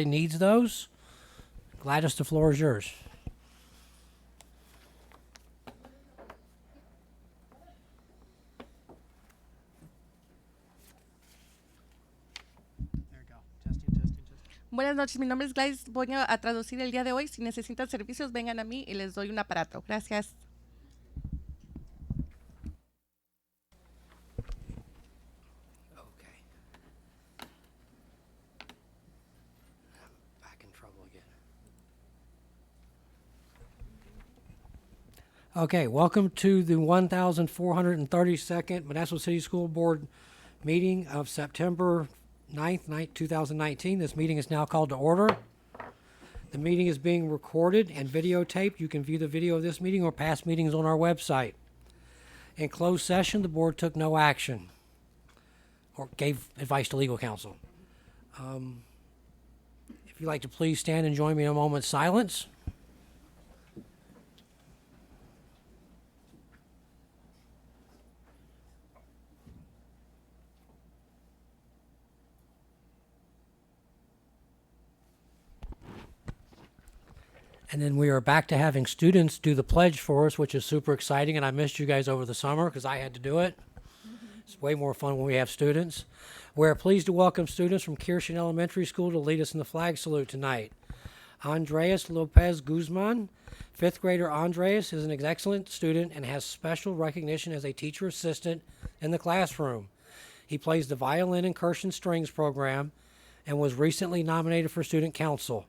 needs those. Gladys, the floor is yours. Buenas noches, mi nombre es Gladys. Voy a traducir el día de hoy. Si necesitan servicios, vengan a mí y les doy un aparato. Gracias. Okay. I'm back in trouble again. Okay, welcome to the 1,432nd Modesto City School Board meeting of September 9th, 2019. This meeting is now called to order. The meeting is being recorded and videotaped. You can view the video of this meeting or past meetings on our website. In closed session, the board took no action or gave advice to legal counsel. If you'd like to please stand and join me in a moment's silence. And then we are back to having students do the pledge for us, which is super exciting. And I missed you guys over the summer because I had to do it. It's way more fun when we have students. We're pleased to welcome students from Kirchen Elementary School to lead us in the flag salute tonight. Andreas Lopez Guzman, fifth grader Andreas, is an excellent student and has special recognition as a teacher assistant in the classroom. He plays the violin in Kirchen Strings program and was recently nominated for student council.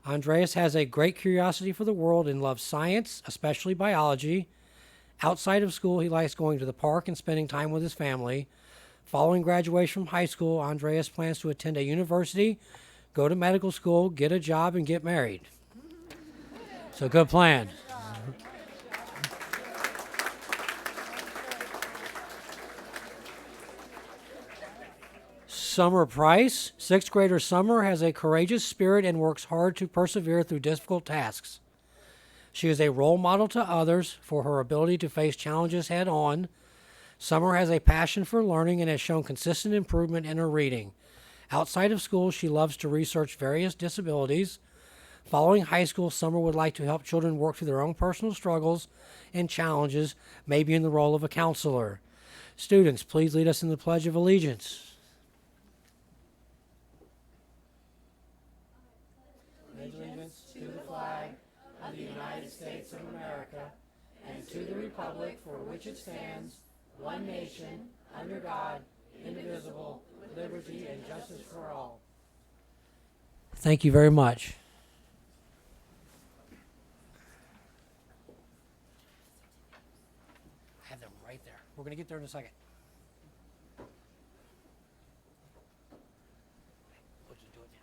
Andreas has a great curiosity for the world and loves science, especially biology. Outside of school, he likes going to the park and spending time with his family. Following graduation from high school, Andreas plans to attend a university, go to medical school, get a job, and get married. So good plan. Summer Price, sixth grader Summer, has a courageous spirit and works hard to persevere through difficult tasks. She is a role model to others for her ability to face challenges head on. Summer has a passion for learning and has shown consistent improvement in her reading. Outside of school, she loves to research various disabilities. Following high school, Summer would like to help children work through their own personal struggles and challenges, maybe in the role of a counselor. Students, please lead us in the Pledge of Allegiance. Allegiance to the flag of the United States of America and to the republic for which it stands, one nation, under God, indivisible, with liberty and justice for all. Thank you very much. I have them right there. We're going to get there in a second. We'll just do it now.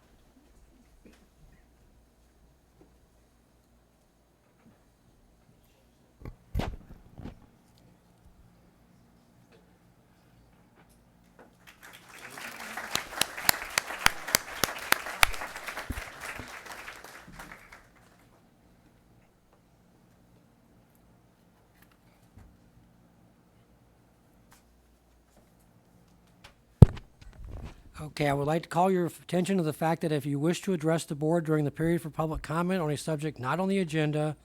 Okay, I would like to call your attention to the fact that if you wish to address the board during the period for public comment on a subject not on the agenda,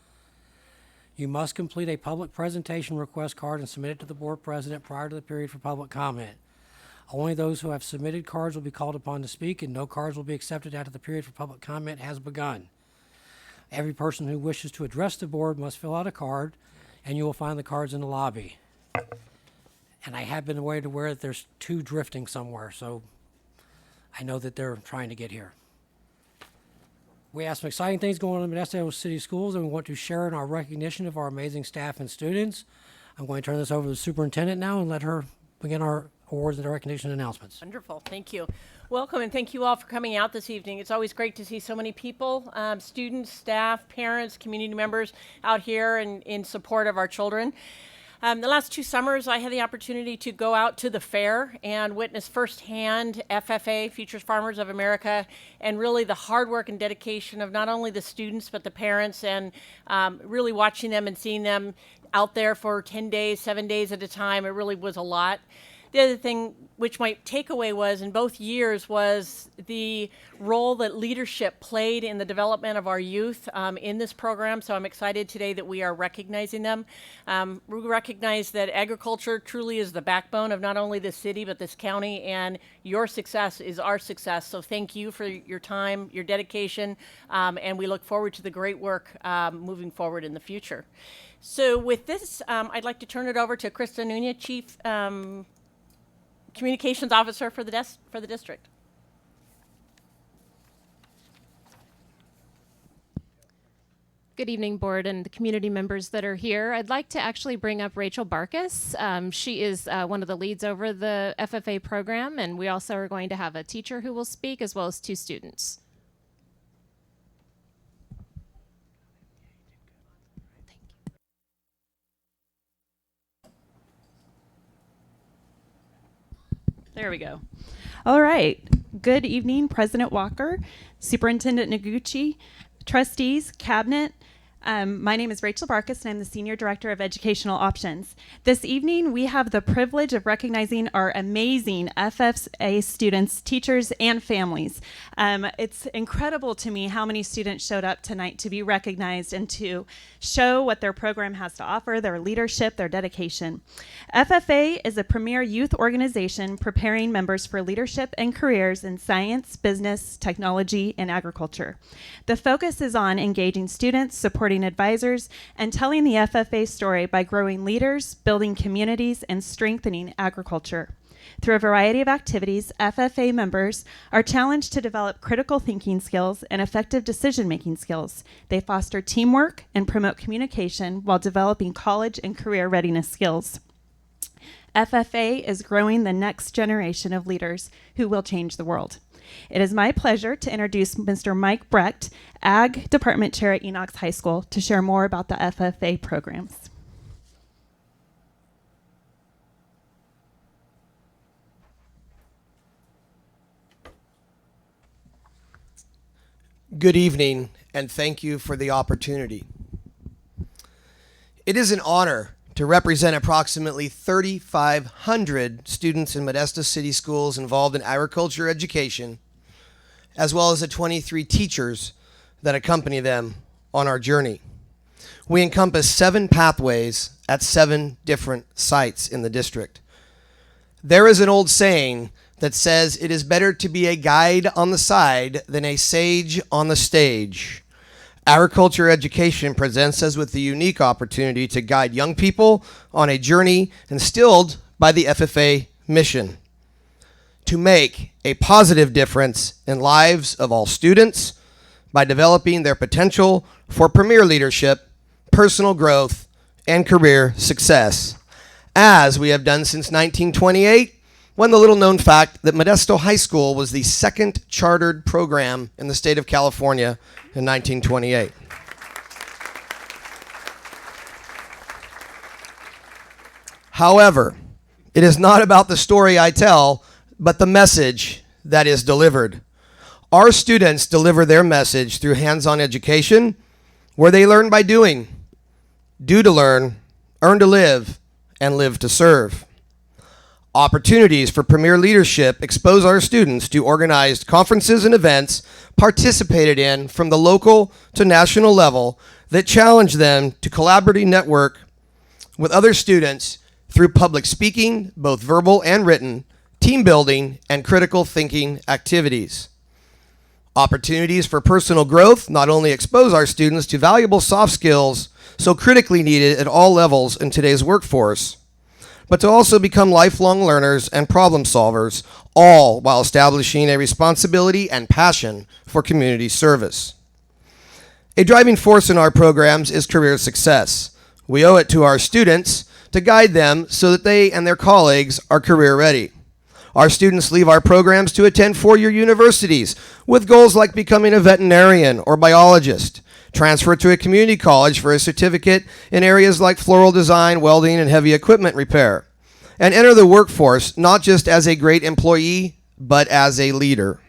you must complete a public presentation request card and submit it to the board president prior to the period for public comment. Only those who have submitted cards will be called upon to speak, and no cards will be accepted after the period for public comment has begun. Every person who wishes to address the board must fill out a card, and you will find the cards in the lobby. And I have been aware that there's two drifting somewhere, so I know that they're trying to get here. We have some exciting things going on in Modesto City Schools, and we want to share in our recognition of our amazing staff and students. I'm going to turn this over to the superintendent now and let her begin our awards and recognition announcements. Wonderful. Thank you. Welcome, and thank you all for coming out this evening. It's always great to see so many people, students, staff, parents, community members out here in support of our children. The last 2 summers, I had the opportunity to go out to the fair and witness firsthand FFA, Futures Farmers of America, and really the hard work and dedication of not only the students but the parents, and really watching them and seeing them out there for 10 days, 7 days at a time. It really was a lot. The other thing which my takeaway was in both years was the role that leadership played in the development of our youth in this program. So I'm excited today that we are recognizing them. We recognize that agriculture truly is the backbone of not only this city, but this county, and your success is our success. So thank you for your time, your dedication, and we look forward to the great work moving forward in the future. So with this, I'd like to turn it over to Krista Nunez, Chief Communications Officer for the district. Good evening, board and the community members that are here. I'd like to actually bring up Rachel Barkus. She is one of the leads over the FFA program, and we also are going to have a teacher who will speak as well as 2 students. There we go. All right. Good evening, President Walker, Superintendent Noguchi, trustees, cabinet. My name is Rachel Barkus, and I'm the Senior Director of Educational Options. This evening, we have the privilege of recognizing our amazing FFA students, teachers, and families. It's incredible to me how many students showed up tonight to be recognized and to show what their program has to offer, their leadership, their dedication. FFA is a premier youth organization preparing members for leadership and careers in science, business, technology, and agriculture. The focus is on engaging students, supporting advisors, and telling the FFA story by growing leaders, building communities, and strengthening agriculture. Through a variety of activities, FFA members are challenged to develop critical thinking skills and effective decision-making skills. They foster teamwork and promote communication while developing college and career readiness skills. FFA is growing the next generation of leaders who will change the world. It is my pleasure to introduce Mr. Mike Brecht, Ag Department Chair at Enox High School, to share more about the FFA programs. Good evening, and thank you for the opportunity. It is an honor to represent approximately 3,500 students in Modesto City Schools involved in agriculture education, as well as the 23 teachers that accompany them on our journey. We encompass 7 pathways at 7 different sites in the district. There is an old saying that says it is better to be a guide on the side than a sage on the stage. Agriculture education presents us with the unique opportunity to guide young people on a journey instilled by the FFA mission to make a positive difference in lives of all students by developing their potential for premier leadership, personal growth, and career success, as we have done since 1928, when the little-known fact that Modesto High School was the second chartered program in the state of California in 1928. However, it is not about the story I tell, but the message that is delivered. Our students deliver their message through hands-on education, where they learn by doing, do to learn, earn to live, and live to serve. Opportunities for premier leadership expose our students to organized conferences and events participated in from the local to national level that challenge them to collaboratively network with other students through public speaking, both verbal and written, team building, and critical thinking activities. Opportunities for personal growth not only expose our students to valuable soft skills so critically needed at all levels in today's workforce, but to also become lifelong learners and problem solvers, all while establishing a responsibility and passion for community service. A driving force in our programs is career success. We owe it to our students to guide them so that they and their colleagues are career ready. Our students leave our programs to attend four-year universities with goals like becoming a veterinarian or biologist, transfer to a community college for a certificate in areas like floral design, welding, and heavy equipment repair, and enter the workforce not just as a great employee, but as a leader.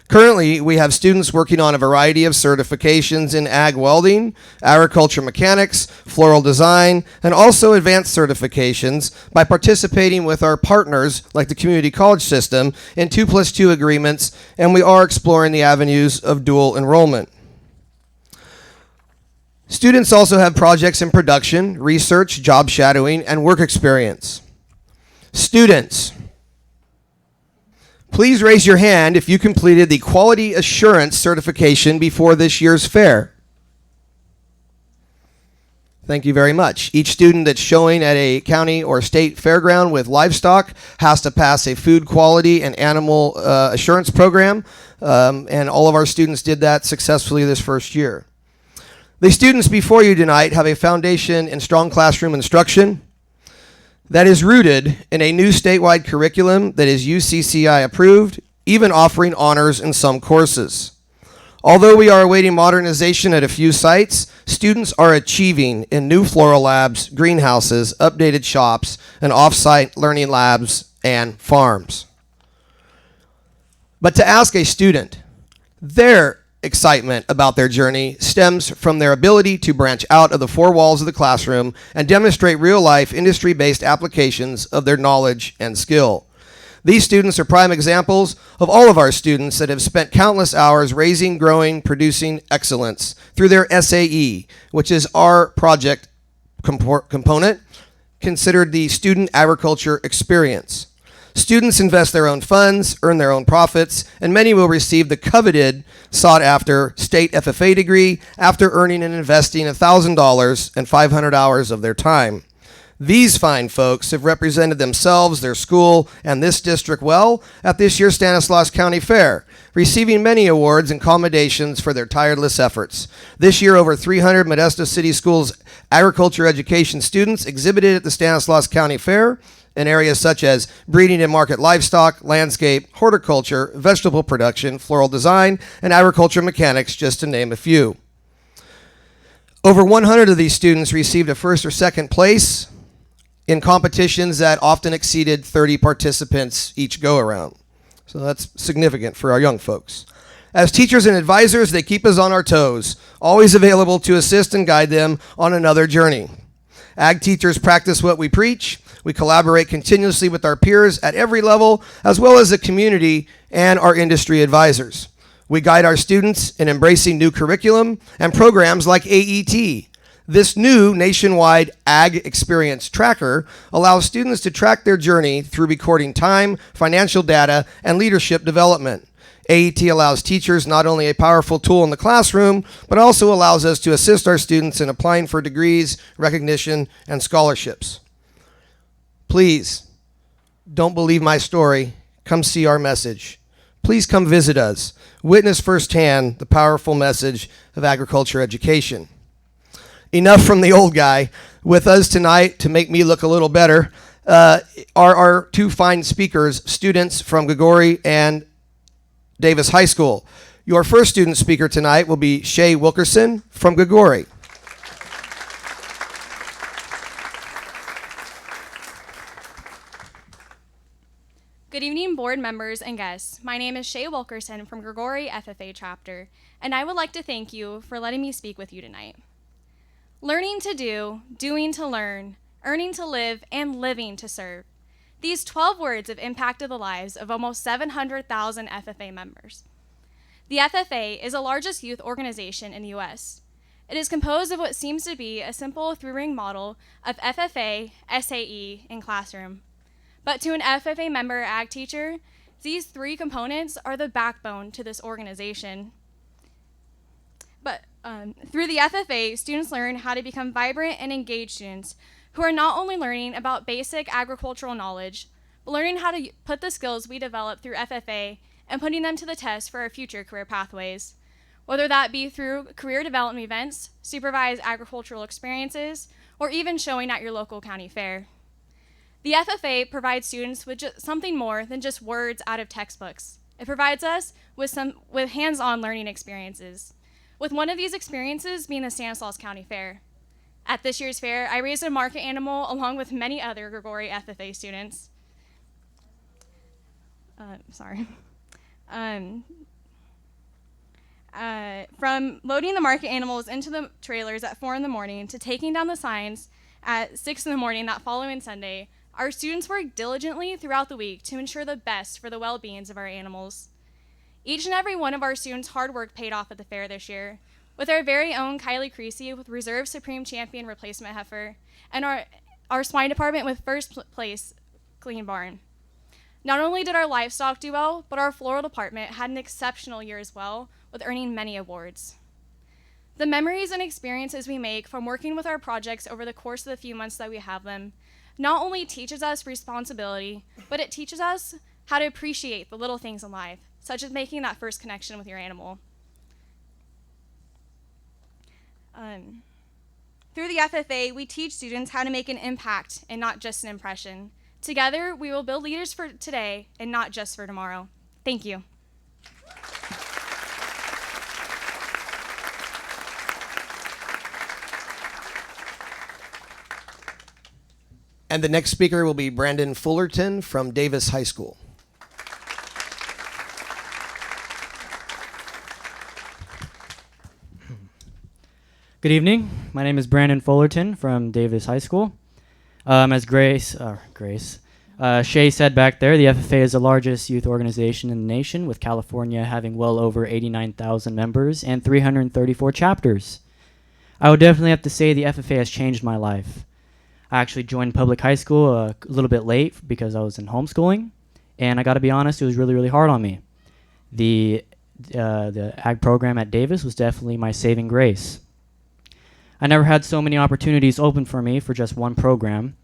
Currently, we have students working on a variety of certifications in ag welding, agriculture mechanics, floral design, and also advanced certifications by participating with our partners like the community college system in 2+2 agreements, and we are exploring the avenues of dual enrollment. Students also have projects in production, research, job shadowing, and work experience. Students, please raise your hand if you completed the Quality Assurance certification before this year's fair. Thank you very much. Each student that's showing at a county or state fairground with livestock has to pass a food quality and animal assurance program, and all of our students did that successfully this first year. The students before you tonight have a foundation in strong classroom instruction that is rooted in a new statewide curriculum that is UCCI approved, even offering honors in some courses. Although we are awaiting modernization at a few sites, students are achieving in new floral labs, greenhouses, updated shops, and off-site learning labs and farms. But to ask a student, their excitement about their journey stems from their ability to branch out of the four walls of the classroom and demonstrate real-life, industry-based applications of their knowledge and skill. These students are prime examples of all of our students that have spent countless hours raising, growing, producing excellence through their SAE, which is our project component, considered the Student Agriculture Experience. Students invest their own funds, earn their own profits, and many will receive the coveted, sought-after state FFA degree after earning and investing $1,000 and 500 hours of their time. These fine folks have represented themselves, their school, and this district well at this year's Stanislaus County Fair, receiving many awards and commendations for their tireless efforts. This year, over 300 Modesto City Schools agriculture education students exhibited at the Stanislaus County Fair in areas such as breeding and market livestock, landscape, horticulture, vegetable production, floral design, and agriculture mechanics, just to name a few. Over 100 of these students received a first or second place in competitions that often exceeded 30 participants each go-around. So that's significant for our young folks. As teachers and advisors, they keep us on our toes, always available to assist and guide them on another journey. Ag teachers practice what we preach. We collaborate continuously with our peers at every level, as well as the community and our industry advisors. We guide our students in embracing new curriculum and programs like AET. This new nationwide Ag Experience Tracker allows students to track their journey through recording time, financial data, and leadership development. AET allows teachers not only a powerful tool in the classroom, but also allows us to assist our students in applying for degrees, recognition, and scholarships. Please, don't believe my story. Come see our message. Please come visit us. Witness firsthand the powerful message of agriculture education. Enough from the old guy. With us tonight, to make me look a little better, are our two fine speakers, students from Gregori and Davis High School. Your first student speaker tonight will be Shay Wilkerson from Gregori. Good evening, board members and guests. My name is Shay Wilkerson from Gregori FFA Chapter, and I would like to thank you for letting me speak with you tonight. Learning to do, doing to learn, earning to live, and living to serve. These 12 words have impacted the lives of almost 700,000 FFA members. The FFA is the largest youth organization in the U.S. It is composed of what seems to be a simple three-ring model of FFA, SAE, and classroom. But to an FFA member ag teacher, these three components are the backbone to this organization. But through the FFA, students learn how to become vibrant and engaged students who are not only learning about basic agricultural knowledge, but learning how to put the skills we develop through FFA and putting them to the test for our future career pathways, whether that be through career development events, supervised agricultural experiences, or even showing at your local county fair. The FFA provides students with something more than just words out of textbooks. It provides us with hands-on learning experiences, with one of these experiences being the Stanislaus County Fair. At this year's fair, I raised a market animal along with many other Gregori FFA students. From loading the market animals into the trailers at 4 in the morning to taking down the signs at 6 in the morning that following Sunday, our students work diligently throughout the week to ensure the best for the well-beings of our animals. Each and every one of our students' hard work paid off at the fair this year, with our very own Kylie Creasy with Reserve Supreme Champion Replacement Heifer, and our swine department with first place Clean Barn. Not only did our livestock do well, but our floral department had an exceptional year as well, with earning many awards. The memories and experiences we make from working with our projects over the course of the few months that we have them not only teaches us responsibility, but it teaches us how to appreciate the little things in life, such as making that first connection with your animal. Through the FFA, we teach students how to make an impact and not just an impression. Together, we will build leaders for today and not just for tomorrow. Thank you. And the next speaker will be Brandon Fullerton from Davis High School. Good evening. My name is Brandon Fullerton from Davis High School. As Shay said back there, the FFA is the largest youth organization in the nation, with California having well over 89,000 members and 334 chapters. I would definitely have to say the FFA has changed my life. I actually joined public high school a little bit late because I was in homeschooling, and I got to be honest, it was really, really hard on me. The ag program at Davis was definitely my saving grace. I never had so many opportunities open for me for just one program.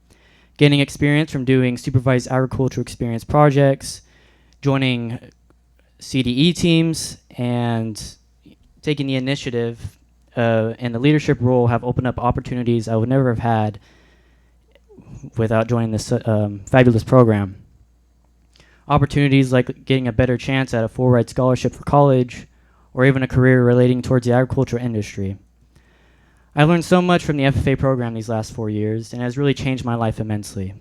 Gaining experience from doing supervised agriculture experience projects, joining CDE teams, and taking the initiative and the leadership role have opened up opportunities I would never have had without joining this fabulous program. Opportunities like getting a better chance at a full-ride scholarship for college, or even a career relating towards the agriculture industry. I learned so much from the FFA program these last 4 years, and it has really changed my life immensely.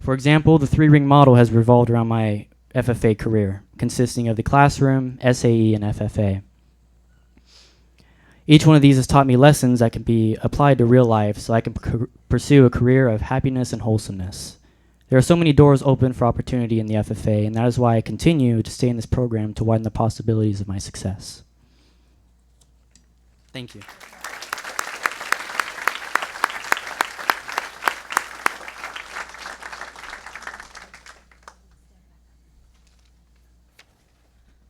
For example, the 3-ring model has revolved around my FFA career, consisting of the classroom, SAE, and FFA. Each one of these has taught me lessons that can be applied to real life so I can pursue a career of happiness and wholesomeness. There are so many doors open for opportunity in the FFA, and that is why I continue to stay in this program to widen the possibilities of my success. Thank you.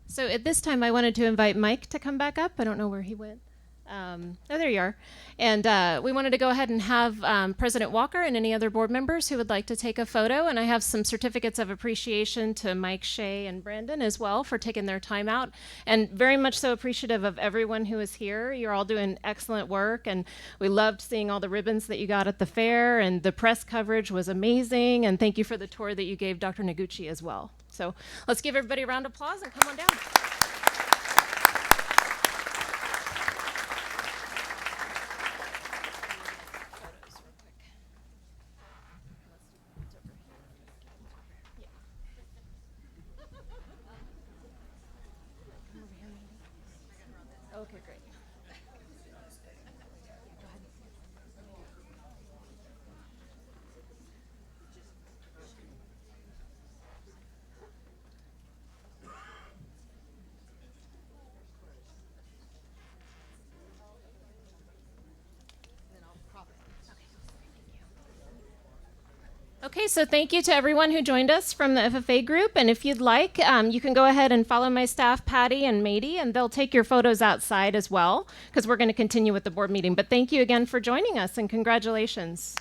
So at this time, I wanted to invite Mike to come back up. I don't know where he went. Oh, there you are. And we wanted to go ahead and have President Walker and any other board members who would like to take a photo. And I have some certificates of appreciation to Mike, Shay, and Brandon as well for taking their time out. And very much so appreciative of everyone who is here. You're all doing excellent work. And we loved seeing all the ribbons that you got at the fair. And the press coverage was amazing. And thank you for the tour that you gave Dr. Noguchi as well. So let's give everybody a round of applause and come on down. Okay, great. Okay, so thank you to everyone who joined us from the FFA group. And if you'd like, you can go ahead and follow my staff, Patty and Mady, and they'll take your photos outside as well, because we're going to continue with the board meeting. But thank you again for joining us, and congratulations.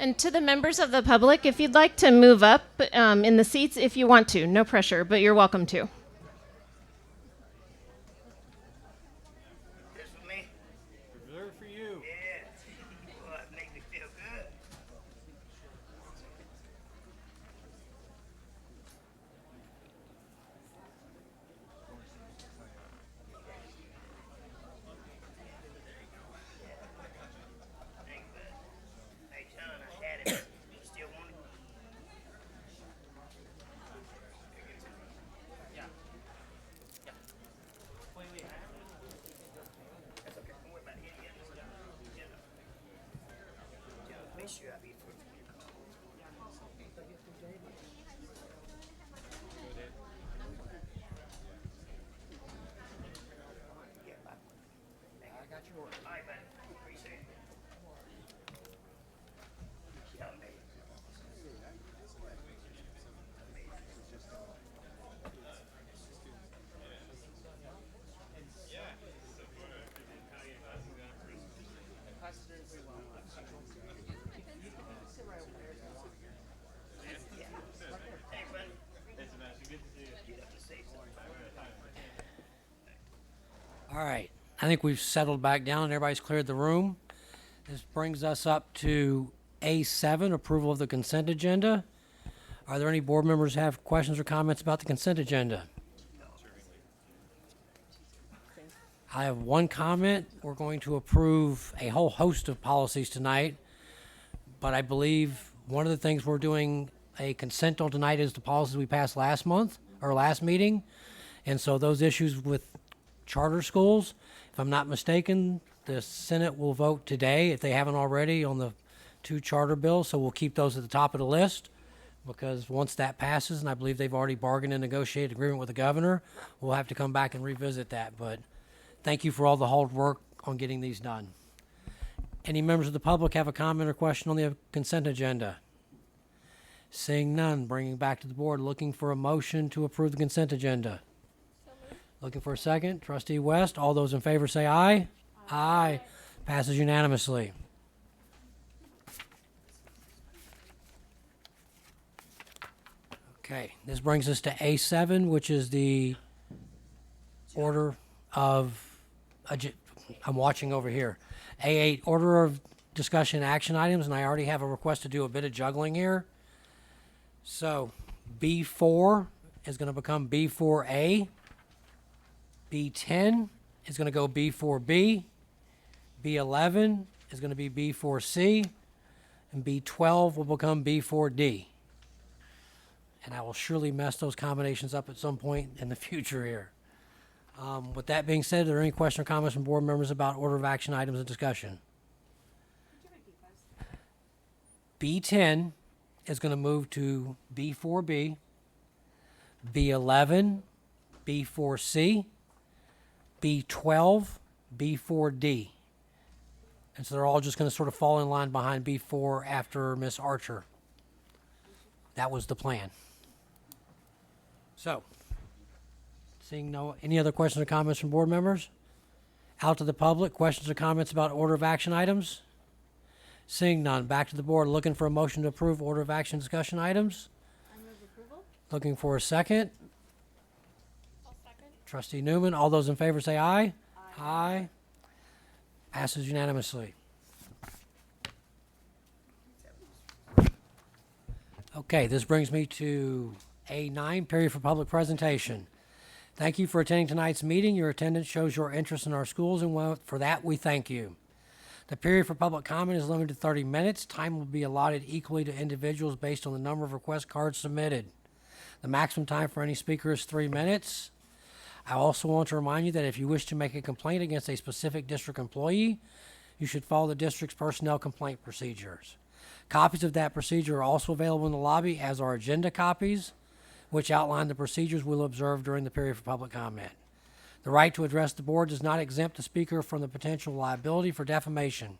And to the members of the public, if you'd like to move up in the seats, if you want to, no pressure, but you're welcome to. Reserved for you. All right, I think we've settled back down and everybody's cleared the room. This brings us up to A7, approval of the consent agenda. Are there any board members who have questions or comments about the consent agenda? I have one comment. We're going to approve a whole host of policies tonight, but I believe one of the things we're doing a consent on tonight is the policies we passed last month, or last meeting. And so those issues with charter schools, if I'm not mistaken, the Senate will vote today, if they haven't already, on the 2 charter bills. So we'll keep those at the top of the list, because once that passes, and I believe they've already bargained and negotiated agreement with the governor, we'll have to come back and revisit that. But thank you for all the hard work on getting these done. Any members of the public have a comment or question on the consent agenda? Seeing none, bringing back to the board, looking for a motion to approve the consent agenda. Looking for a second. Trustee West, all those in favor say aye. Aye. Passes unanimously. Okay, this brings us to A7, which is the order of, I'm watching over here. A8, order of discussion action items, and I already have a request to do a bit of juggling here. So B4 is going to become B4A. B10 is going to go B4B. B11 is going to be B4C. And B12 will become B4D. And I will surely mess those combinations up at some point in the future here. With that being said, are there any questions or comments from board members about order of action items and discussion? B10 is going to move to B4B. B11, B4C. B12, B4D. And so they're all just going to sort of fall in line behind B4 after Miss Archer. That was the plan. So, seeing any other questions or comments from board members? Out to the public, questions or comments about order of action items? Seeing none, back to the board, looking for a motion to approve order of action discussion items? I move approval. Looking for a second. I'll second. Trustee Newman, all those in favor say aye. Aye. Passes unanimously. Okay, this brings me to A9, period for public presentation. Thank you for attending tonight's meeting. Your attendance shows your interest in our schools, and for that, we thank you. The period for public comment is limited to 30 minutes. Time will be allotted equally to individuals based on the number of request cards submitted. The maximum time for any speaker is 3 minutes. I also want to remind you that if you wish to make a complaint against a specific district employee, you should follow the district's personnel complaint procedures. Copies of that procedure are also available in the lobby, as are agenda copies, which outline the procedures we'll observe during the period for public comment. The right to address the board does not exempt the speaker from the potential liability for defamation.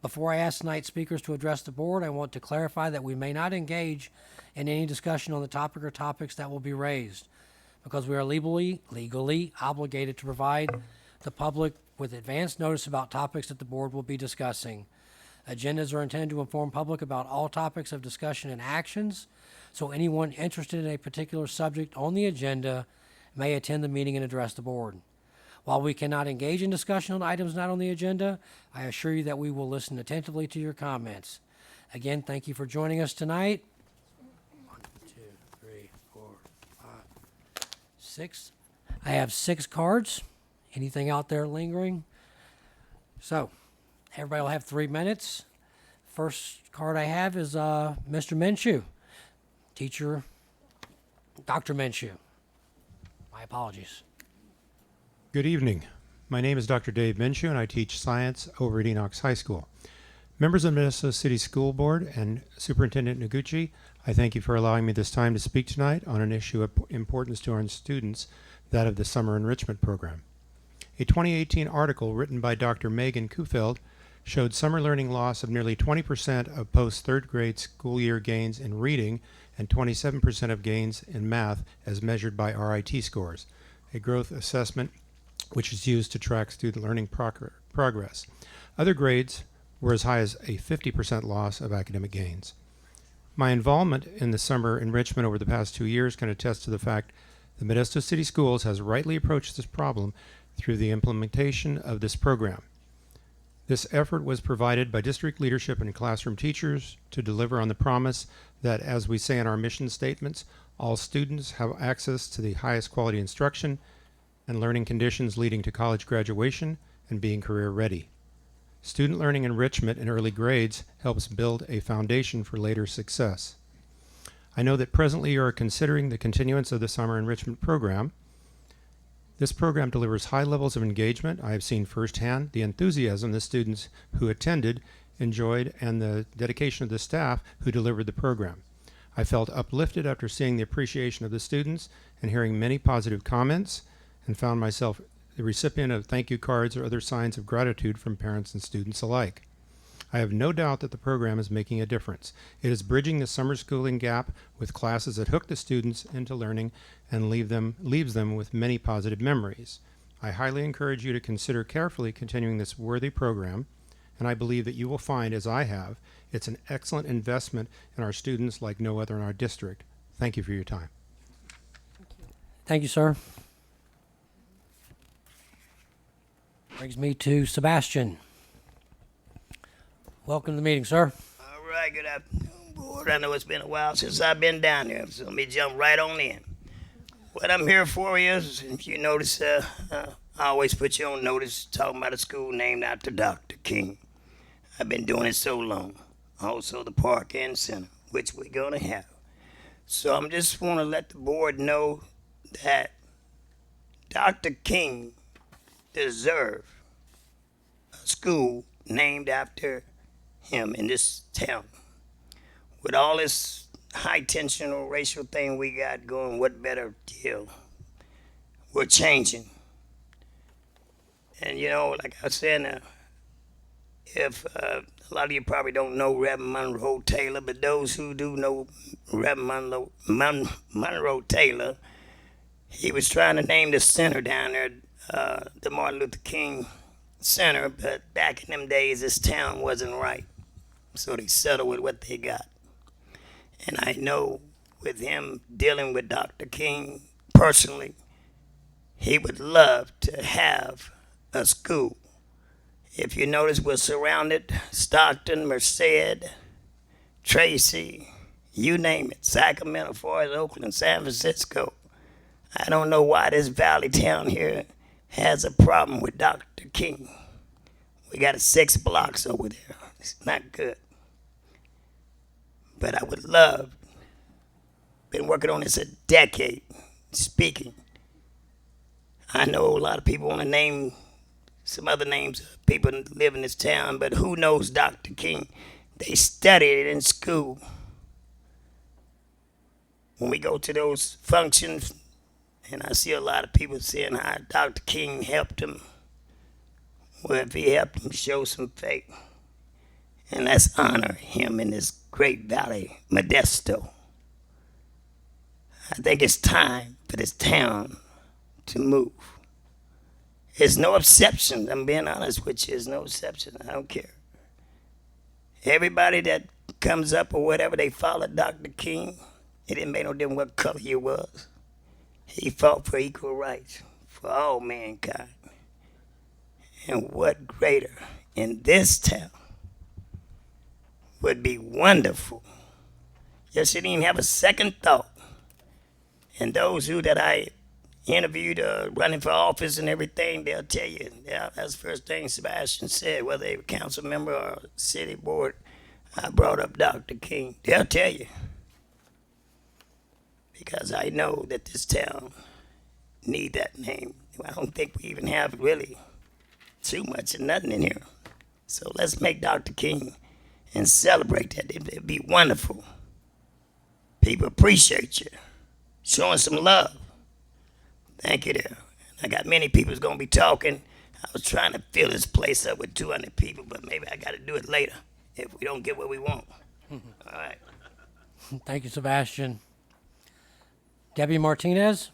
Before I ask tonight's speakers to address the board, I want to clarify that we may not engage in any discussion on the topic or topics that will be raised, because we are legally obligated to provide the public with advance notice about topics that the board will be discussing. Agendas are intended to inform public about all topics of discussion and actions, so anyone interested in a particular subject on the agenda may attend the meeting and address the board. While we cannot engage in discussion on items not on the agenda, I assure you that we will listen attentively to your comments. Again, thank you for joining us tonight. 1, 2, 3, 4, 5, 6. I have 6 cards. Anything out there lingering? So, everybody will have 3 minutes. First card I have is Mr. Minshew, teacher, Dr. Minshew. My apologies. Good evening. My name is Dr. Dave Minshew, and I teach science over at Enox High School. Members of the Minnesota City School Board and Superintendent Noguchi, I thank you for allowing me this time to speak tonight on an issue of importance to our students, that of the Summer Enrichment Program. A 2018 article written by Dr. Megan Kufeld showed summer learning loss of nearly 20% of post-third grade school year gains in reading and 27% of gains in math as measured by RIT scores, a growth assessment which is used to track student learning progress. Other grades were as high as a 50% loss of academic gains. My involvement in the summer enrichment over the past 2 years can attest to the fact that Modesto City Schools has rightly approached this problem through the implementation of this program. This effort was provided by district leadership and classroom teachers to deliver on the promise that, as we say in our mission statements, all students have access to the highest quality instruction and learning conditions leading to college graduation and being career ready. Student learning enrichment in early grades helps build a foundation for later success. I know that presently you are considering the continuance of the summer enrichment program. This program delivers high levels of engagement. I have seen firsthand the enthusiasm the students who attended enjoyed and the dedication of the staff who delivered the program. I felt uplifted after seeing the appreciation of the students and hearing many positive comments, and found myself the recipient of thank you cards or other signs of gratitude from parents and students alike. I have no doubt that the program is making a difference. It is bridging the summer schooling gap with classes that hook the students into learning and leaves them with many positive memories. I highly encourage you to consider carefully continuing this worthy program, and I believe that you will find, as I have, it's an excellent investment in our students like no other in our district. Thank you for your time. Thank you, sir. Brings me to Sebastian. Welcome to the meeting, sir. All right, good afternoon, board. I know it's been a while since I've been down here, so let me jump right on in. What I'm here for is, if you notice, I always put you on notice talking about a school named after Dr. King. I've been doing it so long. Also the park and center, which we're going to have. So I'm just want to let the board know that Dr. King deserves a school named after him in this town. With all this high tensional racial thing we got going, what better deal? We're changing. And you know, like I said, if a lot of you probably don't know Reverend Monroe Taylor, but those who do know Reverend Monroe Taylor, he was trying to name the center down there the Martin Luther King Center, but back in them days, this town wasn't right. So they settled with what they got. And I know with him dealing with Dr. King personally, he would love to have a school. If you notice, we're surrounded, Stockton, Merced, Tracy, you name it, Sacramento, Forest, Oakland, San Francisco. I don't know why this valley town here has a problem with Dr. King. We got 6 blocks over there. It's not good. But I would love, been working on this a decade, speaking. I know a lot of people want to name some other names of people that live in this town, but who knows Dr. King? They studied it in school. When we go to those functions, and I see a lot of people saying how Dr. King helped him. Well, if he helped him, show some faith. And let's honor him in this great valley, Modesto. I think it's time for this town to move. There's no exception. I'm being honest with you. There's no exception. I don't care. Everybody that comes up or whatever, they follow Dr. King. It didn't make no difference what color you was. He fought for equal rights for all mankind. And what greater in this town would be wonderful. Just didn't even have a second thought. And those who that I interviewed running for office and everything, they'll tell you, yeah, that's the first thing Sebastian said, whether they were council member or city board. I brought up Dr. King. They'll tell you. Because I know that this town need that name. I don't think we even have really too much of nothing in here. So let's make Dr. King and celebrate that. It'd be wonderful. People appreciate you. Showing some love. Thank you there. I got many people who's going to be talking. I was trying to fill this place up with 200 people, but maybe I got to do it later if we don't get what we want. All right. Thank you, Sebastian. Debbie Martinez.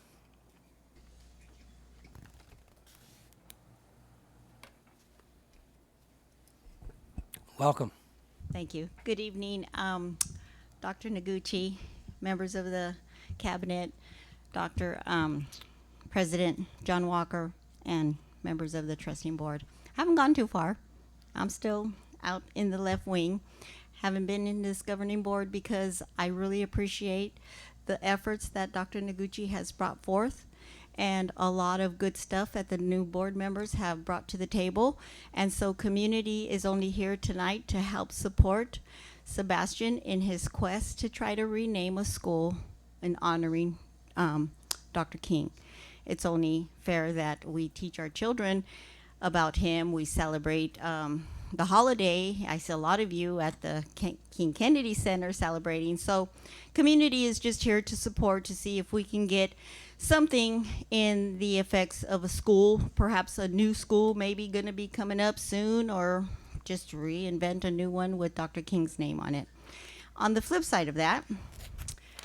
Welcome. Thank you. Good evening, Dr. Noguchi, members of the cabinet, Dr. President John Walker, and members of the trusting board. Haven't gone too far. I'm still out in the left wing. Haven't been in this governing board because I really appreciate the efforts that Dr. Noguchi has brought forth, and a lot of good stuff that the new board members have brought to the table. And so community is only here tonight to help support Sebastian in his quest to try to rename a school in honoring Dr. King. It's only fair that we teach our children about him. We celebrate the holiday. I see a lot of you at the King Kennedy Center celebrating. So community is just here to support, to see if we can get something in the effects of a school, perhaps a new school maybe going to be coming up soon, or just reinvent a new one with Dr. King's name on it. On the flip side of that,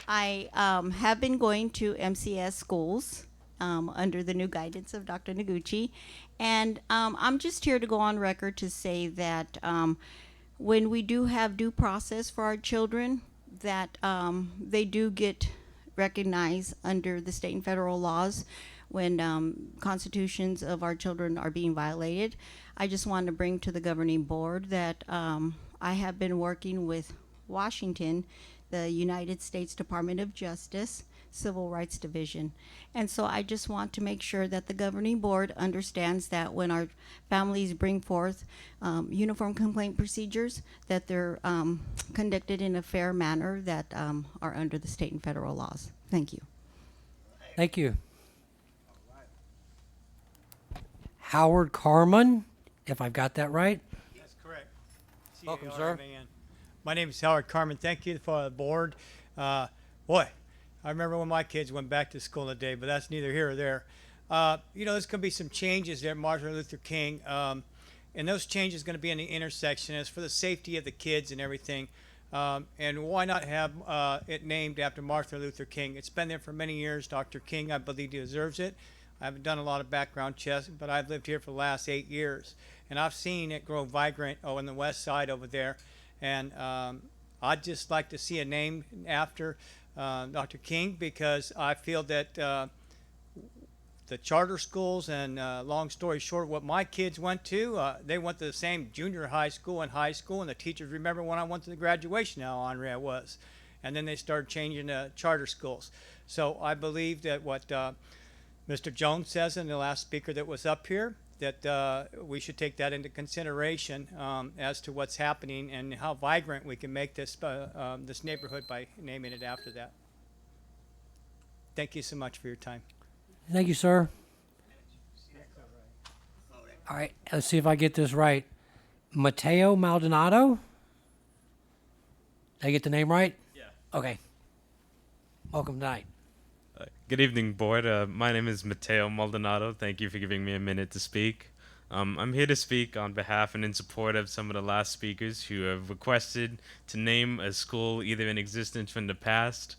I have been going to MCS schools under the new guidance of Dr. Noguchi, and I'm just here to go on record to say that when we do have due process for our children, that they do get recognized under the state and federal laws when constitutions of our children are being violated. I just want to bring to the governing board that I have been working with Washington, the United States Department of Justice, Civil Rights Division. And so I just want to make sure that the governing board understands that when our families bring forth uniform complaint procedures, that they're conducted in a fair manner that are under the state and federal laws. Thank you. Thank you. Howard Carman, if I've got that right. That's correct. Welcome, sir. My name is Howard Carman. Thank you for the board. Boy, I remember when my kids went back to school today, but that's neither here or there. You know, there's going to be some changes there, Martin Luther King, and those changes going to be in the intersection. It's for the safety of the kids and everything. And why not have it named after Martin Luther King? It's been there for many years. Dr. King, I believe, deserves it. I haven't done a lot of background checks, but I've lived here for the last 8 years, and I've seen it grow vibrant on the west side over there. And I'd just like to see a name after Dr. King, because I feel that the charter schools and long story short, what my kids went to, they went to the same junior high school and high school, and the teachers remember when I went to the graduation how honored I was. And then they started changing charter schools. So I believe that what Mr. Jones says, and the last speaker that was up here, that we should take that into consideration as to what's happening and how vibrant we can make this this neighborhood by naming it after that. Thank you so much for your time. Thank you, sir. All right, let's see if I get this right. Matteo Maldonado? Did I get the name right? Yeah. Okay. Welcome tonight. Good evening, board. My name is Matteo Maldonado. Thank you for giving me a minute to speak. I'm here to speak on behalf and in support of some of the last speakers who have requested to name a school either in existence from the past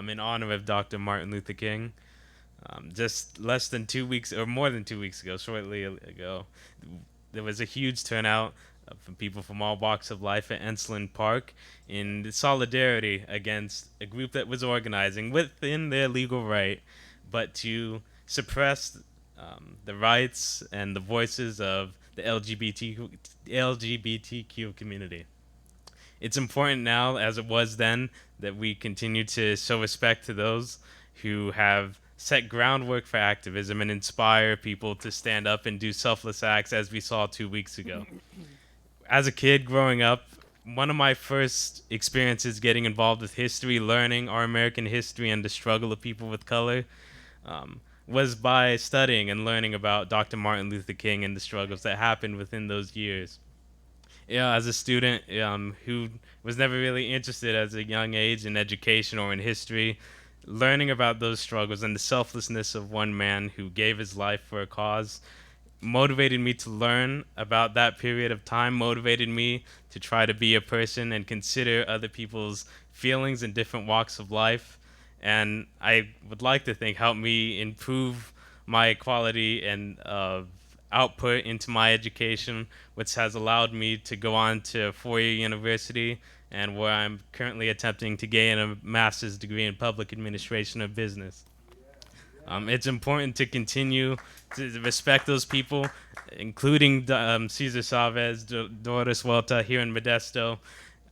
in honor of Dr. Martin Luther King. Just less than 2 weeks, or more than 2 weeks ago, shortly ago, there was a huge turnout from people from all walks of life at Ensland Park in solidarity against a group that was organizing within their legal right, but to suppress the rights and the voices of the LGBTQ community. It's important now, as it was then, that we continue to show respect to those who have set groundwork for activism and inspire people to stand up and do selfless acts, as we saw 2 weeks ago. As a kid growing up, one of my first experiences getting involved with history, learning our American history and the struggle of people with color, was by studying and learning about Dr. Martin Luther King and the struggles that happened within those years. As a student who was never really interested at a young age in education or in history, learning about those struggles and the selflessness of one man who gave his life for a cause motivated me to learn about that period of time, motivated me to try to be a person and consider other people's feelings in different walks of life. And I would like to think helped me improve my quality and output into my education, which has allowed me to go on to a four-year university and where I'm currently attempting to gain a master's degree in public administration of business. It's important to continue to respect those people, including Cesar Chavez, Doris Huerta here in Modesto,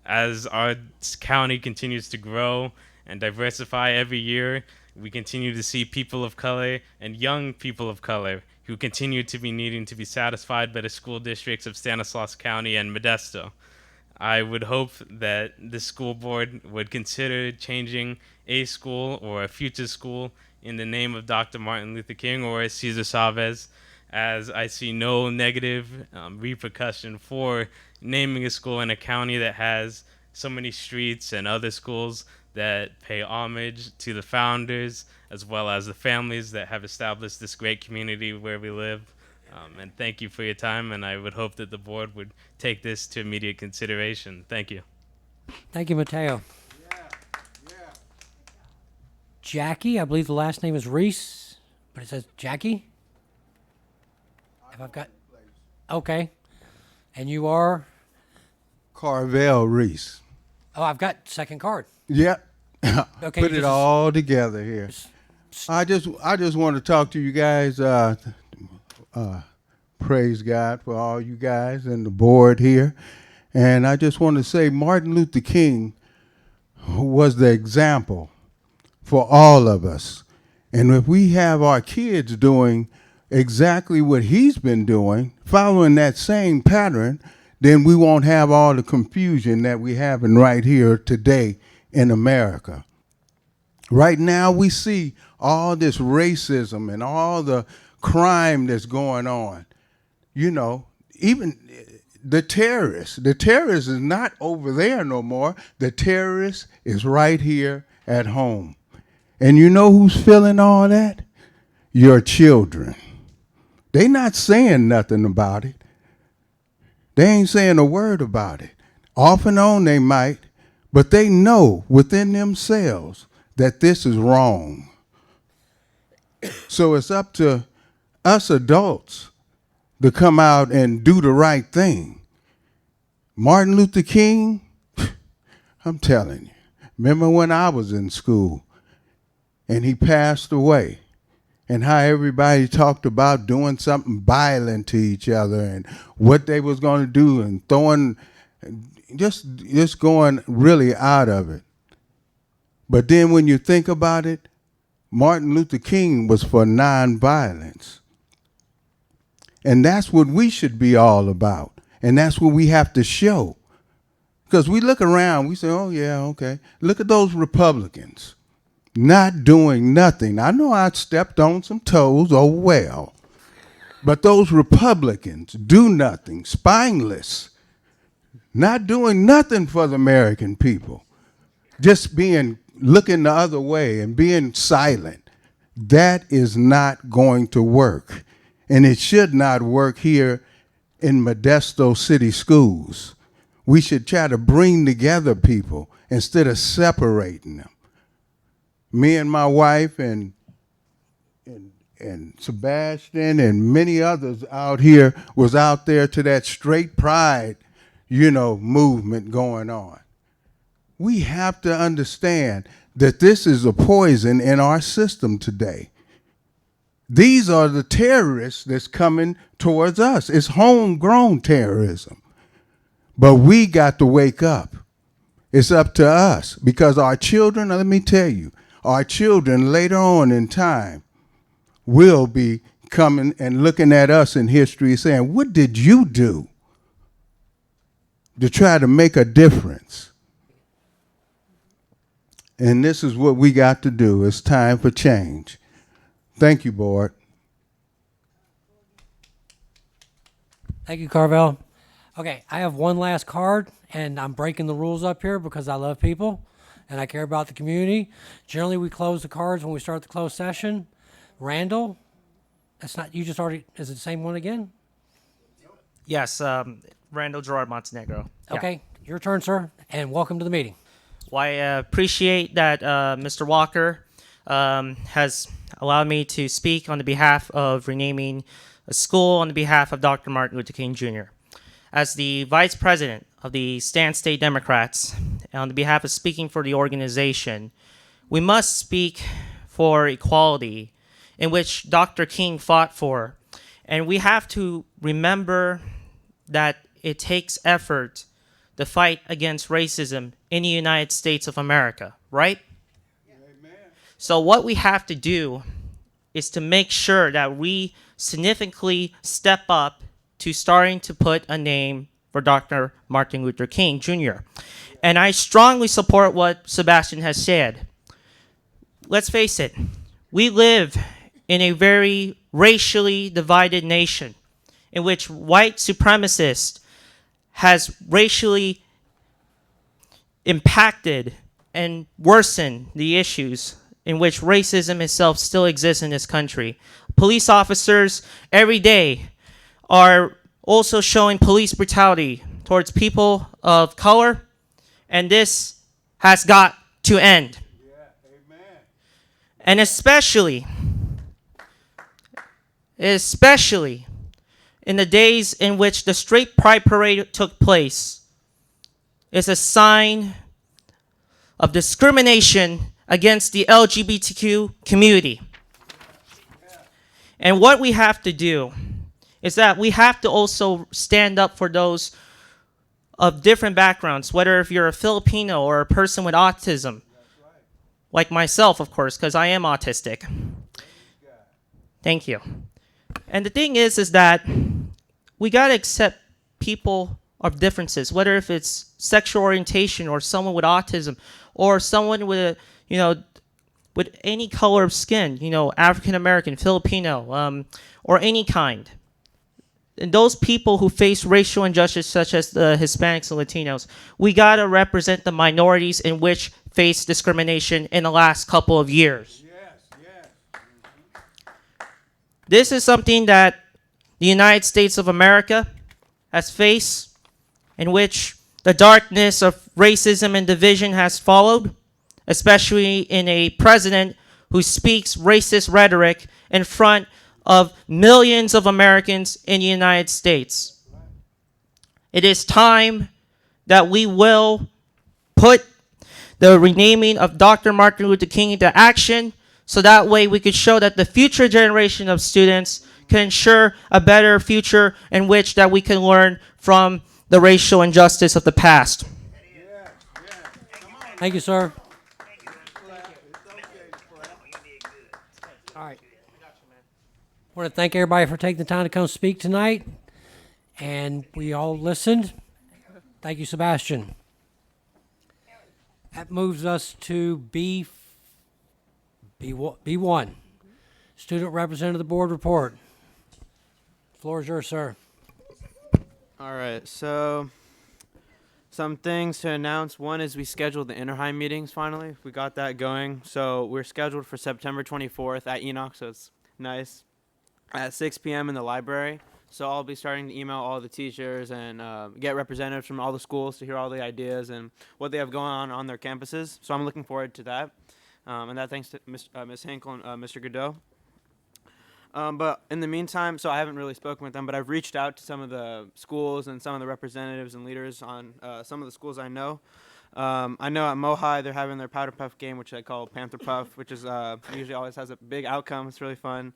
as our county continues to grow and diversify every year. We continue to see people of color and young people of color who continue to be needing to be satisfied by the school districts of Stanislaus County and Modesto. I would hope that the school board would consider changing a school or a future school in the name of Dr. Martin Luther King or Cesar Chavez, as I see no negative repercussion for naming a school in a county that has so many streets and other schools that pay homage to the founders as well as the families that have established this great community where we live. And thank you for your time, and I would hope that the board would take this to immediate consideration. Thank you. Thank you, Mateo. Jackie, I believe the last name is Reese, but it says Jackie. Have I got? Okay. And you are? Carvel Reese. Oh, I've got second card. Yep. Okay, Put it all together here. I just want to talk to you guys. Praise God for all you guys and the board here. And I just want to say Martin Luther King was the example for all of us. And if we have our kids doing exactly what he's been doing, following that same pattern, then we won't have all the confusion that we having right here today in America. Right now we see all this racism and all the crime that's going on. You know, even the terrorists is not over there no more. The terrorist is right here at home. And you know who's feeling all that? Your children. They not saying nothing about it. They ain't saying a word about it. Off and on they might, but they know within themselves that this is wrong. So it's up to us adults to come out and do the right thing. Martin Luther King, I'm telling you, remember when I was in school and he passed away and how everybody talked about doing something violent to each other and what they was going to do and throwing, just going really out of it. But then when you think about it, Martin Luther King was for nonviolence. And that's what we should be all about. And that's what we have to show. Because we look around, we say, oh, yeah, okay. Look at those Republicans not doing nothing. I know I stepped on some toes, oh, well. But those Republicans do nothing, spineless, not doing nothing for the American people, just looking the other way and being silent. That is not going to work. And it should not work here in Modesto City Schools. We should try to bring together people instead of separating them. Me and my wife and and Sebastian and many others out here was out there to that straight pride, movement going on. We have to understand that this is a poison in our system today. These are the terrorists that's coming towards us. It's homegrown terrorism. But we got to wake up. It's up to us because our children, let me tell you, our children later on in time will be coming and looking at us in history saying, what did you do to try to make a difference? And this is what we got to do. It's time for change. Thank you, board. Thank you, Carvel. Okay, I have one last card, and I'm breaking the rules up here because I love people and I care about the community. Generally, we close the cards when we start the closed session. Randall, that's not, you just already, is it the same one again? Yes, Randall Gerard Montenegro. Yeah. Okay, your turn, sir, and welcome to the meeting. Well, I appreciate that Mr. Walker has allowed me to speak on the behalf of renaming a school on the behalf of Dr. Martin Luther King Jr. As the Vice President of the Stan State Democrats, on the behalf of speaking for the organization, we must speak for equality in which Dr. King fought for. And we have to remember that it takes effort to fight against racism in the United States of America, right? Amen. So what we have to do is to make sure that we significantly step up to starting to put a name for Dr. Martin Luther King Jr. And I strongly support what Sebastian has said. Let's face it, we live in a very racially divided nation in which white supremacists has racially impacted and worsened the issues in which racism itself still exists in this country. Police officers every day are also showing police brutality towards people of color, and this has got to end. Yeah, amen. And especially in the days in which the Straight Pride Parade took place, is a sign of discrimination against the LGBTQ community. And what we have to do is that we have to also stand up for those of different backgrounds, whether if you're a Filipino or a person with autism, like myself, of course, because I am autistic. Thank you. And the thing is that we got to accept people of differences, whether if it's sexual orientation or someone with autism or someone with with any color of skin, African American, Filipino, or any kind. And those people who face racial injustice, such as the Hispanics and Latinos, we got to represent the minorities in which face discrimination in the last couple of years. This is something that the United States of America has faced, in which the darkness of racism and division has followed, especially in a president who speaks racist rhetoric in front of millions of Americans in the United States. It is time that we will put the renaming of Dr. Martin Luther King into action, so that way we could show that the future generation of students can ensure a better future in which that we can learn from the racial injustice of the past. Thank you, sir. All right. I want to thank everybody for taking the time to come speak tonight, and we all listened. Thank you, Sebastian. That moves us to B1, Student Representative Board Report. Floor is yours, sir. All right, so some things to announce. One is we scheduled the Interhigh meetings finally. We got that going. So we're scheduled for September 24th at Enoch, so it's nice, at 6 p.m. in the library. So I'll be starting to email all the teachers and get representatives from all the schools to hear all the ideas and what they have going on their campuses. So I'm looking forward to that. And that thanks to Ms. Hinkle and Mr. Godot. But in the meantime, so I haven't really spoken with them, but I've reached out to some of the schools and some of the representatives and leaders on some of the schools I know. I know at Mohi they're having their Powder Puff game, which I call Panther Puff, which is usually always has a big outcome. It's really fun.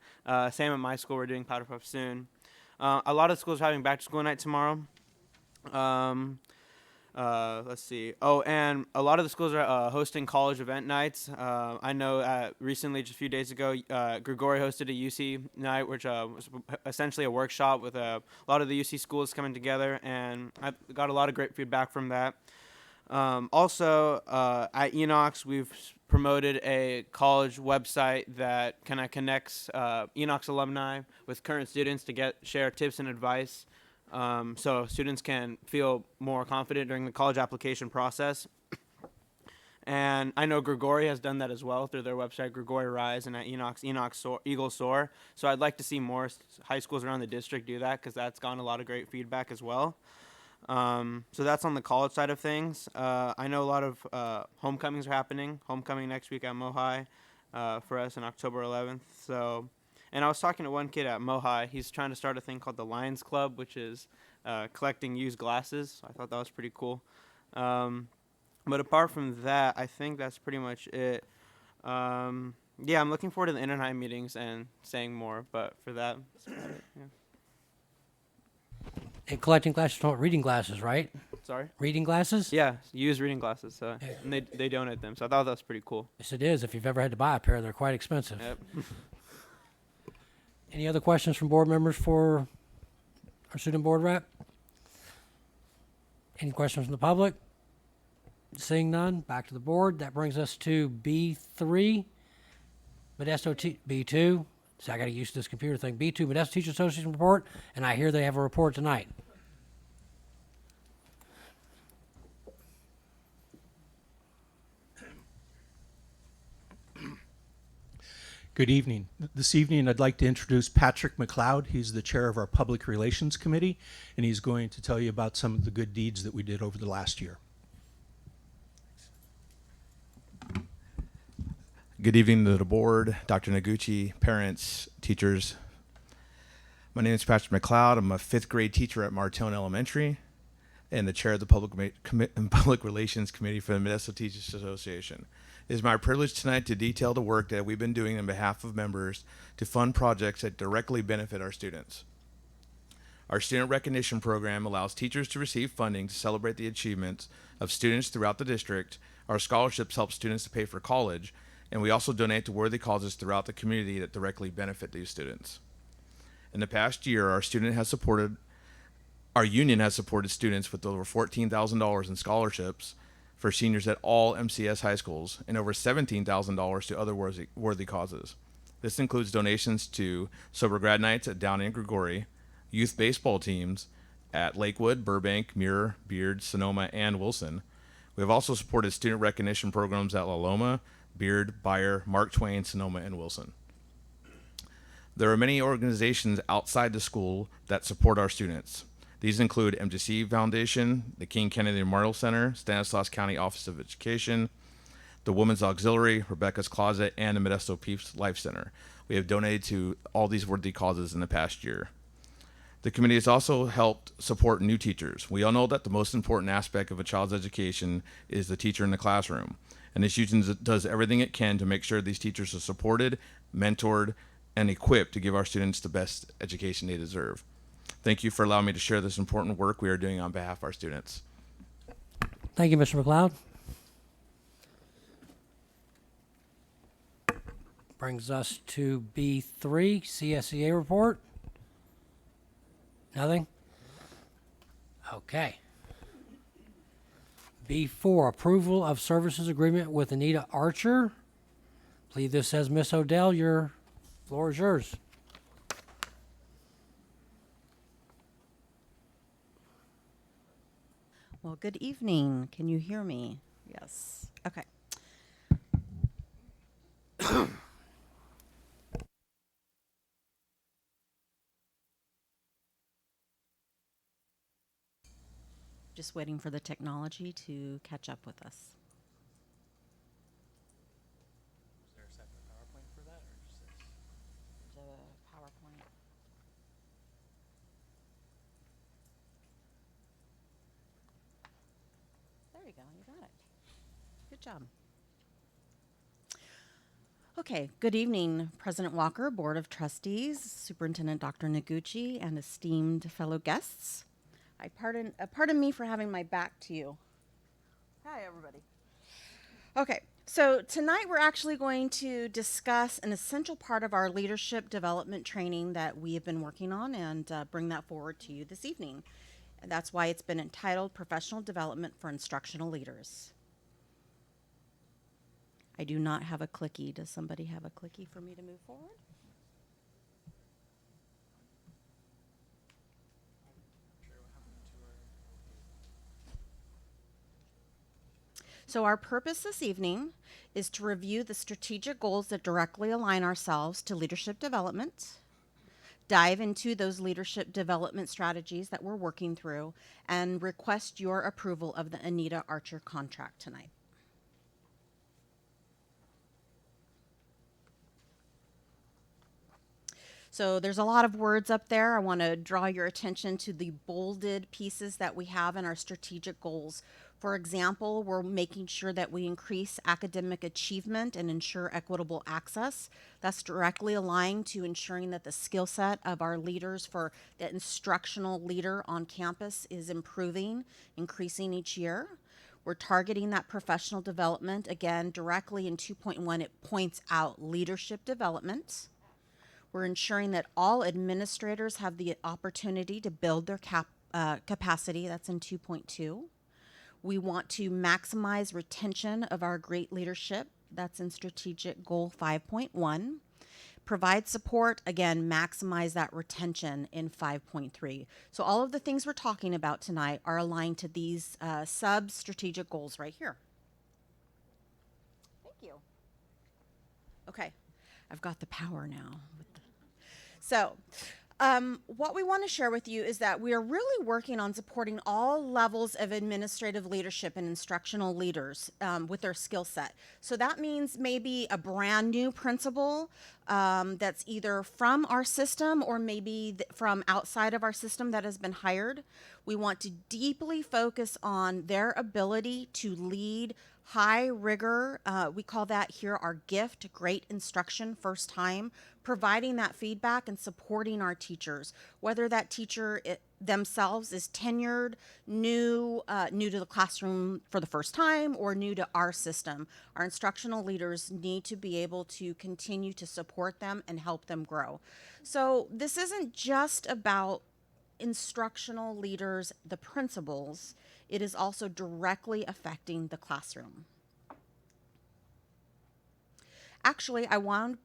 Same at my school, we're doing Powder Puff soon. A lot of schools are having back to school night tomorrow. Let's see. Oh, and a lot of the schools are hosting college event nights. I know recently, just a few days ago, Grigori hosted a UC night, which was essentially a workshop with a lot of the UC schools coming together, and I got a lot of great feedback from that. Also, at Enox, we've promoted a college website that kind of connects Enox alumni with current students to share tips and advice. So students can feel more confident during the college application process. And I know Grigori has done that as well through their website, Grigori Rise, and at Enox Eagle Soar. So I'd like to see more high schools around the district do that because that's gotten a lot of great feedback as well. So that's on the college side of things. I know a lot of homecomings are happening. Homecoming next week at Mohi for us on October 11th. So. And I was talking to one kid at Mohi. He's trying to start a thing called the Lions Club, which is collecting used glasses. I thought that was pretty cool. But apart from that, I think that's pretty much it. Yeah, I'm looking forward to the Innerheim meetings and saying more. But for that, that's about it. Yeah. And collecting glasses, not reading glasses, right? Sorry? Reading glasses? Yeah, used reading glasses. So, and they donate them. So I thought that was pretty cool. Yes, it is. If you've ever had to buy a pair, they're quite expensive. Yep. Any other questions from board members for our student board rep? Any questions from the public? Seeing none, back to the board. That brings us to B3, Modesto B2. So I got to get used to this computer thing. B2, Modesto Teacher Association report, and I hear they have a report tonight. Good evening. This evening, I'd like to introduce Patrick Mcleod. He's the chair of our Public Relations Committee, and he's going to tell you about some of the good deeds that we did over the last year. Good evening to the board, Dr. Noguchi, parents, teachers. My name is Patrick Mcleod. I'm a 5th grade teacher at Martone Elementary and the chair of the Public Relations Committee for the Modesto Teachers Association. It is my privilege tonight to detail the work that we've been doing on behalf of members to fund projects that directly benefit our students. Our student recognition program allows teachers to receive funding to celebrate the achievements of students throughout the district. Our scholarships help students to pay for college, and we also donate to worthy causes throughout the community that directly benefit these students. In the past year, our union has supported students with over $14,000 in scholarships for seniors at all MCS high schools and over $17,000 to other worthy causes. This includes donations to sober grad nights at Downey and Grigori, youth baseball teams at Lakewood, Burbank, Muir, Beard, Sonoma, and Wilson. We have also supported student recognition programs at La Loma, Beard, Beyer, Mark Twain, Sonoma, and Wilson. There are many organizations outside the school that support our students. These include MCS Foundation, the King Kennedy Memorial Center, Stanislaus County Office of Education, the Women's Auxiliary, Rebecca's Closet, and the Modesto Peeps Life Center. We have donated to all these worthy causes in the past year. The committee has also helped support new teachers. We all know that the most important aspect of a child's education is the teacher in the classroom. And this union does everything it can to make sure these teachers are supported, mentored, and equipped to give our students the best education they deserve. Thank you for allowing me to share this important work we are doing on behalf of our students. Thank you, Mr. McLeod. Brings us to B3, CSEA report. Nothing? Okay. B4, approval of services agreement with Anita Archer. I believe this says Miss Odell, your floor is yours. Well, good evening. Can you hear me? Yes. Okay. Just waiting for the technology to catch up with us. Is there a separate PowerPoint for that, or just this? There's a PowerPoint. you go. You got it. Good job. Okay, good evening, President Walker, Board of Trustees, Superintendent Dr. Noguchi, and esteemed fellow guests. Pardon me for having my back to you. Hi, everybody. Okay, so tonight we're actually going to discuss an essential part of our leadership development training that we have been working on and bring that forward to you this evening. And that's why it's been entitled Professional Development for Instructional Leaders. I do not have a clicky. Does somebody have a clicky for me to move forward? So our purpose this evening is to review the strategic goals that directly align ourselves to leadership development, dive into those leadership development strategies that we're working through, and request your approval of the Anita Archer contract tonight. So there's a lot of words up there. I want to draw your attention to the bolded pieces that we have in our strategic goals. For example, we're making sure that we increase academic achievement and ensure equitable access. That's directly aligned to ensuring that the skill set of our leaders for the instructional leader on campus is improving, increasing each year. We're targeting that professional development. Again, directly in 2.1, it points out leadership development. We're ensuring that all administrators have the opportunity to build their capacity. That's in 2.2. We want to maximize retention of our great leadership. That's in strategic goal 5.1. Provide support, again, maximize that retention in 5.3. So all of the things we're talking about tonight are aligned to these sub-strategic goals right here. Thank you. Okay, I've got the power now. So what we want to share with you is that we are really working on supporting all levels of administrative leadership and instructional leaders with their skill set. So that means maybe a brand new principal that's either from our system or maybe from outside of our system that has been hired. We want to deeply focus on their ability to lead high rigor. We call that here our gift, great instruction, first time, providing that feedback and supporting our teachers, whether that teacher themselves is tenured, new to the classroom for the first time, or new to our system. Our instructional leaders need to be able to continue to support them and help them grow. So this isn't just about instructional leaders, the principals. It is also directly affecting the classroom. Actually, I want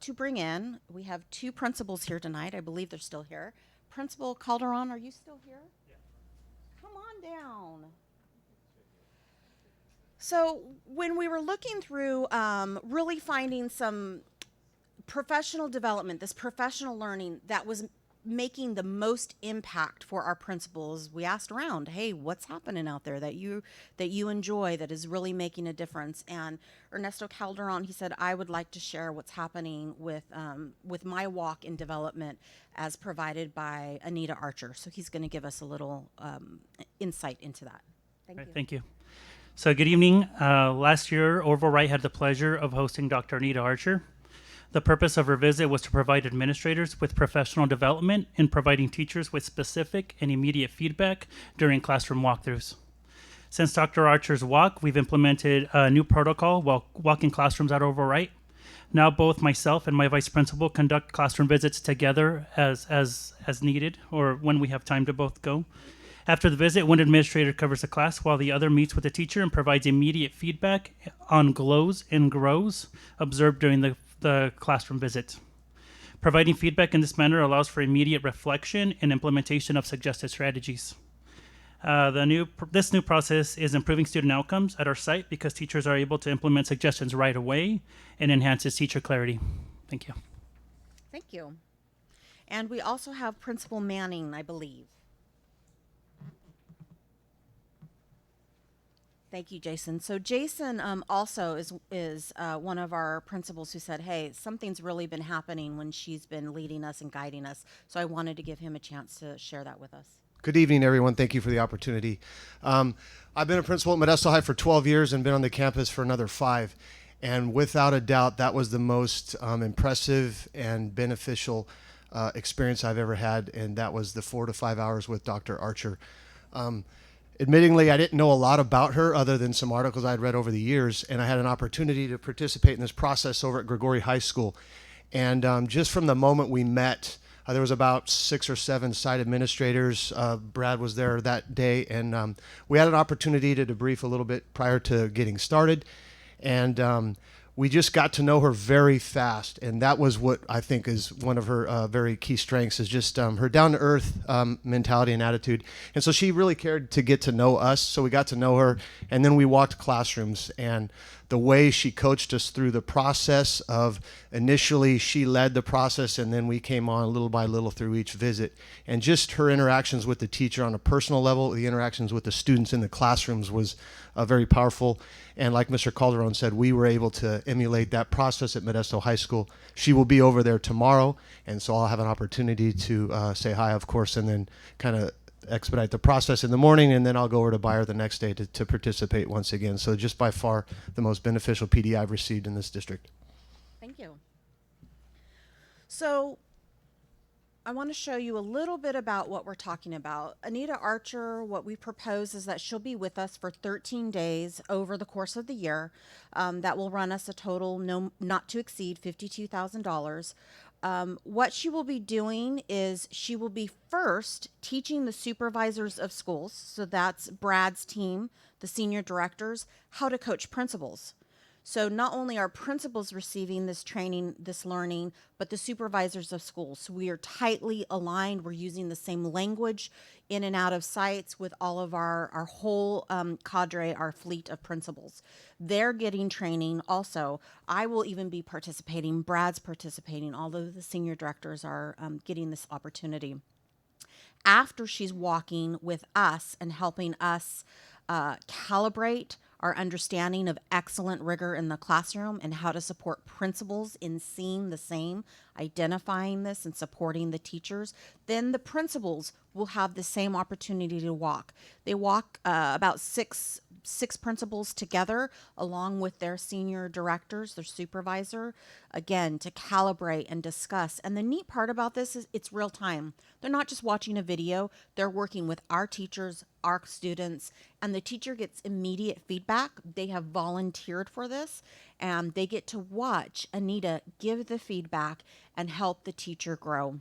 to bring in, we have two principals here tonight. I believe they're still here. Principal Calderon, are you still here? Yeah. Come on down. So when we were looking through really finding some professional development, this professional learning that was making the most impact for our principals, we asked around, hey, what's happening out there that you enjoy that is really making a difference? And Ernesto Calderon, he said, I would like to share what's happening with my walk in development as provided by Anita Archer. So he's going to give us a little insight into that. Thank you. Thank you. So good evening. Last year, Orville Wright had the pleasure of hosting Dr. Anita Archer. The purpose of her visit was to provide administrators with professional development and providing teachers with specific and immediate feedback during classroom walkthroughs. Since Dr. Archer's walk, we've implemented a new protocol while walking classrooms at Orville Wright. Now both myself and my vice principal conduct classroom visits together as needed, or when we have time to both go. After the visit, one administrator covers the class while the other meets with the teacher and provides immediate feedback on glows and grows observed during the classroom visit. Providing feedback in this manner allows for immediate reflection and implementation of suggested strategies. This new process is improving student outcomes at our site because teachers are able to implement suggestions right away and enhances teacher clarity. Thank you. Thank you. And we also have Principal Manning, I believe. Thank you, Jason. So Jason also is one of our principals who said, hey, something's really been happening when she's been leading us and guiding us. So I wanted to give him a chance to share that with us. Good evening, everyone. Thank you for the opportunity. I've been a principal at Modesto High for 12 years and been on the campus for another 5. And without a doubt, that was the most impressive and beneficial experience I've ever had, and that was the 4 to 5 hours with Dr. Archer. Admittingly, I didn't know a lot about her other than some articles I had read over the years, and I had an opportunity to participate in this process over at Gregory High School. And just from the moment we met, there was about 6 or 7 site administrators. Brad was there that day, and we had an opportunity to debrief a little bit prior to getting started. And we just got to know her very fast, and that was what I think is one of her very key strengths, is just her down-to-earth mentality and attitude. And so she really cared to get to know us, so we got to know her, and then we walked classrooms, and the way she coached us through the process of, initially she led the process, and then we came on little by little through each visit. And just her interactions with the teacher on a personal level, the interactions with the students in the classrooms was very powerful. And like Mr. Calderon said, we were able to emulate that process at Modesto High School. She will be over there tomorrow, and so I'll have an opportunity to say hi, of course, and then kind of expedite the process in the morning, and then I'll go over to Bayer the next day to participate once again. So just by far the most beneficial PD I've received in this district. Thank you. So I want to show you a little bit about what we're talking about. Anita Archer, what we propose is that she'll be with us for 13 days over the course of the year. That will run us a total not to exceed $52,000. What she will be doing is she will be first teaching the supervisors of schools, so that's Brad's team, the senior directors, how to coach principals. So not only are principals receiving this training, this learning, but the supervisors of schools. So we are tightly aligned. We're using the same language in and out of sites with all of our whole cadre, our fleet of principals. They're getting training also. I will even be participating. Brad's participating. All of the senior directors are getting this opportunity. After she's walking with us and helping us calibrate our understanding of excellent rigor in the classroom and how to support principals in seeing the same, identifying this and supporting the teachers, then the principals will have the same opportunity to walk. They walk about six principals together along with their senior directors, their supervisor, again, to calibrate and discuss. And the neat part about this is it's real time. They're not just watching a video, they're working with our teachers, our students, and the teacher gets immediate feedback. They have volunteered for this, and they get to watch Anita give the feedback and help the teacher grow.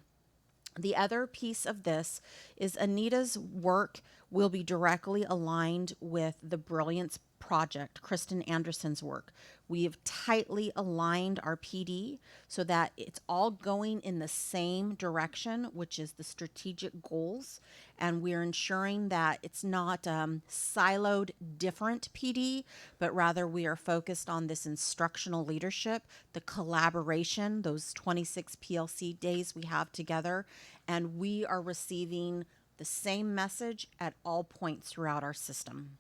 The other piece of this is Anita's work will be directly aligned with the Brilliance Project, Kristen Anderson's work. We have tightly aligned our PD so that it's all going in the same direction, which is the strategic goals. And we're ensuring that it's not siloed different PD, but rather we are focused on this instructional leadership, the collaboration, those 26 PLC days we have together, and we are receiving the same message at all points throughout our system.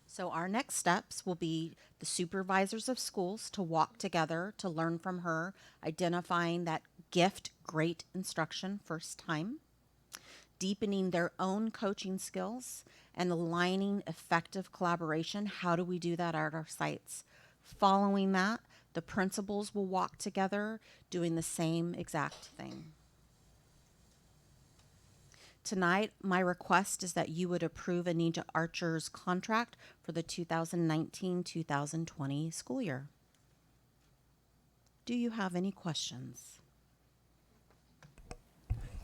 So our next steps will be the supervisors of schools to walk together, to learn from her, identifying that gift, great instruction first time, deepening their own coaching skills, and aligning effective collaboration. How do we do that at our sites? Following that, the principals will walk together doing the same exact thing. Tonight, my request is that you would approve Anita Archer's contract for the 2019-2020 school year. Do you have any questions?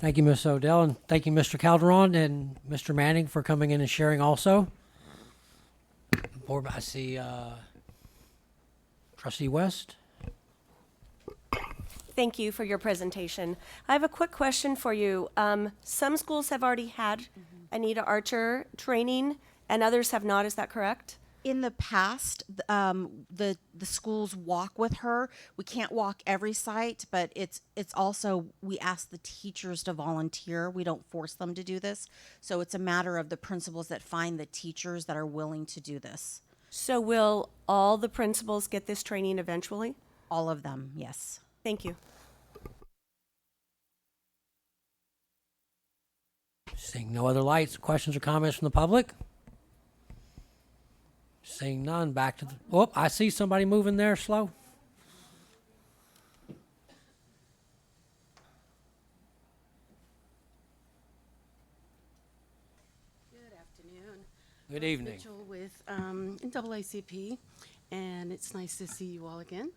Thank you, Ms. Odell, and thank you, Mr. Calderon and Mr. Manning, for coming in and sharing also. Board, I see Trustee West. Thank you for your presentation. I have a quick question for you. Some schools have already had Anita Archer training and others have not. Is that correct? In the past, the schools walk with her. We can't walk every site, but it's also, we ask the teachers to volunteer. We don't force them to do this. So it's a matter of the principals that find the teachers that are willing to do this. So will all the principals get this training eventually? All of them, yes. Thank you. Seeing no other lights, questions or comments from the public? Seeing none, back to the, oh, I see somebody moving there slow. Good afternoon. Good evening. Mitchell with NAACP, and it's nice to see you all again.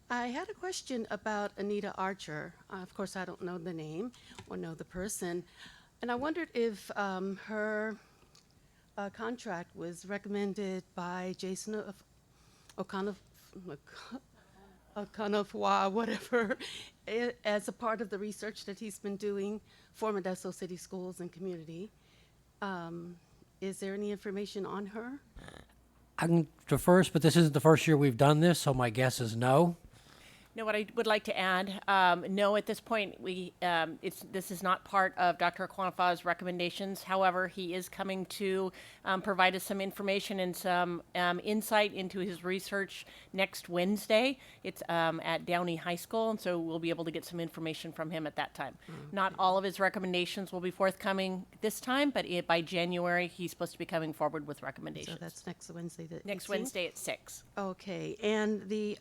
I had a question about Anita Archer. Of course, I don't know the name or know the person, and I wondered if her contract was recommended by Jason Okonofwa, whatever, as a part of the research that he's been doing for Modesto City Schools and community. Is there any information on her? I can defer, but this isn't the first year we've done this, so my guess is no. No, what I would like to add, no, at this point, this is not part of Dr. Okonofwa's recommendations. However, he is coming to provide us some information and some insight into his research next Wednesday. It's at Downey High School, and so we'll be able to get some information from him at that time. Not all of his recommendations will be forthcoming this time, but by January, he's supposed to be coming forward with recommendations. So that's next Wednesday. Next Wednesday at 6. Okay, and the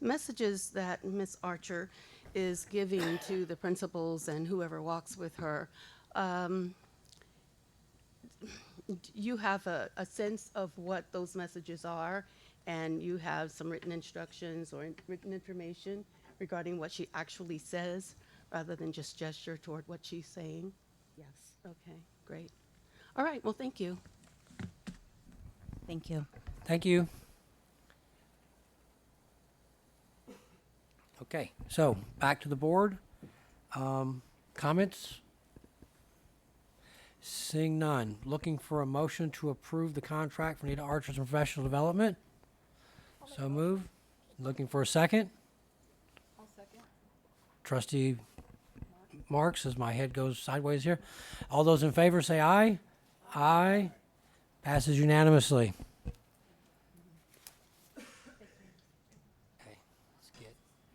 messages that Ms. Archer is giving to the principals and whoever walks with her, you have a sense of what those messages are, and you have some written instructions or written information regarding what she actually says, rather than just gesture toward what she's saying? Yes. Okay, great. All right, well, thank you. Thank you. Thank you. Okay, so back to the board. Comments? Seeing none. Looking for a motion to approve the contract for Anita Archer's professional development. So move. Looking for a second. I'll second. Trustee Marks, as my head goes sideways here. All those in favor say aye. Aye. Passes unanimously.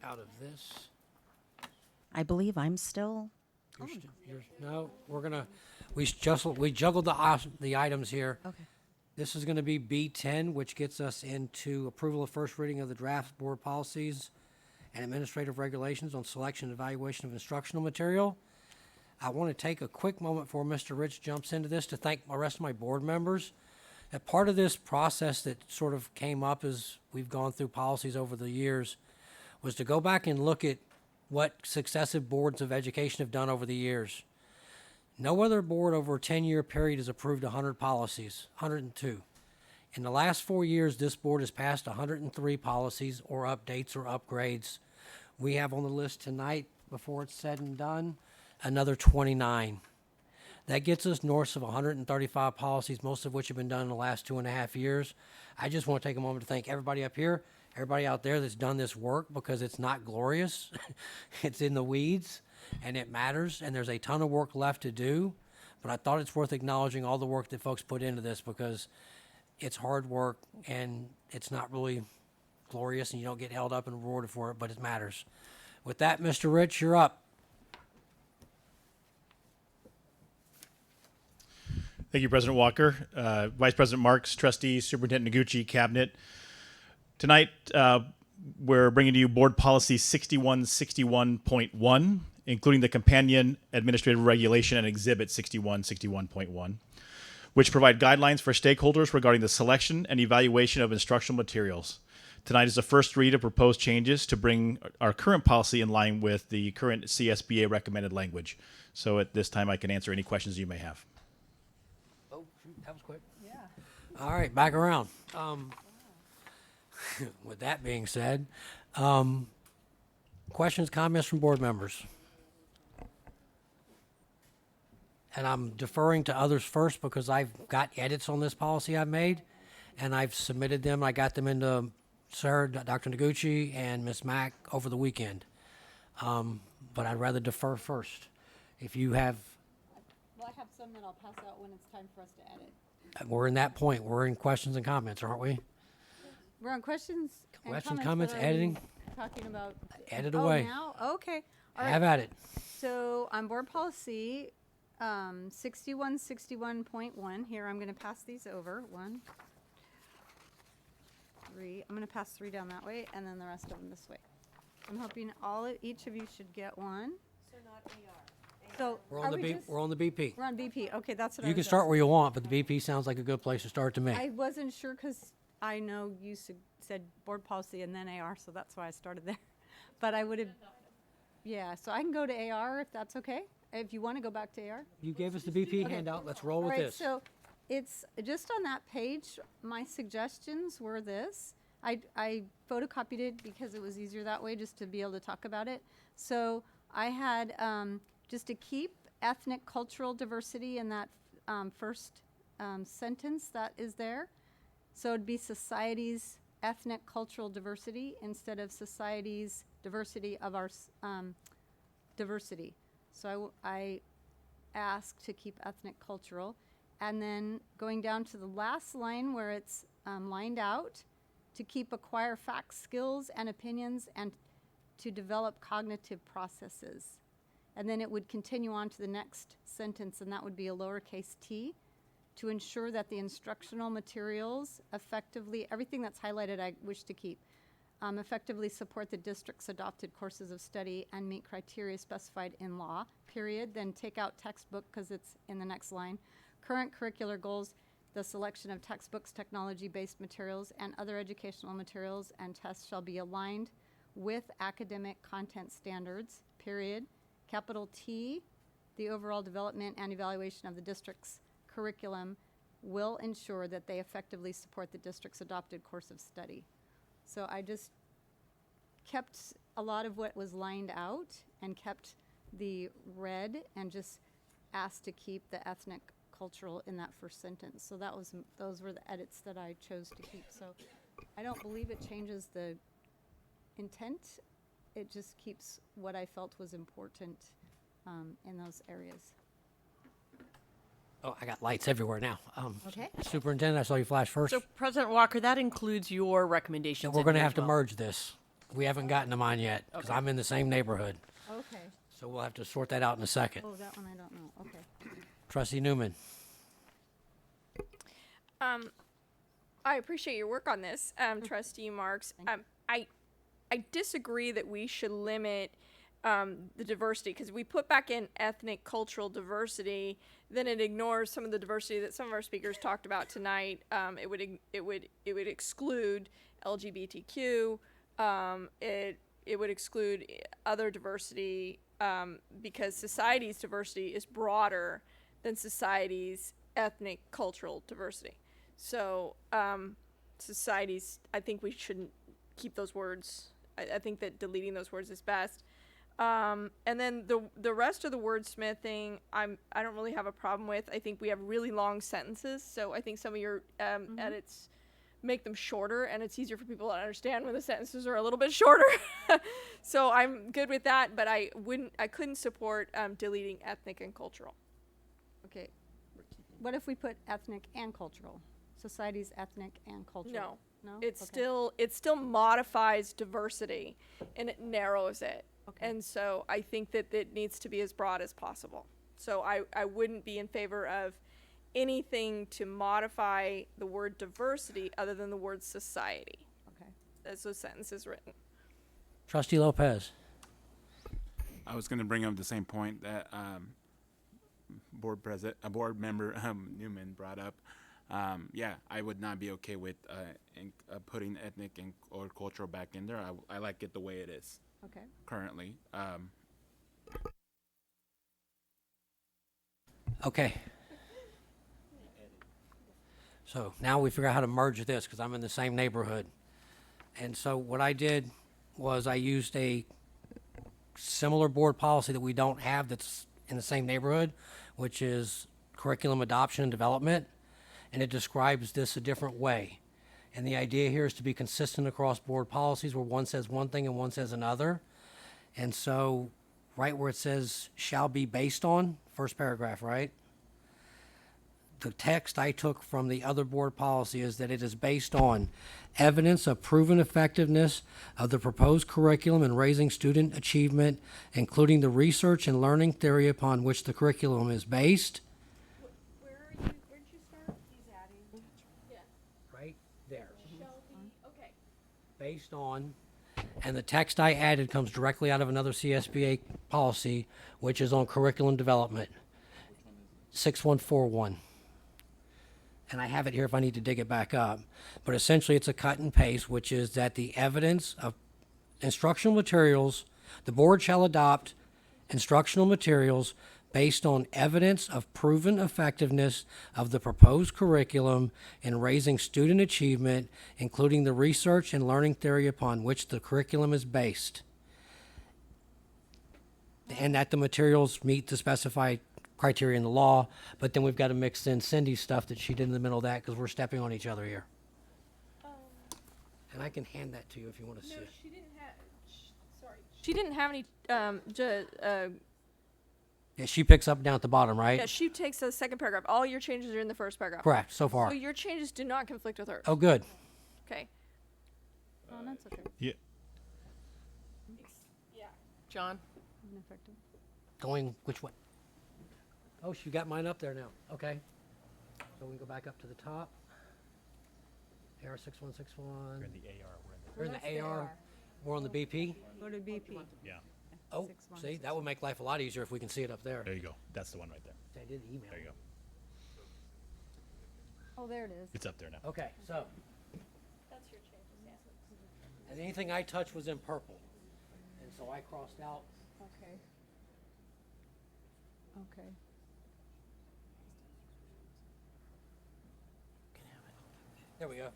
Out of this. I believe I'm still. No, we juggled the items here. Okay. This is going to be B10, which gets us into approval of first reading of the draft board policies and administrative regulations on selection and evaluation of instructional material. I want to take a quick moment before Mr. Rich jumps into this to thank the rest of my board members. A part of this process that sort of came up as we've gone through policies over the years was to go back and look at what successive boards of education have done over the years. No other board over a 10-year period has approved 100 policies, 102. In the last 4 years, this board has passed 103 policies or updates or upgrades. We have on the list tonight, before it's said and done, another 29. That gets us north of 135 policies, most of which have been done in the last 2.5 years. I just want to take a moment to thank everybody up here, everybody out there that's done this work, because it's not glorious. It's in the weeds, and it matters, and there's a ton of work left to do. But I thought it's worth acknowledging all the work that folks put into this, because it's hard work, and it's not really glorious, and you don't get held up and rewarded for it, but it matters. With that, Mr. Rich, you're up. Thank you, President Walker, Vice President Marks, Trustees, Superintendent Noguchi, Cabinet. Tonight, we're bringing to you Board Policy 6161.1, including the companion administrative regulation and Exhibit 6161.1, which provide guidelines for stakeholders regarding the selection and evaluation of instructional materials. Tonight is the first read of proposed changes to bring our current policy in line with the current CSBA recommended language. So at this time, I can answer any questions you may have. Oh, shoot, that was quick. Yeah. All right, back around. With that being said, questions, comments from board members? And I'm deferring to others first because I've got edits on this policy I've made, and I've submitted them. I got them into Sarah, Dr. Noguchi, and Ms. Mack over the weekend. But I'd rather defer first. If you have... Well, I have some that I'll pass out when it's time for us to edit. We're in that point. We're in questions and comments, aren't we? We're on questions and Questions, comments, comments, but are we editing? Talking about... Edit Oh, away. now? Okay. All Have right. at it. So on board policy 6161.1. Here, I'm going to pass these over. 1, 3. I'm going to pass 3 down that way, and then the rest of them this way. I'm hoping each of you should get one. So not AR. So We're on we're on the BP. We're on BP. Okay, that's what I You was can start asking. where you want, but the BP sounds like a good place to start to me. I wasn't sure because I know you said board policy and then AR, so that's why I started there. But I would have, yeah, so I can go to AR if that's okay, if you want to go back to AR. You gave us the BP handout. Let's roll with All right, this. so it's just on that page, my suggestions were this. I photocopied it because it was easier that way just to be able to talk about it. So I had just to keep ethnic cultural diversity in that first sentence that is there. So it'd be society's ethnic cultural diversity instead of society's diversity of our diversity. So I asked to keep ethnic cultural. And then going down to the last line where it's lined out, to keep acquire facts, skills, and opinions, and to develop cognitive processes. And then it would continue on to the next sentence, and that would be a lowercase t, to ensure that the instructional materials effectively, everything that's highlighted I wish to keep, effectively support the district's adopted courses of study and meet criteria specified in law, period. Then take out textbook because it's in the next line. Current curricular goals, the selection of textbooks, technology-based materials, and other educational materials and tests shall be aligned with academic content standards, period. Capital T, the overall development and evaluation of the district's curriculum will ensure that they effectively support the district's adopted course of study. So I just kept a lot of what was lined out and kept the red and just asked to keep the ethnic cultural in that first sentence. So that was those were the edits that I chose to keep. So I don't believe it changes the intent. It just keeps what I felt was important in those areas. Oh, I got lights everywhere now. Okay. Superintendent, I saw you flash first. So President Walker, that includes your recommendations. And we're in going to here have as to well. merge this. We haven't gotten to mine yet because Okay. I'm in the same neighborhood. Okay. So we'll have to sort that out in a second. Oh, that one I don't know. Okay. Trustee Newman. I appreciate your work on this, Trustee Marks. I disagree that we should limit the diversity because we put back in ethnic cultural diversity, then it ignores some of the diversity that some of our speakers talked about tonight. It would exclude LGBTQ. It would exclude other diversity because society's diversity is broader than society's ethnic cultural diversity. So societies, I think we shouldn't keep those words. I think that deleting those words is best. And then the rest of the wordsmithing, I don't really have a problem with. I think we have really long sentences, so I think some of your edits make them shorter, and it's easier for people to understand when the sentences are a little bit shorter. So I'm good with that, but I couldn't support deleting ethnic and cultural. Okay. What if we put ethnic and cultural? Society's ethnic and cultural? No? It Okay. still modifies diversity, and it narrows it. Okay. And so I think that it needs to be as broad as possible. So I wouldn't be in favor of anything to modify the word diversity other than the word society. Okay. As those sentences written. Trustee Lopez. I was going to bring up the same point that board member Newman brought up. Yeah, I would not be okay with putting ethnic or cultural back in there. I like it the way it is. Okay. Currently. Okay. So now we figure out how to merge this because I'm in the same neighborhood. And so what I did was I used a similar board policy that we don't have that's in the same neighborhood, which is curriculum adoption and development. And it describes this a different way. And the idea here is to be consistent across board policies where one says one thing and one says another. And so right where it says shall be based on, first paragraph, right? the text I took from the other board policy is that it is based on evidence of proven effectiveness of the proposed curriculum in raising student achievement, including the research and learning theory upon which the curriculum is based. Where'd you start? He's adding. Yeah. Right there. Okay. Based on, and the text I added comes directly out of another CSBA policy, which is on curriculum development. 6141. And I have it here if I need to dig it back up. But essentially it's a cut and paste, which is that the evidence of instructional materials, the board shall adopt instructional materials based on evidence of proven effectiveness of the proposed curriculum in raising student achievement, including the research and learning theory upon which the curriculum is based. And that the materials meet the specified criteria in the law, but then we've got to mix in Cindy's stuff that she did in the middle of that because we're stepping on each other here. And I can hand that to you if you want to see it. She didn't have. Sorry. She didn't have any. Yeah, she picks up down at the bottom, right? Yeah, she takes the second paragraph. All your changes are in the first paragraph. Correct, so far. So your changes do not conflict with hers. Oh, good. Okay. Oh, that's okay. Yeah. Yeah. John? Ineffective. Going which way? Oh, she got mine up there now. Okay. So we can go back up to the top. AR 6161. We're in the AR. We're in the AR. We're on the BP. Go to BP. Yeah. Oh, see, that would make life a lot easier if we can see it up there. There you go. That's the one right there. I did email. There you go. Oh, there it is. It's up there now. Okay, so. That's your changes, yeah. And anything I touched was in purple. And so I crossed out. Okay. Okay. There we go.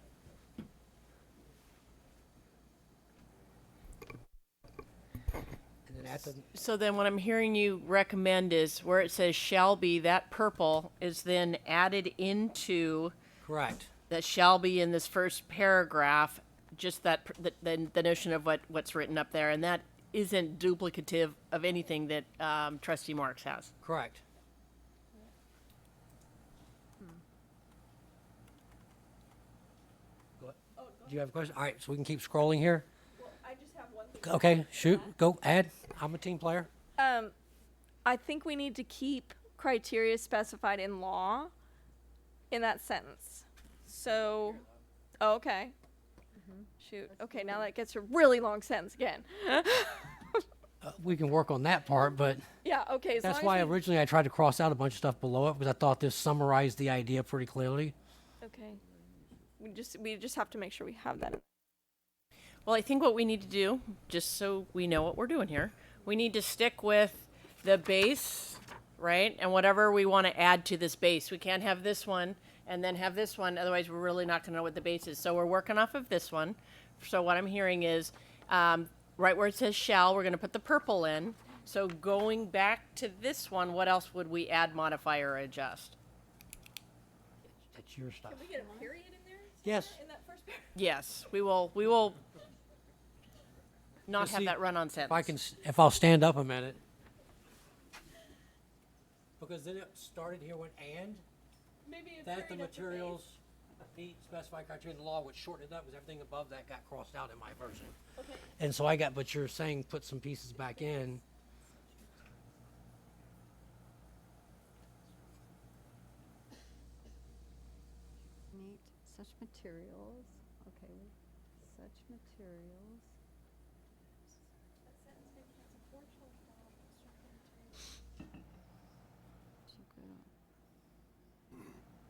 And then at the, So then what I'm hearing you recommend is where it says shall be, that purple is then added into correct. that shall be in this first paragraph, just that the notion of what's written up there, and that isn't duplicative of anything that Trustee Marks has. Correct. Do you have a question? All right, so we can keep scrolling here. Well, I just have one thing. Okay, shoot, go, add. I'm a team player. I think we need to keep criteria specified in law in that sentence. So, oh, okay. Shoot. Okay, now that gets a really long sentence again. We can work on that part, but Yeah, okay. As that's long why as we, originally I tried to cross out a bunch of stuff below it because I thought this summarized the idea pretty clearly. Okay. We just have to make sure we have that. Well, I think what we need to do, just so we know what we're doing here, we need to stick with the base, right? And whatever we want to add to this base. We can't have this one and then have this one, otherwise we're really not going to know what the base is. So we're working off of this one. So what I'm hearing is, right where it says shall, we're going to put the purple in. So going back to this one, what else would we add, modify, or adjust? That's your stuff. Can we get a period in there? Yes. In that first paragraph? Yes, we will not Let's have see that run-on sentence. If I can, if I'll stand up a minute. Because then it started here with and. Maybe a That the period after materials meet specified criteria in the law, which shortened it up, because everything above that got crossed out in my version. Okay. And so I got, but you're saying put some pieces back in. Meet such materials. Okay. Such materials.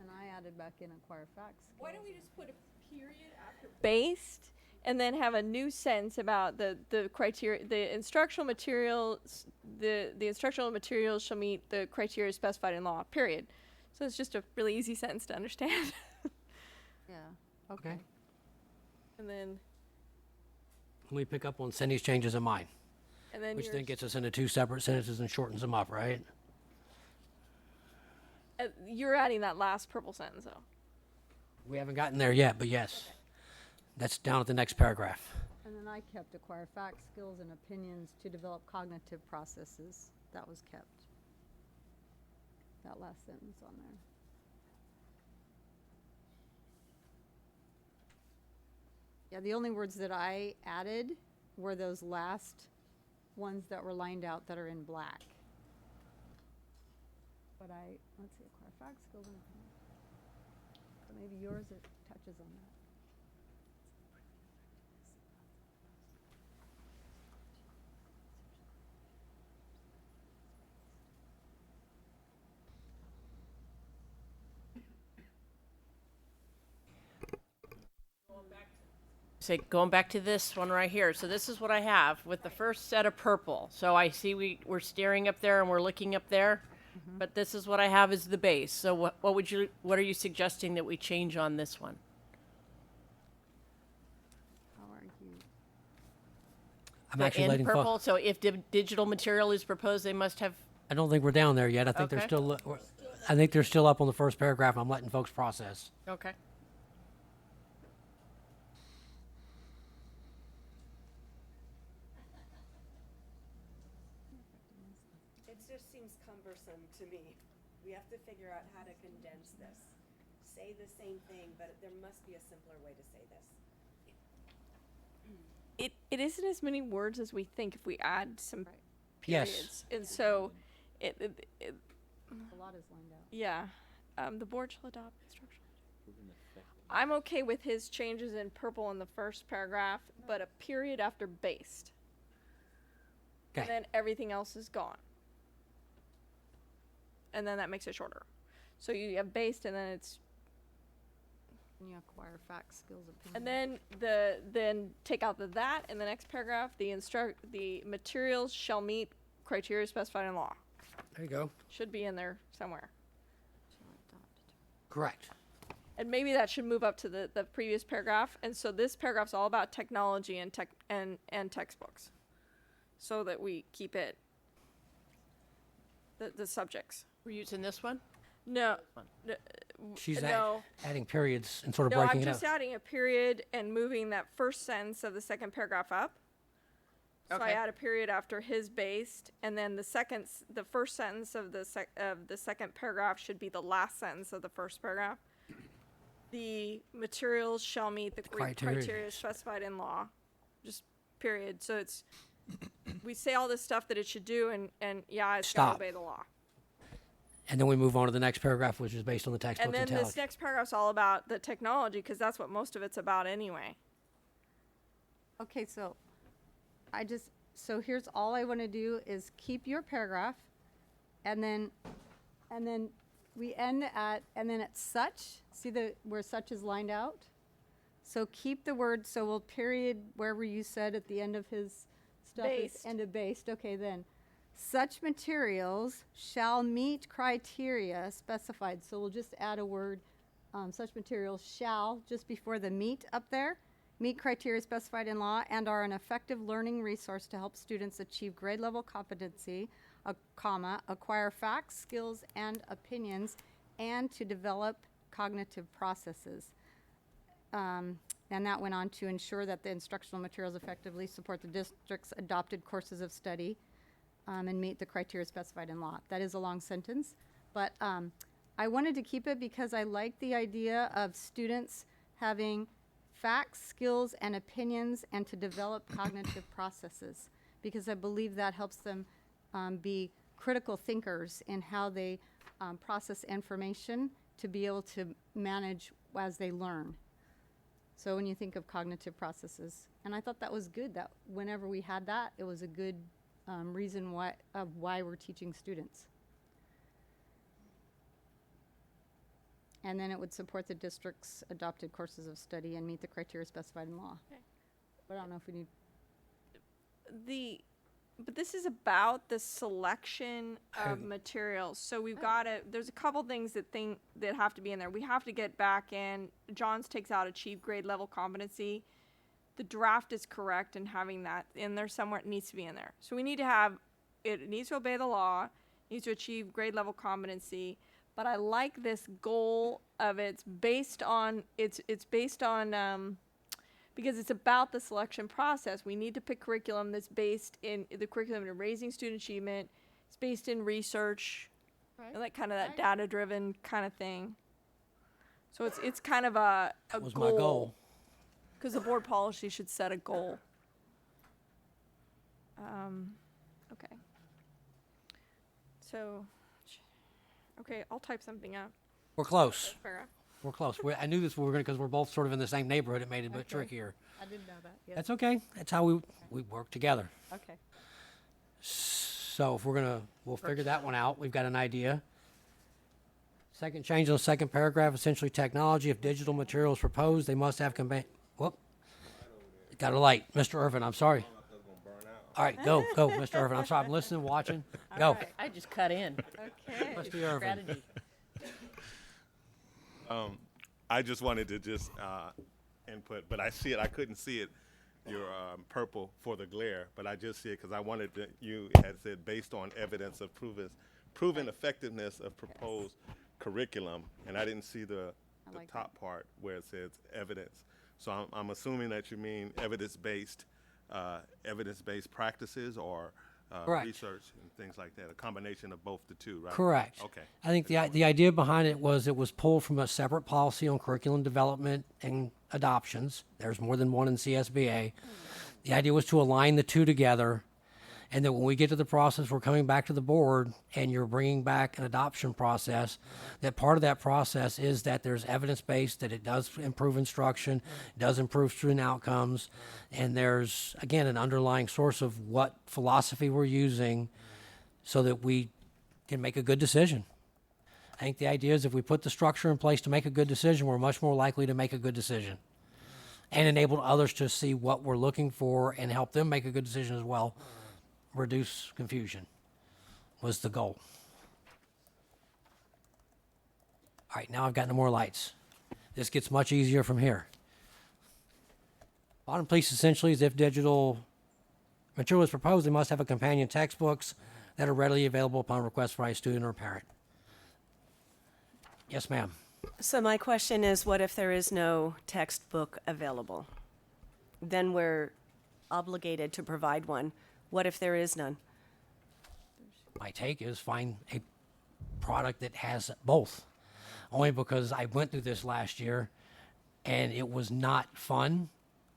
And I added back in acquire facts. Why don't we just put a period after based and then have a new sentence about the criteria, the instructional materials, the instructional materials shall meet the criteria specified in law, period. So it's just a really easy sentence to understand. Yeah. Okay. And then We pick up on Cindy's changes in mine, which then yours. gets us into two separate sentences and shortens them up, right? You're adding that last purple sentence though. We haven't gotten there yet, but yes. That's down at the next paragraph. And then I kept acquire facts, skills, and opinions to develop cognitive processes. That was kept. That last sentence on there. Yeah, the only words that I added were those last ones that were lined out that are in black. But let's see, acquire facts, skills, and opinions. So maybe yours, it touches on that. Say, going back to this one right here. So this is what I have with the first set of purple. So I see we're staring up there and we're looking up there, but this is what I have as the base. So what are you suggesting that we change on this one? How are you? I'm actually letting purple. So if digital material is proposed, they must have. I don't think we're down there yet. I think they're still. I think they're still up on the first paragraph. I'm letting folks process. Okay. It just seems cumbersome to me. We have to figure out how to condense this. Say the same thing, but there must be a simpler way to say this. It isn't as many words as we think if we add some Yes. periods. And so it A lot is lined out. yeah. The board shall adopt instructional. I'm okay with his changes in purple in the first paragraph, but a period after based. Okay. And then everything else is gone. And then that makes it shorter. So you have based and then it's And you acquire facts, skills, opinions. and then take out that in the next paragraph, the materials shall meet criteria specified in law. There you go. Should be in there somewhere. Correct. And maybe that should move up to the previous paragraph. And so this paragraph's all about technology and textbooks. So that we keep it the subjects. We're using this one? No. She's no. adding periods and sort of No, breaking I'm it just up. adding a period and moving that first sentence of the second paragraph up. So I Okay. add a period after his based, and then the first sentence of the second paragraph should be the last sentence of the first paragraph. The materials shall meet the criteria specified in law. Just period. So it's we say all this stuff that it should do, and yeah, it's got to Stop. obey the law. And then we move on to the next paragraph, which is based on the And textbook's then italic. this next paragraph's all about the technology, because that's what most of it's about anyway. Okay, so here's all I want to do is keep your paragraph, and then we end at, and then at such, see where such is lined out? So keep the word, so we'll period wherever you said at the end of his stuff is Based. end of based. Okay, then. Such materials shall meet criteria specified. So we'll just add a word, such materials shall, just before the meet up there, meet criteria specified in law and are an effective learning resource to help students achieve grade level competency, acquire facts, skills, and opinions, and to develop cognitive processes. And that went on to ensure that the instructional materials effectively support the district's adopted courses of study and meet the criteria specified in law. That is a long sentence, but I wanted to keep it because I like the idea of students having facts, skills, and opinions, and to develop cognitive processes, because I believe that helps them be critical thinkers in how they process information to be able to manage as they learn. So when you think of cognitive processes, and I thought that was good, that whenever we had that, it was a good reason why we're teaching students. And then it would support the district's adopted courses of study and meet the criteria specified in law. Okay. But I don't know if we need. But this is about the selection of materials. So we've got there's a couple things that have to be in there. We have to get back in. Johns takes out achieve grade level competency. The draft is correct in having that in there somewhere. It needs to be in there. So we need to have, it needs to obey the law, needs to achieve grade level competency. But I like this goal of it's based on, because it's about the selection process. We need to pick curriculum that's based in the curriculum in raising student achievement. It's based in research, and like kind of that data-driven kind of thing. So it's kind of a That was goal. my goal. Because the board policy should set a goal. Okay. So, okay, I'll type something up. We're close. Farrah. We're close. I knew this we were going to, because we're both sort of in the same neighborhood. It made it a bit trickier. I didn't know that. Yes. That's okay. That's how we work together. Okay. So if we'll figure that one out. We've got an idea. Second change on the second paragraph, essentially technology. If digital material is proposed, they must have whoop. Got a light. Mr. Irvin, I'm sorry. All right, go, Mr. Irvin. I'm sorry. I'm listening, watching. Go. Right, I just cut in. Okay. Mr. Irvin. Strategy. I just wanted to just input, but I see it. I couldn't see it. Your purple for the glare, but I just see it because I wanted to. You had said based on evidence of proven effectiveness of proposed curriculum, and I didn't see the top part where it says evidence. So I'm assuming that you mean evidence-based practices or research and things like that. A combination of both the two, right? Correct. Okay. I think the idea behind it was pulled from a separate policy on curriculum development and adoptions. There's more than one in CSBA. The idea was to align the two together, and that when we get to the process, we're coming back to the board, and you're bringing back an adoption process, that part of that process is that there's evidence-based, that it does improve instruction, does improve student outcomes, and there's, again, an underlying source of what philosophy we're using so that we can make a good decision. I think the idea is if we put the structure in place to make a good decision, we're much more likely to make a good decision and enable others to see what we're looking for and help them make a good decision as well. Reduce confusion was the goal. All right, now I've got no more lights. This gets much easier from here. Bottom piece essentially is if digital material is proposed, they must have a companion textbooks that are readily available upon request by a student or parent. Yes, ma'am. So my question is, what if there is no textbook available? Then we're obligated to provide one. What if there is none? My take is find a product that has both. Only because I went through this last year and it was not fun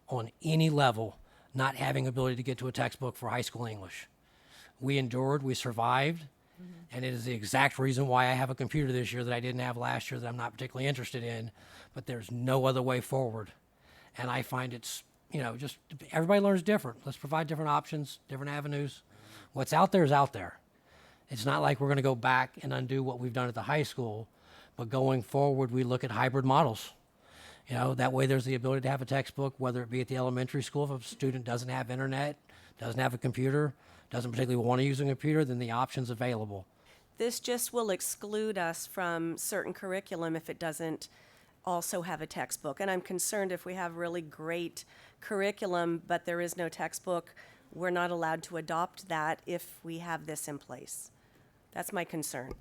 on any level not having ability to get to a textbook for high school English. We endured, we survived, and it is the exact reason why I have a computer this year that I didn't have last year that I'm not particularly interested in, but there's no other way forward. And I find it's, just everybody learns different. Let's provide different options, different avenues. What's out there is out there. It's not like we're going to go back and undo what we've done at the high school, but going forward, we look at hybrid models. That way there's the ability to have a textbook, whether it be at the elementary school. If a student doesn't have internet, doesn't have a computer, doesn't particularly want to use a computer, then the option's available. This just will exclude us from certain curriculum if it doesn't also have a textbook. And I'm concerned if we have really great curriculum, but there is no textbook, we're not allowed to adopt that if we have this in place. That's my concern.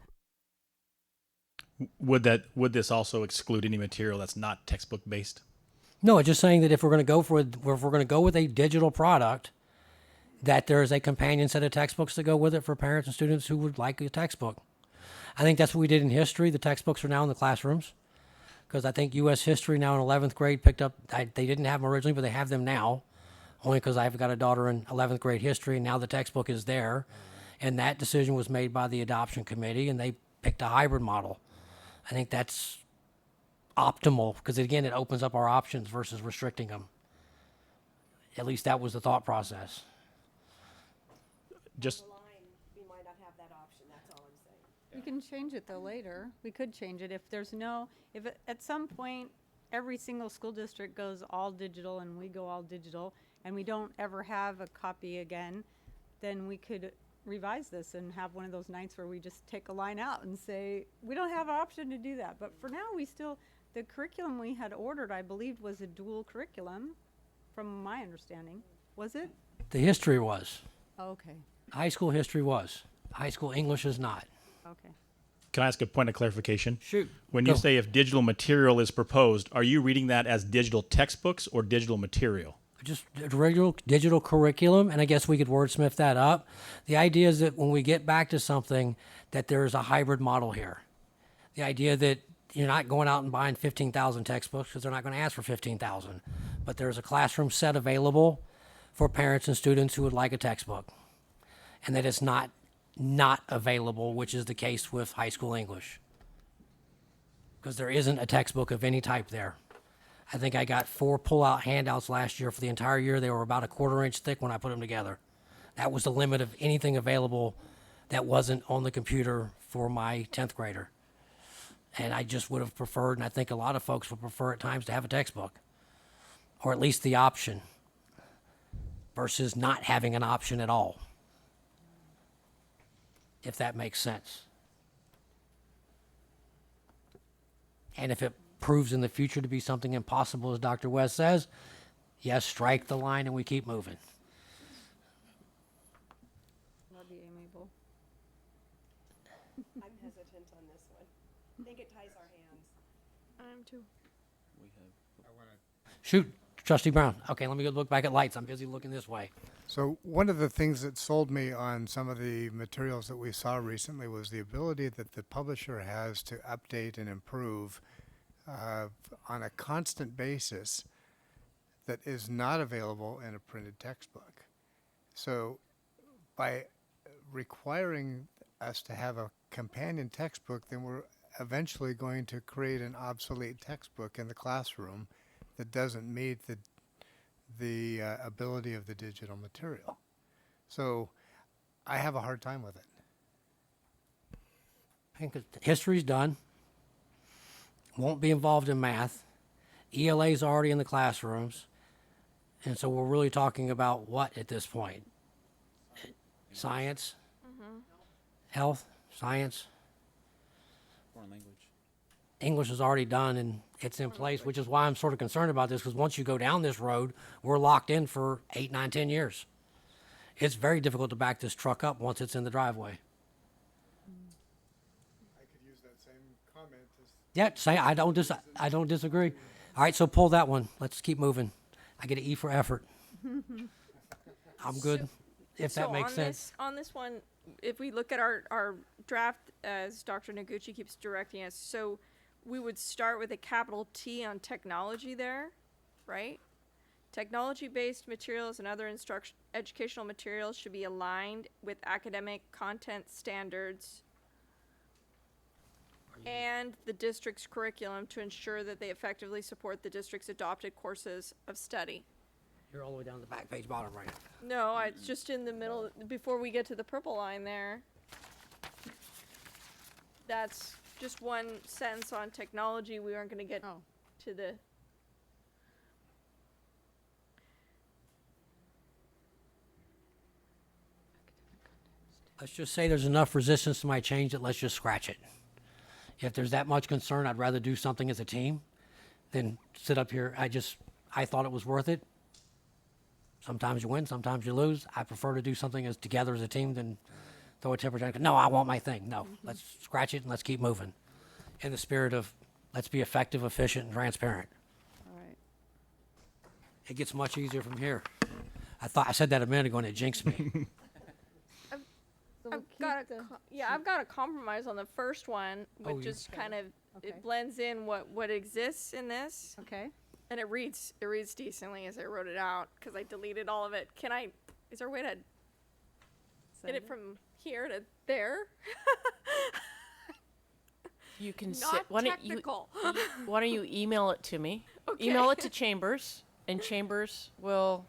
Would this also exclude any material that's not textbook based? No, it's just saying that if we're going to go with a digital product, that there is a companion set of textbooks to go with it for parents and students who would like a textbook. I think that's what we did in history. The textbooks are now in the classrooms because I think U.S. history now in 11th grade picked up, they didn't have them originally, but they have them now, only because I've got a daughter in 11th grade history, and now the textbook is there. And that decision was made by the adoption committee, and they picked a hybrid model. I think that's optimal because, again, it opens up our options versus restricting them. At least that was the thought process. Just We might not have that option, that's all I'm saying. We can change it though later. We could change it if at some point every single school district goes all digital and we go all digital and we don't ever have a copy again, then we could revise this and have one of those nights where we just take a line out and say, we don't have an option to do that. But for now, the curriculum we had ordered, I believe, was a dual curriculum from my understanding. Was it? The history was. Oh, okay. High school history was. High school English is not. Okay. Can I ask a point of clarification? Shoot. When you say if digital material is proposed, are you reading that as digital textbooks or digital material? Just regular digital curriculum, and I guess we could wordsmith that up. The idea is that when we get back to something, that there's a hybrid model here. The idea that you're not going out and buying 15,000 textbooks because they're not going to ask for 15,000. but there's a classroom set available for parents and students who would like a textbook. And that it's not available, which is the case with high school English. Because there isn't a textbook of any type there. I think I got 4 pull-out handouts last year for the entire year. They were about a 1/4 inch thick when I put them together. That was the limit of anything available that wasn't on the computer for my 10th grader. And I just would have preferred, and I think a lot of folks would prefer at times to have a textbook, or at least the option, versus not having an option at all, if that makes sense. And if it proves in the future to be something impossible, as Dr. West says, yes, strike the line and we keep moving. That'd be amiable. I'm hesitant on this one. I think it ties our hands. I am too. Shoot, Trustee Brown. Okay, let me go look back at lights. I'm busy looking this way. So one of the things that sold me on some of the materials that we saw recently was the ability that the publisher has to update and improve on a constant basis that is not available in a printed textbook. So by requiring us to have a companion textbook, then we're eventually going to create an obsolete textbook in the classroom that doesn't meet the ability of the digital material. So I have a hard time with it. I think history's done. Won't be involved in math. ELA's already in the classrooms. And so we're really talking about what at this point? Science? Health? Science? Foreign language. English is already done and it's in place, which is why I'm sort of concerned about this, because once you go down this road, we're locked in for 8, 9, 10 years. It's very difficult to back this truck up once it's in the driveway. I could use that same comment as Yeah, say I don't disagree. All right, so pull that one. Let's keep moving. I get an E for effort. I'm good, if that makes sense. On this one, if we look at our draft, as Dr. Noguchi keeps directing us, so we would start with a capital T on technology there, right? Technology-based materials and other educational materials should be aligned with academic content standards and the district's curriculum to ensure that they effectively support the district's adopted courses of study. You're all the way down the back page bottom right. No, it's just in the middle, before we get to the purple line there. That's just one sentence on technology. We aren't going to get to the... Let's just say there's enough resistance to my change that let's just scratch it. If there's that much concern, I'd rather do something as a team than sit up here. I thought it was worth it. Sometimes you win, sometimes you lose. I prefer to do something as together as a team than throw a temper tantrum. No, I want my thing. No, let's scratch it and let's keep moving. In the spirit of let's be effective, efficient, and transparent. All right. It gets much easier from here. I said that a minute ago and it jinxed me. I've got a compromise on the first one, which just kind of it blends in what exists in this. Okay. And it reads decently as I wrote it out because I deleted all of it. Is there a way to get it from here to there? You can Not technical. Why don't you email it to me? Okay. Email it to Chambers, and Chambers will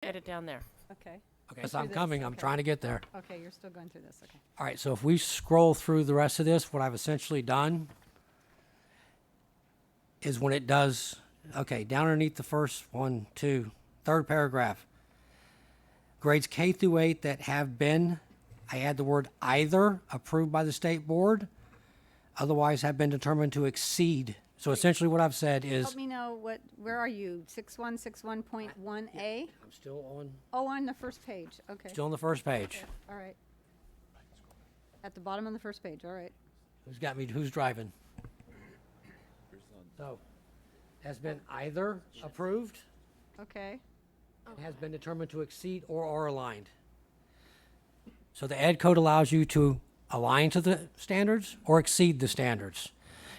get it down there. Okay. Okay, so I'm coming. I'm trying to get there. Okay, you're still going through this. Okay. All right, so if we scroll through the rest of this, what I've essentially done is when it does, okay, down underneath the first one, two, third paragraph, grades K through 8 that have been, I add the word either approved by the state board, otherwise have been determined to exceed. So essentially what I've said is. Help me know where are you? 6161.1A? I'm still on. Oh, on the first page. Okay. Still on the first page. Okay. All right. At the bottom on the first page. All right. Who's driving? So, has been either approved, Okay. and has been determined to exceed or are aligned. So the ed code allows you to align to the standards or exceed the standards.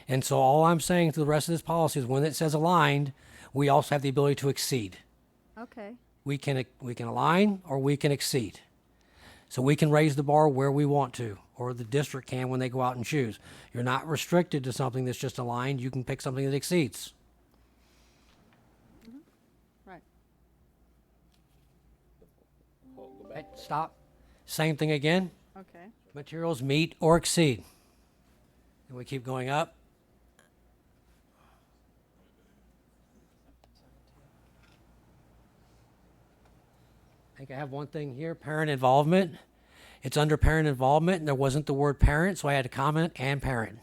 And so all I'm saying to the rest of this policy is when it says aligned, We also have the ability to exceed. Okay. We can align or we can exceed. So we can raise the bar where we want to, or the district can when they go out and choose. You're not restricted to something that's just aligned. You can pick something that exceeds. Right. Right, stop. Same thing again. Okay. Materials meet or exceed. And we keep going up. I think I have one thing here, parent involvement. It's under parent involvement, and there wasn't the word parent, so I had to comment and parent.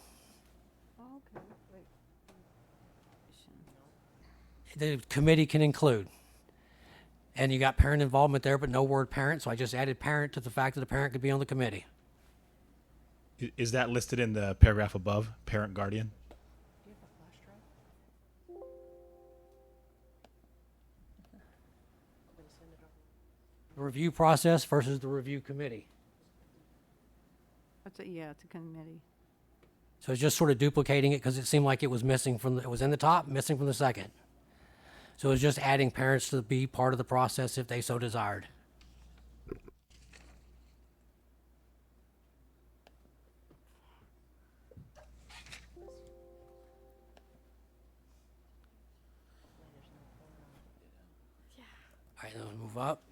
Okay. Wait. The committee can include. And you got parent involvement there, but no word parent, so I just added parent to the fact that the parent could be on the committee. Is that listed in the paragraph above, parent guardian? The review process versus the review committee. Yeah, it's a committee. So it's just sort of duplicating it because it seemed like it was missing it was in the top, missing from the second. So it's just adding parents to be part of the process if they so desired. All right, then we'll move up.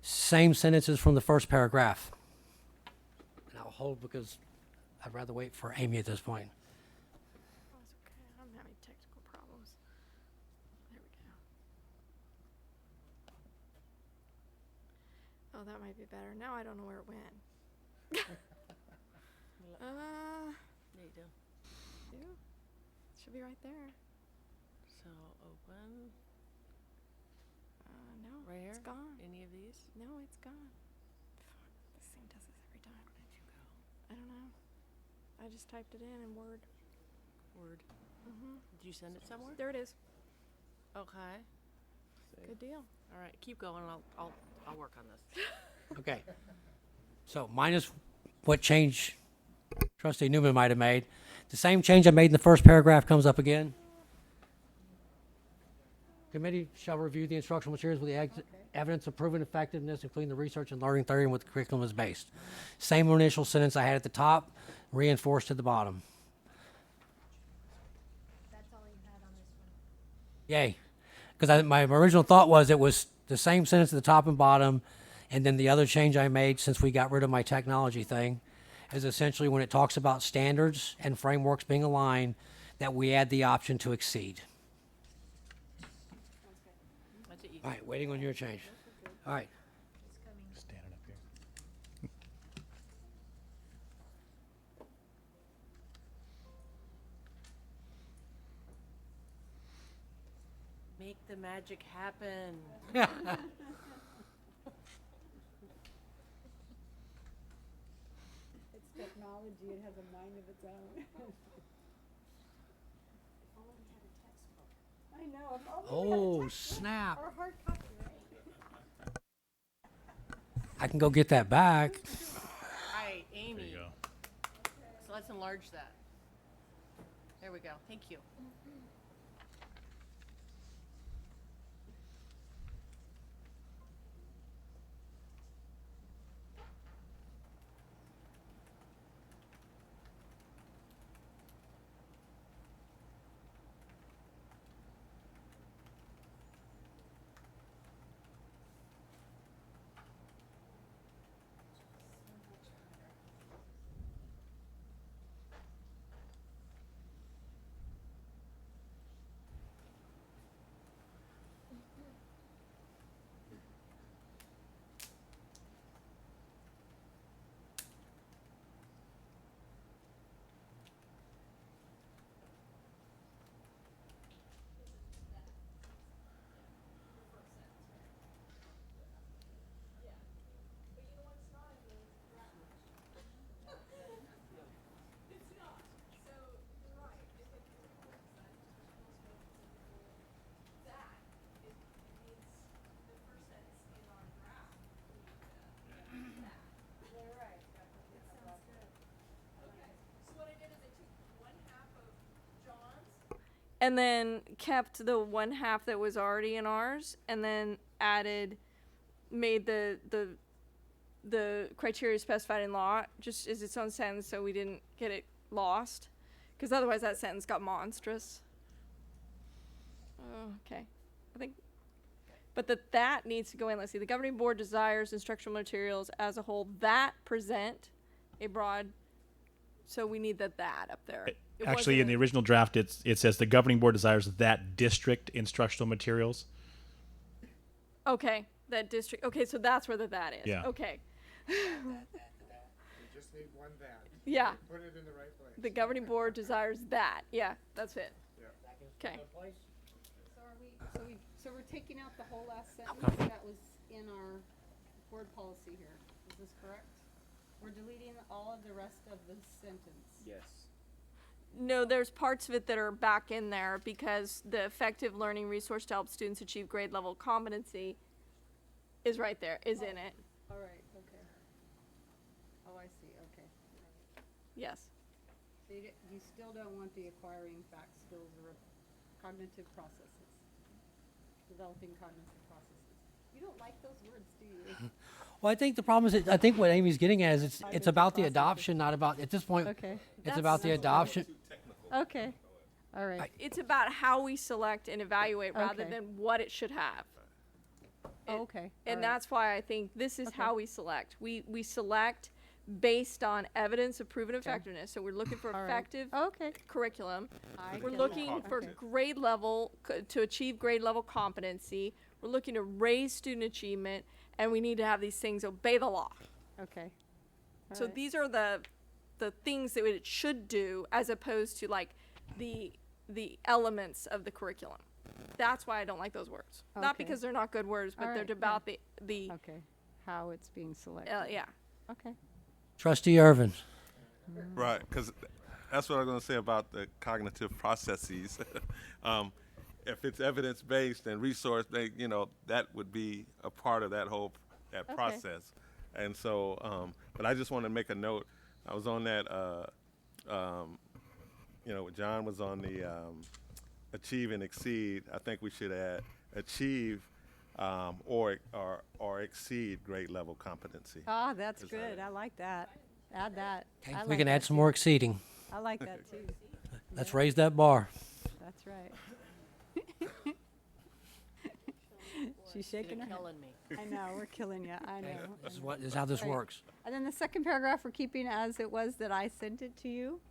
Same sentences from the first paragraph. And I'll hold because I'd rather wait for Amy at this point. Oh, it's okay. I'm having technical problems. There we go. Oh, that might be better. Now I don't know where it went. There you go. Yeah. Should be right there. So open. No, Right here? it's gone. Any of these? No, it's gone. Fuck, this thing does this every time. Where did you go? I don't know. I just typed it in Word. Word. Mm-hmm. Did you send it somewhere? There it is. Okay. Good deal. All right, keep going. I'll work on this. Okay. So minus what change Trustee Newman might have made. The same change I made in the first paragraph comes up again. Committee shall review the instructional materials with the evidence of proven effectiveness, including the research and learning theory and what the curriculum is based. Same initial sentence I had at the top, reinforced at the bottom. That's all you had on this one. Yay. Because my original thought was it was the same sentence at the top and bottom, and then the other change I made since we got rid of my technology thing is essentially when it talks about standards and frameworks being aligned, that we add the option to exceed. All right, waiting on your change. All right. Standing up here. Make the magic happen. It's technology. It has a mind of its own. I know. Oh, snap. Or hard copy, right? I can go get that back. All right, Amy. There you go. So let's enlarge that. There we go. Thank you. and then kept the one half that was already in ours, and then made the criteria specified in law just as its own sentence, so we didn't get it lost, because otherwise that sentence got monstrous. Okay, I think, but that needs to go in. Let's see. The governing board desires instructional materials as a whole that present a broad. So we need that up there. Actually, in the original draft, it says the governing board desires that district instructional materials. Okay, that district. Okay, so that's where that is. Yeah. Okay. We just need one that. Yeah. Put it in the right place. The governing board desires that. Yeah, that's it. Okay. So we're taking out the whole last sentence that was in our board policy here. Is this correct? We're deleting all of the rest of the sentence. Yes. No, there's parts of it that are back in there because the effective learning resource to help students achieve grade level competency is right there, is in it. All right, okay. Oh, I see, okay. Yes. So you still don't want the acquiring fact skills or cognitive processes, developing cognitive processes. You don't like those words, do you? Well, I think the problem is, I think what Amy's getting at is it's about the adoption, not about, at this point, Okay. it's about the adoption. Okay, all right. It's about how we select and evaluate rather Okay. than what it should have. Oh, okay. And all right. that's why I think this is Okay. how we select. We select based on evidence of proven effectiveness. So we're looking for All right. effective Okay. curriculum. I We're get looking that. for Okay. grade level to achieve grade level competency. We're looking to raise student achievement, and we need to have these things obey the law. Okay. All So right. these are the things that it should do, as opposed to like the elements of the curriculum. That's why I don't like those words. Not Okay. because they're not good words, but All they're right, about yeah. the Okay, how it's being selected. yeah. Okay. Trustee Irvin. Right, because that's what I'm going to say about the cognitive processes. If it's evidence-based and resource-based, that would be a part of that whole process. And so, but I just want to make a note. I was on that, John was on the achieve and exceed. I think we should add achieve or exceed grade level competency. Ah, that's good. I like that. Add that. I We like can that add some too. more exceeding. I like that too. Let's raise that bar. That's right. She's shaking her head. Killing me. I know, we're killing you. I know. This is how this Right. works. And then the second paragraph we're keeping as it was that I sent it to you.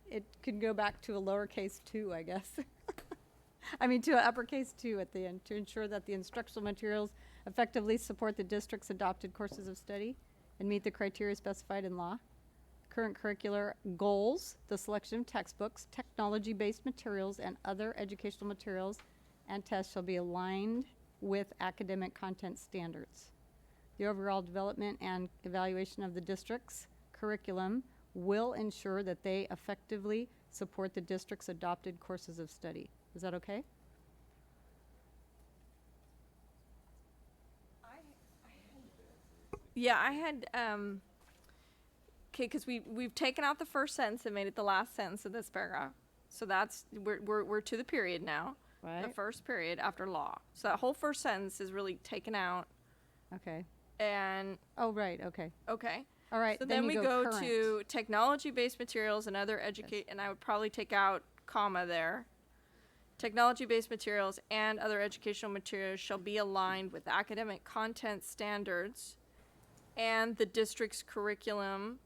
It can go back to a lowercase 2, I guess. I mean, to an uppercase 2 at the end, to ensure that the instructional materials effectively support the district's adopted courses of study and meet the criteria specified in law. Current curricular goals, the selection of textbooks, technology-based materials, and other educational materials and tests shall be aligned with academic content standards. The overall development and evaluation of the district's curriculum will ensure that they effectively support the district's adopted courses of study. Is that okay? Yeah, I had okay, because we've taken out the first sentence and made it the last sentence of this paragraph. So that's we're to the period now. Right. The first period after law. So that whole first sentence is really taken out. Okay. And Oh, right, okay. okay. All right, So then then we you go go current. to technology-based materials and other and I would probably take out comma there. Technology-based materials and other educational materials shall be aligned with academic content standards and the district's curriculum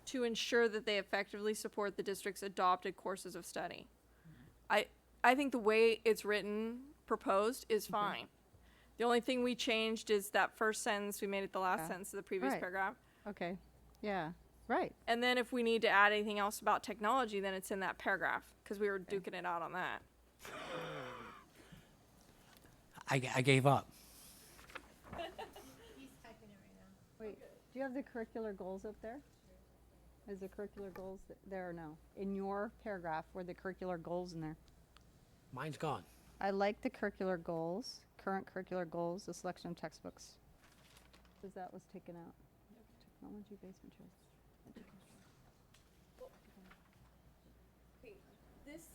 to ensure that they effectively support the district's adopted courses of study. I think the way it's written, proposed, is fine. The only thing we changed is that first sentence, we made it the last Yeah. sentence of the previous Right. paragraph. Okay, yeah, right. And then if we need to add anything else about technology, then it's in that paragraph, because we were duking it out on that. I gave up. Wait, do you have the curricular goals up there? Is the curricular goals there or no? In your paragraph, were the curricular goals in there? Mine's gone. I like the curricular goals, current curricular goals, the selection of textbooks. Because that was taken out. Technology-based materials.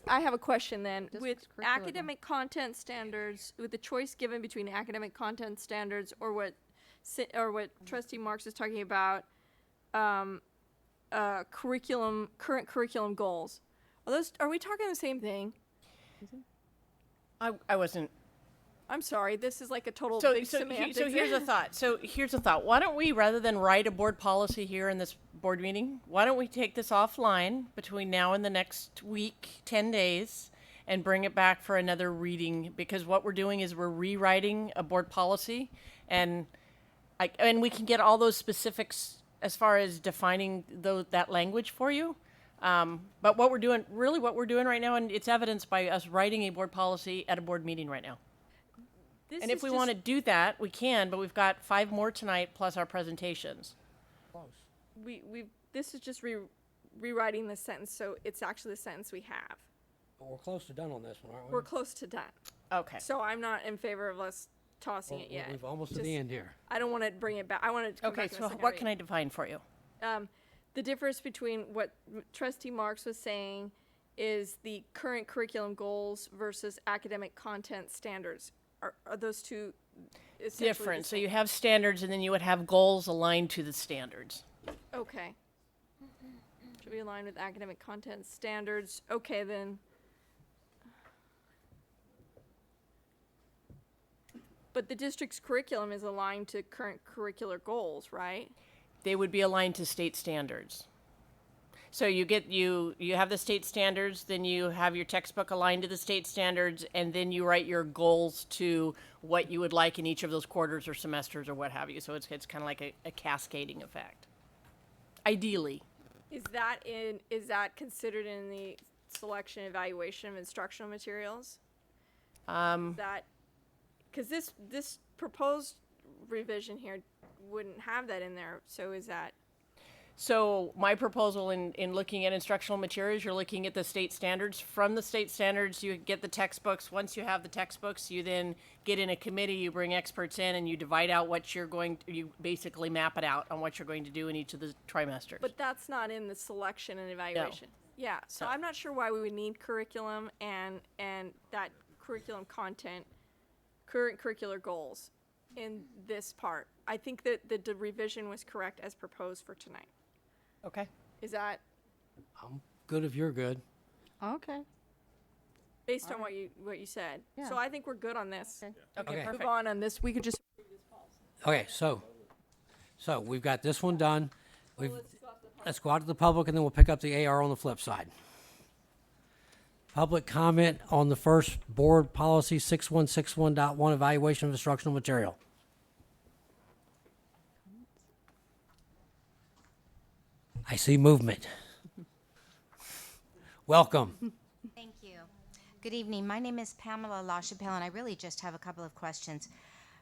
I have a question then. Just With curricular goal. academic content standards, with the choice given between academic content standards or what Trustee Marks is talking about, current curriculum goals, are we talking the same thing? I wasn't. I'm sorry, this is like a total So, big so, semantics. so here's a thought. Why don't we, rather than write a board policy here in this board meeting, why don't we take this offline between now and the next week, 10 days, and bring it back for another reading? Because what we're doing is we're rewriting a board policy, and we can get all those specifics as far as defining that language for you. But what we're doing right now, and it's evidenced by us writing a board policy at a board meeting right now. And if we want to do that, we can, but we've got 5 more tonight plus our presentations. This is just rewriting the sentence, so it's actually the sentence we have. Well, we're close to done on this one, aren't we? We're close to done. Okay. So I'm not in favor of us tossing it yet. We've almost to the end here. I don't want to bring it back. I want it to come back in a second What can I define for you? The difference between what Trustee Marks was saying is the current curriculum goals versus academic content standards. Are those two essentially Different. the So same? you have standards, and then you would have goals aligned to the standards. Okay. Should be aligned with academic content standards. Okay, then. But the district's curriculum is aligned to current curricular goals, right? They would be aligned to state standards. So you have the state standards, then you have your textbook aligned to the state standards, and then you write your goals to what you would like in each of those quarters or semesters or what have you. So it's kind of like a cascading effect. Ideally. Is that considered in the selection and evaluation of instructional materials? That because this proposed revision here wouldn't have that in there. So is that? So my proposal in looking at instructional materials, you're looking at the state standards. From the state standards, you get the textbooks. Once you have the textbooks, you then get in a committee, you bring experts in, and you divide out you basically map it out on what you're going to do in each of the trimesters. But that's not in the selection and evaluation. Yeah, so No. I'm not sure why we would need curriculum and that curriculum content, current curricular goals in this part. I think that the revision was correct as proposed for tonight. Okay. Is that I'm good if you're good. Okay. based on what you said? Yeah. So I think we're good on this. Okay, Move perfect. on this. We could just. Okay, so we've got this one done. Let's go out to the public, and then we'll pick up the AR on the flip side. Public comment on the first board policy 6161.1 evaluation of instructional material. I see movement. Welcome. Thank you. Good evening. My name is Pamela LaChapelle, and I really just have a couple of questions.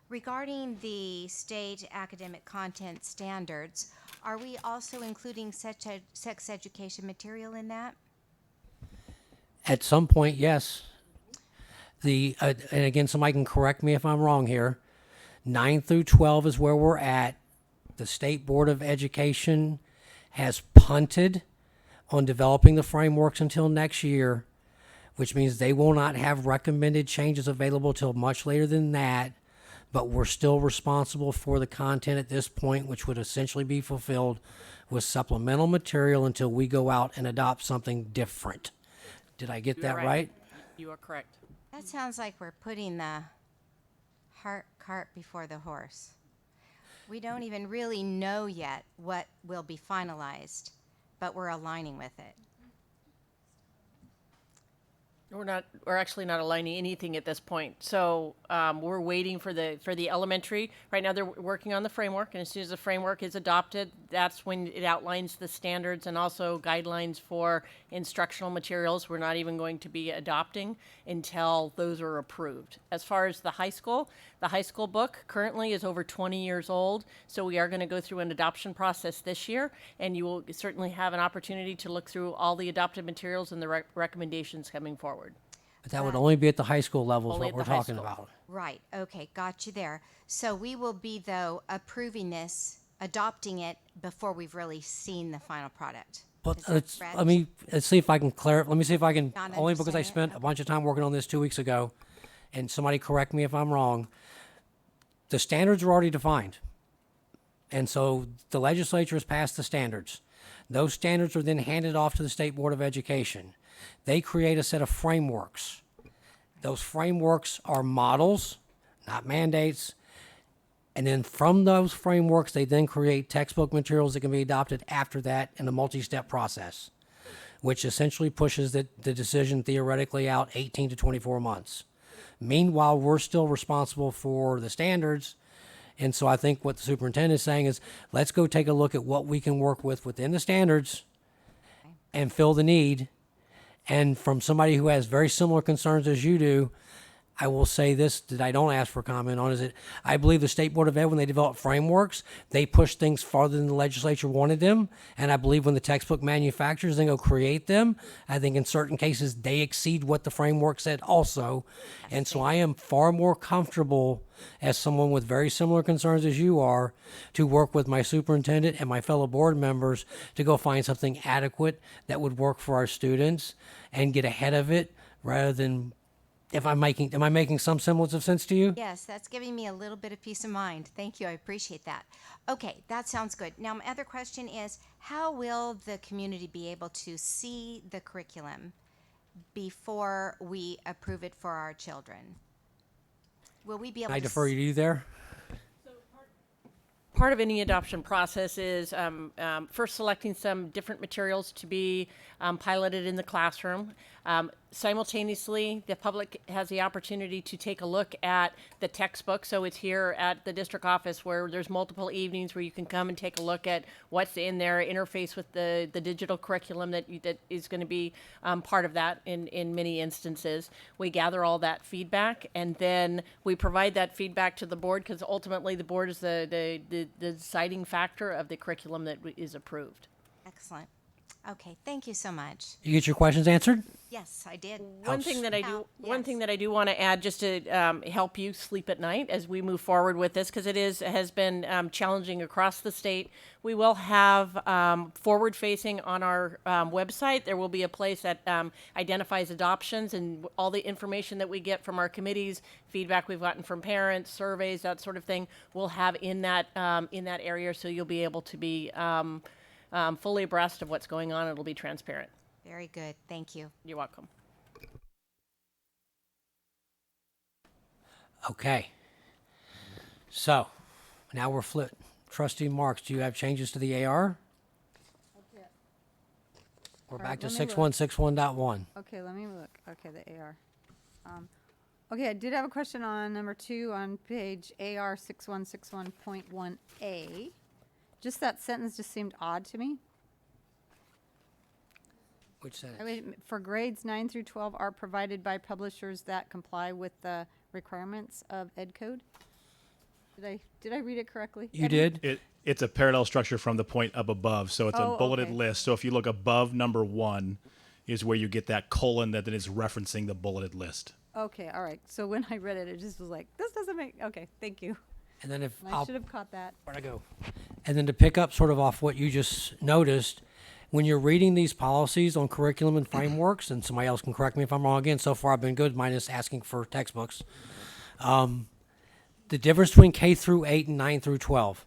Regarding the state academic content standards, are we also including sex education material in that? At some point, yes. And again, somebody can correct me if I'm wrong here. 9 through 12 is where we're at. The State Board of Education has punted on developing the frameworks until next year, which means they will not have recommended changes available till much later than that. But we're still responsible for the content at this point, which would essentially be fulfilled with supplemental material until we go out and adopt something different. Did I get that right? You are correct. That sounds like we're putting the cart before the horse. We don't even really know yet what will be finalized, but we're aligning with it. We're actually not aligning anything at this point. So we're waiting for the elementary. Right now they're working on the framework, and as soon as the framework is adopted, that's when it outlines the standards and also guidelines for instructional materials. We're not even going to be adopting until those are approved. As far as the high school book currently is over 20 years old, so we are going to go through an adoption process this year, and you will certainly have an opportunity to look through all the adopted materials and the recommendations coming forward. But that would only be at the high school level is Only what at we're the high talking school. about. Right, okay, got you there. So we will be, though, approving this, adopting it before we've really seen the final product. Well, Is that let's, correct? let's see if I can let me see if I can, Not only because I understand it? spent a bunch of time working on this 2 weeks ago, and somebody correct me if I'm wrong. The standards are already defined. And so the legislature has passed the standards. Those standards are then handed off to the State Board of Education. They create a set of frameworks. Those frameworks are models, not mandates. And then from those frameworks, they then create textbook materials that can be adopted after that in a multi-step process, which essentially pushes the decision theoretically out 18 to 24 months. Meanwhile, we're still responsible for the standards. And so I think what the superintendent is saying is, let's go take a look at what we can work with within the standards and fill the need. And from somebody who has very similar concerns as you do, I will say this that I don't ask for comment on is that I believe the State Board of Ed, when they develop frameworks, they push things farther than the legislature wanted them. And I believe when the textbook manufacturers then go create them, I think in certain cases they exceed what the framework said also. And so I am far more comfortable as someone with very similar concerns as you are to work with my superintendent and my fellow board members to go find something adequate that would work for our students and get ahead of it rather than am I making some semblance of sense to you? Yes, that's giving me a little bit of peace of mind. Thank you. I appreciate that. Okay, that sounds good. Now, my other question is, how will the community be able to see the curriculum before we approve it for our children? Will we be able I to defer you there. Part of any adoption process is first selecting some different materials to be piloted in the classroom. Simultaneously, the public has the opportunity to take a look at the textbook. So it's here at the district office where there's multiple evenings where you can come and take a look at what's in there, interface with the digital curriculum that is going to be part of that in many instances. We gather all that feedback and then we provide that feedback to the board because ultimately the board is the deciding factor of the curriculum that is approved. Excellent. Okay, thank you so much. You get your questions answered? Yes, I did. One thing that I do want to add, just to help you sleep at night as we move forward with this, because has been challenging across the state. We will have forward-facing on our website. There will be a place that identifies adoptions and all the information that we get from our committees, feedback we've gotten from parents, surveys, that sort of thing. We'll have in that area, so you'll be able to be fully abreast of what's going on. It'll be transparent. Very good. Thank you. You're welcome. Okay. So now we're flipped. Trustee Marks, do you have changes to the AR? We're back to 6161.1. Okay, let me look. Okay, the AR. Okay, I did have a question on number 2 on page AR 6161.1A. Just that sentence just seemed odd to me. Which sentence? I mean, for grades 9 through 12 are provided by publishers that comply with the requirements of Ed Code. Did I read it correctly? You did? It's a parallel structure from the point up above, so it's a bulleted list. So if you look above number 1 is where you get that colon that then is referencing the bulleted list. Okay, all right. So when I read it, it just was like, this doesn't make, okay, thank you. And then I should have caught that. Where'd I go? And then to pick up sort of off what you just noticed, when you're reading these policies on curriculum and frameworks, and somebody else can correct me if I'm wrong again, so far I've been good, minus asking for textbooks. The difference between K through 8 and 9 through 12.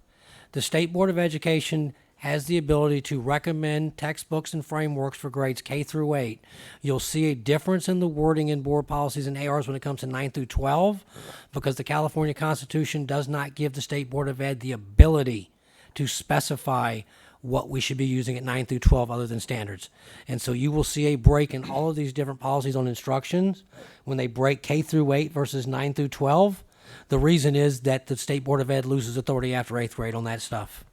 The State Board of Education has the ability to recommend textbooks and frameworks for grades K through 8. You'll see a difference in the wording in board policies and ARs when it comes to 9 through 12 because the California Constitution does not give the State Board of Ed the ability to specify what we should be using at 9 through 12 other than standards. And so you will see a break in all of these different policies on instructions when they break K through 8 versus 9 through 12. The reason is that the State Board of Ed loses authority after 8th grade on that stuff.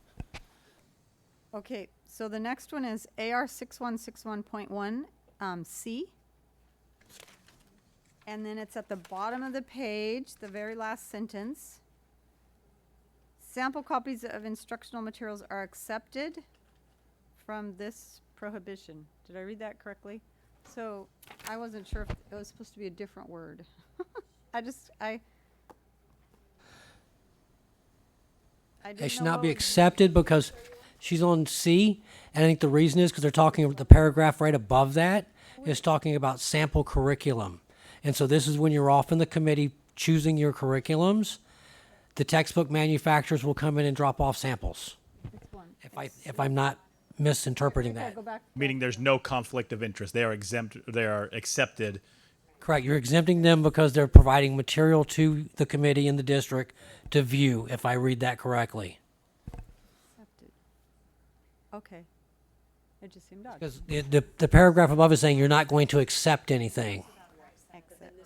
Okay, so the next one is AR 6161.1 C. And then it's at the bottom of the page, the very last sentence. Sample copies of instructional materials are accepted from this prohibition. Did I read that correctly? So I wasn't sure if it was supposed to be a different word. They should not be accepted because She's on C, and I think the reason is because they're talking, the paragraph right above that is talking about sample curriculum. And so this is when you're off in the committee choosing your curriculums. The textbook manufacturers will come in and drop off samples. If I'm not misinterpreting that. Meaning there's no conflict of interest. They are exempt. They are accepted. Correct. You're exempting them because they're providing material to the committee and the district to view, if I read that correctly. Okay. It just seemed odd. Because the paragraph above is saying you're not going to accept anything.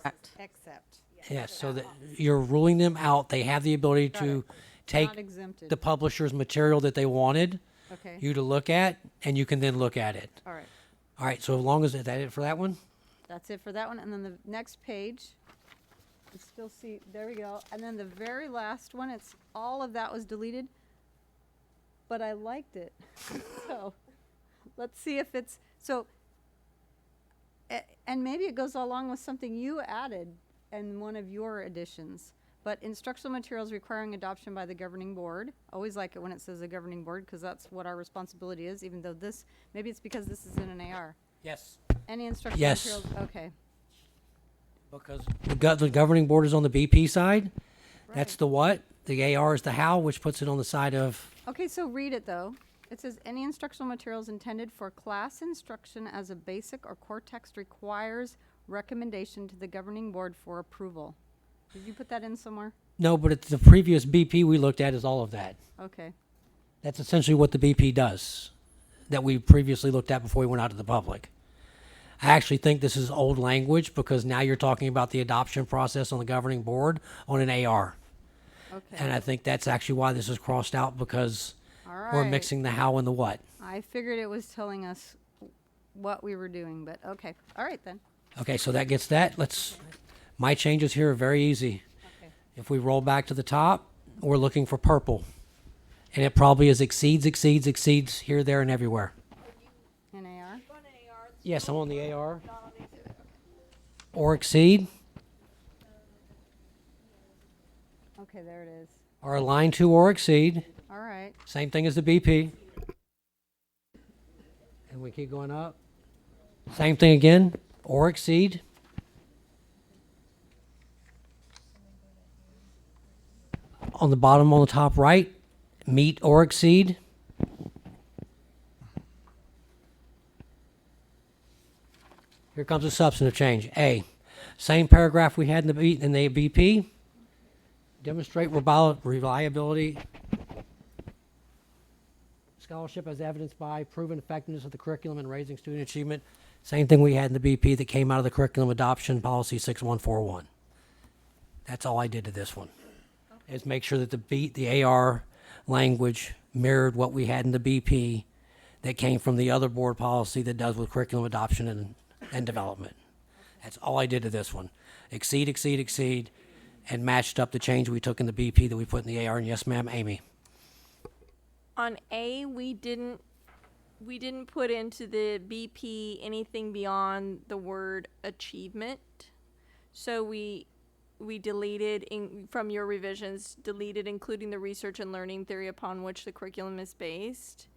Accept. Yes, so that you're ruling them out. They have the ability to take Not exempted. the publisher's material that they wanted Okay. you to look at, and you can then look at it. All right. All right, so as long as, is that it for that one? That's it for that one. And then the next page, you still see, there we go. And then the very last one, it's, all of that was deleted, but I liked it. So let's see if it's, so, and maybe it goes along with something you added in one of your additions. But instructional materials requiring adoption by the governing board. Always like it when it says the governing board, because that's what our responsibility is, even though this, maybe it's because this is in an AR. Yes. Any instructional Yes. materials, okay. Because the governing board is on the BP side. That's the what? The AR is the how, which puts it on the side of, Okay, so read it though. It says any instructional materials intended for class instruction as a basic or core text requires recommendation to the governing board for approval. Did you put that in somewhere? no, but it's the previous BP we looked at is all of that. Okay. That's essentially what the BP does, that we previously looked at before we went out to the public. I actually think this is old language because now you're talking about the adoption process on the governing board on an AR. Okay. And I think that's actually why this is crossed out, because we're right. mixing the how and the what. I figured it was telling us what we were doing, but okay. All right then. Okay, so that gets that. My changes here are very easy. Okay. If we roll back to the top, we're looking for purple. And it probably is exceeds here, there, and everywhere. In AR? Yes, I'm on the AR. Or exceed, Okay, there it is. or align to or exceed. All right. Same thing as the BP. And we keep going up. Same thing again, or exceed. On the bottom, on the top right, meet or exceed. Here comes a substantive change. A, same paragraph we had in the BP. Demonstrate reliability. Scholarship as evidenced by proven effectiveness of the curriculum in raising student achievement. Same thing we had in the BP that came out of the curriculum adoption policy 6141. That's all I did to this one. Is make sure that the AR language mirrored what we had in the BP that came from the other board policy that does with curriculum adoption and development. That's all I did to this one. Exceed, and matched up the change we took in the BP that we put in the AR. And yes, ma'am, Amy. On A, we didn't put into the BP anything beyond the word achievement. So we deleted from your revisions, deleted including the research and learning theory upon which the curriculum is based.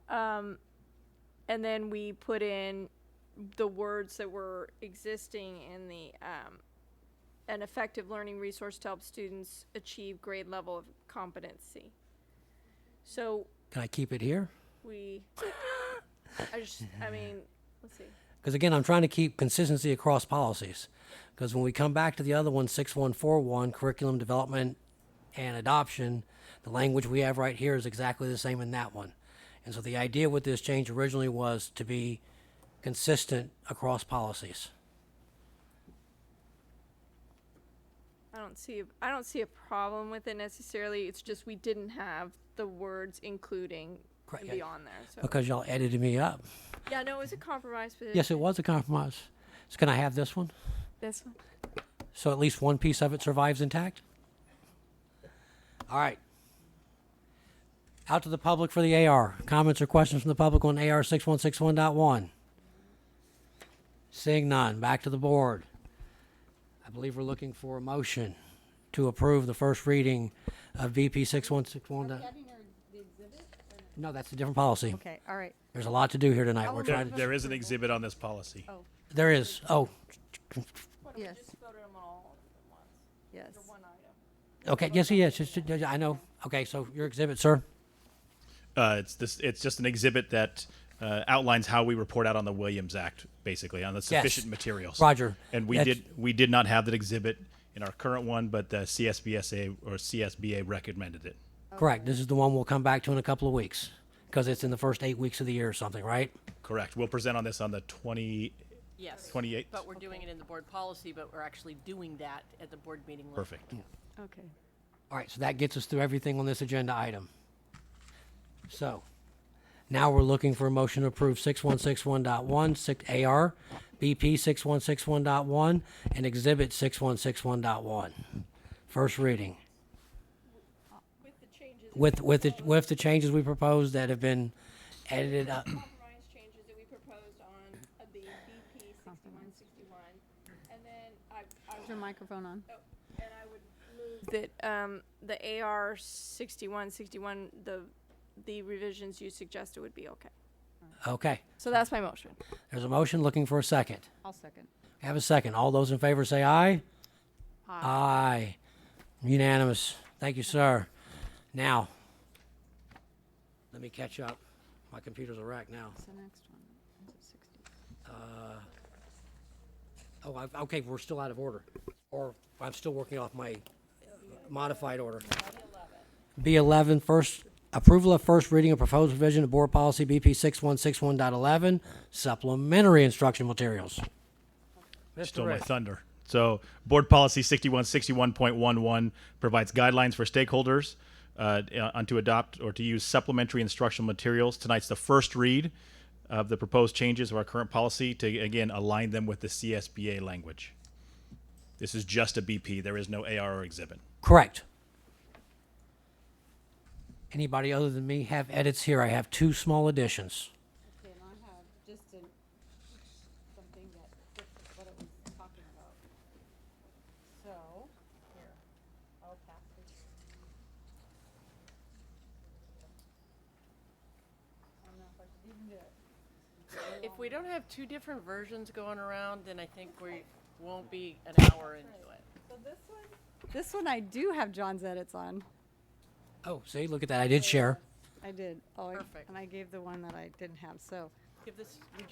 And then we put in the words that were existing in the an effective learning resource to help students achieve grade level of competency. So Can I keep it here? let's see. Because again, I'm trying to keep consistency across policies. Because when we come back to the other one, 6141, curriculum development and adoption, the language we have right here is exactly the same in that one. And so the idea with this change originally was to be consistent across policies. I don't see a problem with it necessarily. It's just we didn't have the words including and beyond there. So. Because y'all edited me up. Yeah, no, it was a compromise position. Yes, it was a compromise. So can I have this one? This one. So at least one piece of it survives intact? All right. Out to the public for the AR. Comments or questions from the public on AR 6161.1? Seeing none, back to the board. I believe we're looking for a motion to approve the first reading of BP 6161. No, that's a different policy. Okay, all right. There's a lot to do here tonight. We're Oh, trying There is an exhibit on this policy. Oh, There is. Oh, yes. Yes. okay. Yes, yes. I know. Okay, so your exhibit, sir. It's just an exhibit that outlines how we report out on the Williams Act, basically on the sufficient materials. Roger. And That's- we did not have that exhibit in our current one, but the CSBSA or CSBA recommended it. Correct. This is the one we'll come back to in a couple of weeks because it's in the first 8 weeks of the year or something, right? Correct. We'll present on this on the Yes. 28th. But we're doing it in the board policy, but we're actually doing that at the board meeting. level. Perfect. Okay. All right, so that gets us through everything on this agenda item. So now we're looking for a motion to approve 6161.1, AR, BP 6161.1, and Exhibit 6161.1. First reading. With the changes we proposed that have been edited up. Compromise changes that we proposed on the BP 6161, and then Is your microphone on? and I would move that the AR 6161, the revisions you suggested would be okay. Okay, So that's my motion. there's a motion looking for a second. I'll second. Have a second. All those in favor say aye. Aye. Unanimous. Thank you, sir. Now, let me catch up. My computer's a wreck now. What's the next one? Is it 60? Okay, we're still out of order. Or I'm still working off my modified order. B11, first, approval of first reading of proposed revision of board policy BP 6161.11, supplementary instruction materials. Stole my Rick. thunder. So, Board Policy 6161.11 provides guidelines for stakeholders on to adopt or to use supplementary instructional materials. Tonight's the first read of the proposed changes of our current policy to, again, align them with the CSBA language. This is just a BP. There is no AR or exhibit. Correct. Anybody other than me have edits here? I have two small additions. Okay, and I have just something that fits what it was talking about. So, here, I'll pass it. I don't know if I should even do it. If we don't have two different versions going around, then I think we won't be an hour into it. So this one I do have John's edits on. Oh, see, look at that. I did share. I did. Oh, Perfect. and I gave the one that I didn't have. So Would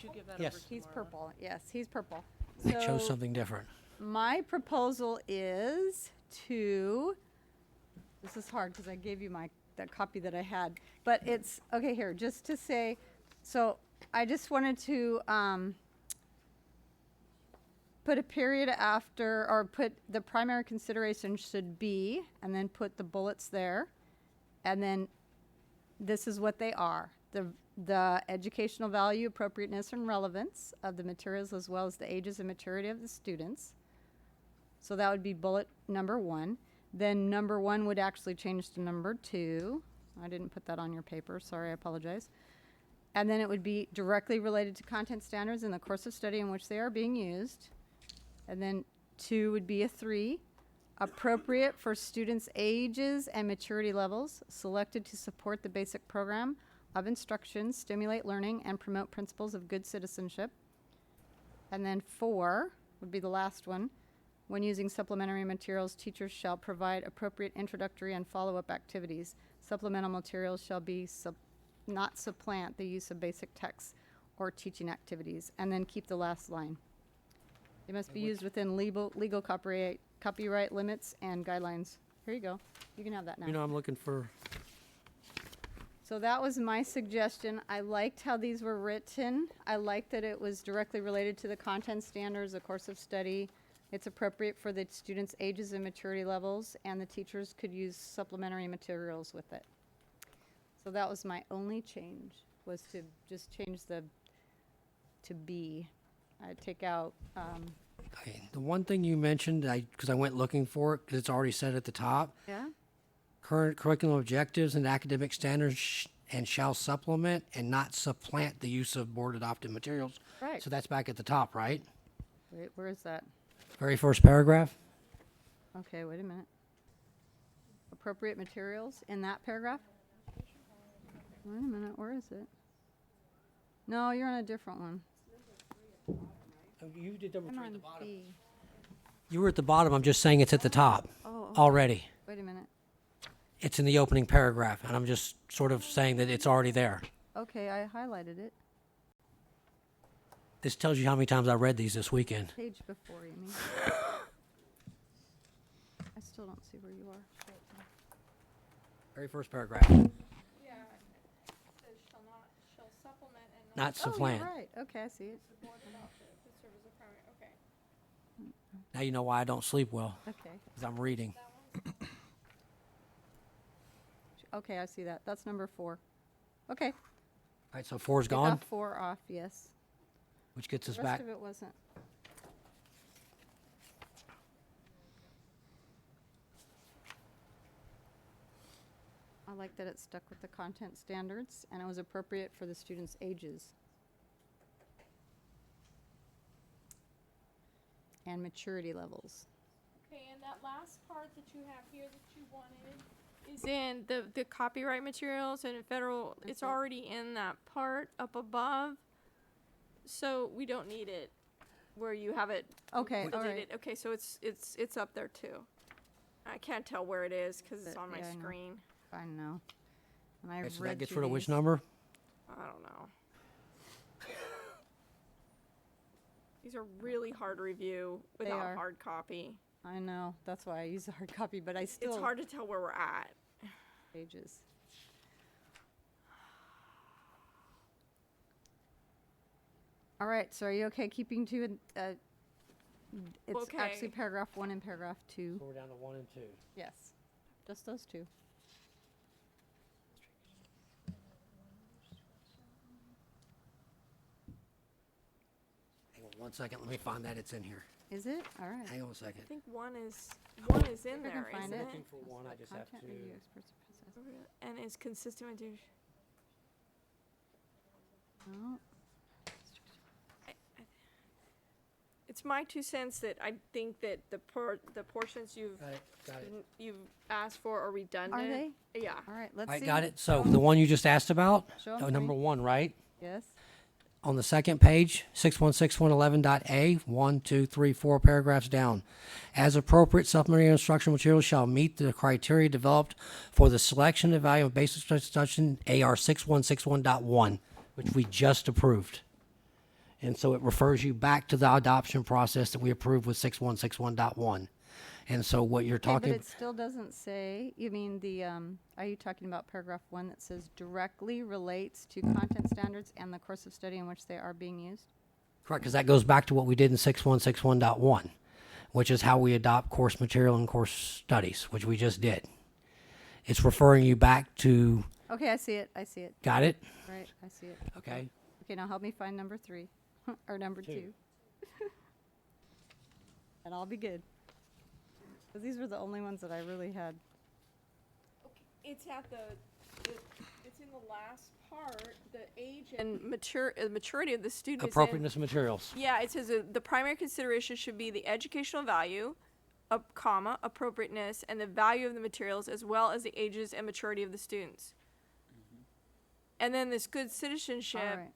you give that Yes. over to he's Marla? purple. Yes, he's purple. I chose So something different. my proposal is to. This is hard because I gave you that copy that I had, but it's okay here. Just to say, so I just wanted to put a period after, or put the primary consideration should be, and then put the bullets there. And then this is what they are. The educational value, appropriateness, and relevance of the materials as well as the ages and maturity of the students. So that would be bullet number 1. Then number 1 would actually change to number 2. I didn't put that on your paper. Sorry, I apologize. And then it would be directly related to content standards in the course of study in which they are being used. And then 2 would be a 3. Appropriate for students' ages and maturity levels, selected to support the basic program of instruction, stimulate learning, and promote principles of good citizenship. And then 4 would be the last one. When using supplementary materials, teachers shall provide appropriate introductory and follow-up activities. Supplemental materials shall be not supplant the use of basic texts or teaching activities. And then keep the last line. They must be used within legal copyright limits and guidelines. Here you go. You can have that now. You know, I'm looking for. So that was my suggestion. I liked how these were written. I liked that it was directly related to the content standards, the course of study. It's appropriate for the students' ages and maturity levels, and the teachers could use supplementary materials with it. So that was my only change, was to just change to B. I'd take out, Okay, the one thing you mentioned, because I went looking for it, because it's already said at the top, yeah? current curriculum objectives and academic standards and shall supplement and not supplant the use of board adopted materials. Right. So that's back at the top, right? Wait, where is that? Very first paragraph. Okay, wait a minute. Appropriate materials in that paragraph? Wait a minute, where is it? No, you're on a different one. You did number I'm 3 at on the bottom. B. You were at the bottom. I'm just saying it's at the top Oh, okay. already. Wait a minute. It's in the opening paragraph, and I'm just sort of saying that it's already there. Okay, I highlighted it. This tells you how many times I read these this weekend. Page before, you mean? I still don't see where you are. Very first paragraph. Yeah, it says shall supplement and Not Oh, supplant. you're right. Okay, I see it. Okay. Now you know why I don't sleep well. Okay. Because I'm reading. Okay, I see that. That's number 4. Okay. All right, so 4's Take gone, off 4 off, yes. which gets us The back. rest of it wasn't. I like that it stuck with the content standards and it was appropriate for the students' ages. And maturity levels. Okay, and that last part that you have here that you wanted is in the copyright materials and federal, it's it. already in that part up above. So we don't need it where you have it. Okay, all deleted. right. Okay, so it's up there too. I can't tell where it is because it's But, on my yeah, I know. screen. I know. And I've Okay, so read that gets through rid of which these. number? I don't know. These are really hard to review They without are. hard copy. I know. That's why I use the hard copy, but I still It's hard to tell where we're at. pages. All right. So are you okay keeping to it's Okay. actually paragraph 1 and paragraph 2. So we're down to 1 and 2. Yes. Just those 2. Hang on 1 second. Let me find that. It's in here. Is it? All right. Hang on a second. I think one is in If I can there, find isn't it. it? Looking for one, I just have Content to. review experts process. And is consistent with your. No. It's my 2 cents that I think that the portions you've Got it. you've asked for are redundant. Are they? Yeah. All right. Let's All right, see. got it. So the one you just asked about, Show 'em number three. 1, right? Yes. On the second page, 616111.a, 1, 2, 3, 4 paragraphs down. As appropriate, supplementary instructional materials shall meet the criteria developed for the selection and value of basic instruction AR 6161.1, which we just approved. And so it refers you back to the adoption process that we approved with 6161.1. And so what you're Okay, but talking, it still doesn't say, you mean the, are you talking about paragraph 1 that says directly relates to content standards and the course of study in which they are being used? correct, because that goes back to what we did in 6161.1, which is how we adopt course material and course studies, which we just did. It's referring you back to, Okay, I see it. I see it. got it? Right, I see it. Okay. Okay, now help me find number 3 or number 2. And I'll be good. Because these were the only ones that I really had. It's at it's in the last part, the age and maturity of the student. is in- Appropriateness of materials. Yeah, it says the primary consideration should be the educational value, appropriateness, and the value of the materials, as well as the ages and maturity of the students. And then this good citizenship, All right.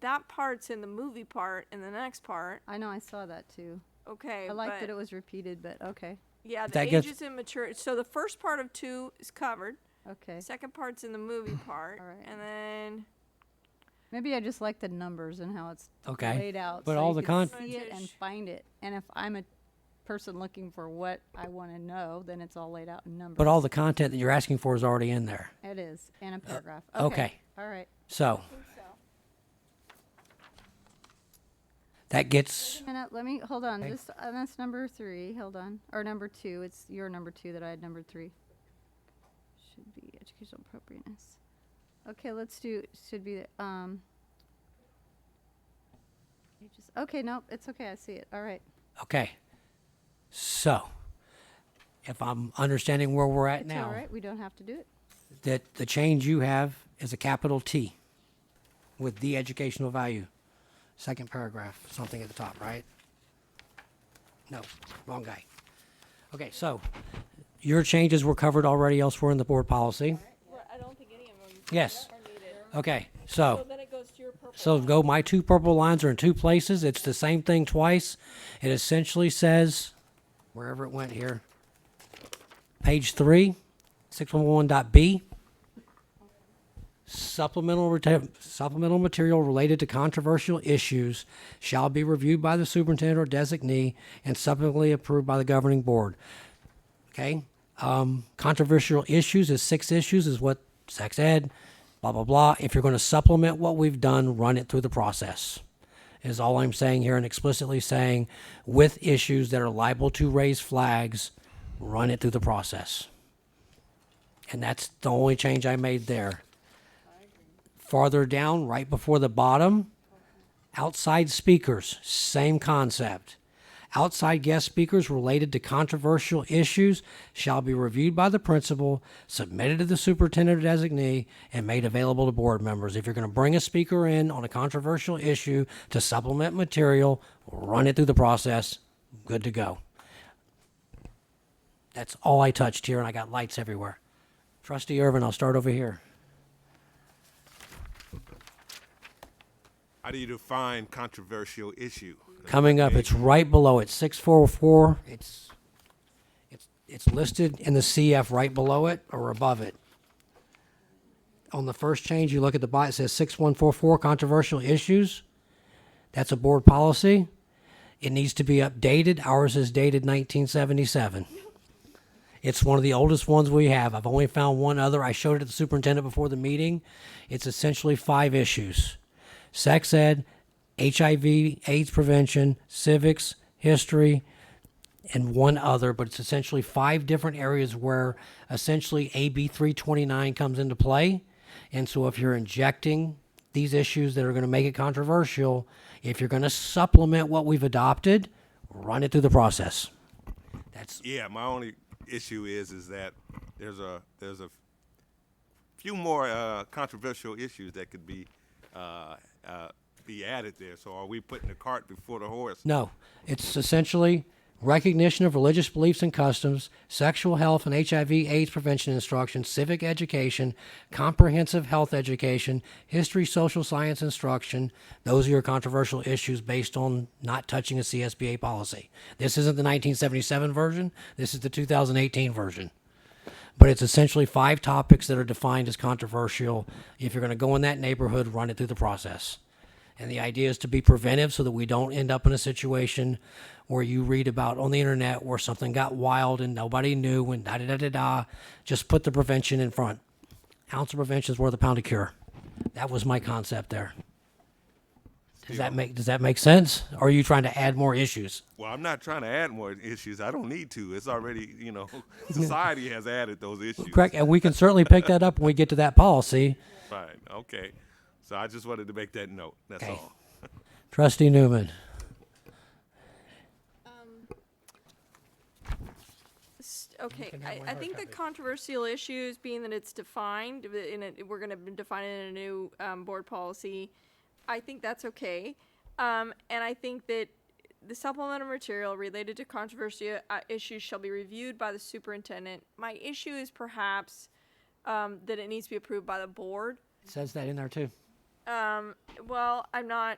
that part's in the movie part, in the next part. I know, I saw that too. Okay, I like but that it was repeated, but okay. yeah, the That gets- ages and maturity. So the first part of 2 is covered. Okay. Second part's in the movie part, All right. and then Maybe I just like the numbers and how it's Okay. laid out. But so all you the can con- see it and find it. And if I'm a person looking for what I want to know, then it's all laid out in numbers. But all the content that you're asking for is already in there. It is, and a paragraph. okay. All right. So that gets, Wait a minute, let me, hold on, Okay. this, that's number 3, hold on, or number 2, it's your number 2 that I had number 3. Should be educational appropriateness. Okay, let's do, should be, pages, okay, nope, it's okay, I see it, all right. okay. So if I'm understanding where we're at It's now, all right, we don't have to do it. that the change you have is a capital T with the educational value. Second paragraph, something at the top, right? No, wrong guy. Okay, so your changes were covered already elsewhere in the board policy. I don't think any of them Yes. are needed Okay, so, then it goes to your purple. so go, my two purple lines are in two places. It's the same thing twice. It essentially says, wherever it went here, page 3, 611.b, supplemental material related to controversial issues shall be reviewed by the superintendent or designee and subsequently approved by the governing board. Okay? Controversial issues is 6 issues, is what sex ed, blah, blah, blah. If you're going to supplement what we've done, run it through the process, is all I'm saying here, and explicitly saying with issues that are liable to raise flags, run it through the process. And that's the only change I made there. Farther down, right before the bottom, outside speakers, same concept. Outside guest speakers related to controversial issues shall be reviewed by the principal, submitted to the superintendent or designee, and made available to board members. If you're going to bring a speaker in on a controversial issue to supplement material, run it through the process, good to go. That's all I touched here, and I got lights everywhere. Trustee Irvin, I'll start over here. How do you define controversial issue? Coming up, it's right below it, 644. It's listed in the CF right below it or above it. On the first change, you look at the bottom, it says 6144, controversial issues. That's a board policy. It needs to be updated. Ours is dated 1977. It's one of the oldest ones we have. I've only found one other. I showed it to the superintendent before the meeting. It's essentially 5 issues. Sex ed, HIV, AIDS prevention, civics, history, and one other, but it's essentially 5 different areas where essentially AB 329 comes into play. And so if you're injecting these issues that are going to make it controversial, if you're going to supplement what we've adopted, run it through the process. That's Yeah, my only issue is that there's a few more controversial issues that could be added there. So are we putting the cart before the horse? No, it's essentially recognition of religious beliefs and customs, sexual health and HIV/AIDS prevention instruction, civic education, comprehensive health education, history, social science instruction. Those are your controversial issues based on not touching a CSBA policy. This isn't the 1977 version. This is the 2018 version. But it's essentially 5 topics that are defined as controversial. If you're going to go in that neighborhood, run it through the process. And the idea is to be preventive so that we don't end up in a situation where you read about on the internet where something got wild and nobody knew and da-da-da-da-da. Just put the prevention in front. Ounce of prevention is worth a pound of cure. That was my concept there. Does that make sense? Or are you trying to add more issues? Well, I'm not trying to add more issues. I don't need to. It's already, society has added those issues. Correct, and we can certainly pick that up when we get to that policy. Right, okay. So I just wanted to make that note. That's Okay. all. Trustee Newman. Okay, I think the controversial issues, being that it's defined, we're going to define it in a new board policy, I think that's okay. And I think that the supplemental material related to controversial issues shall be reviewed by the superintendent. My issue is perhaps that it needs to be approved by the board. It says that in there too. Well, I'm not.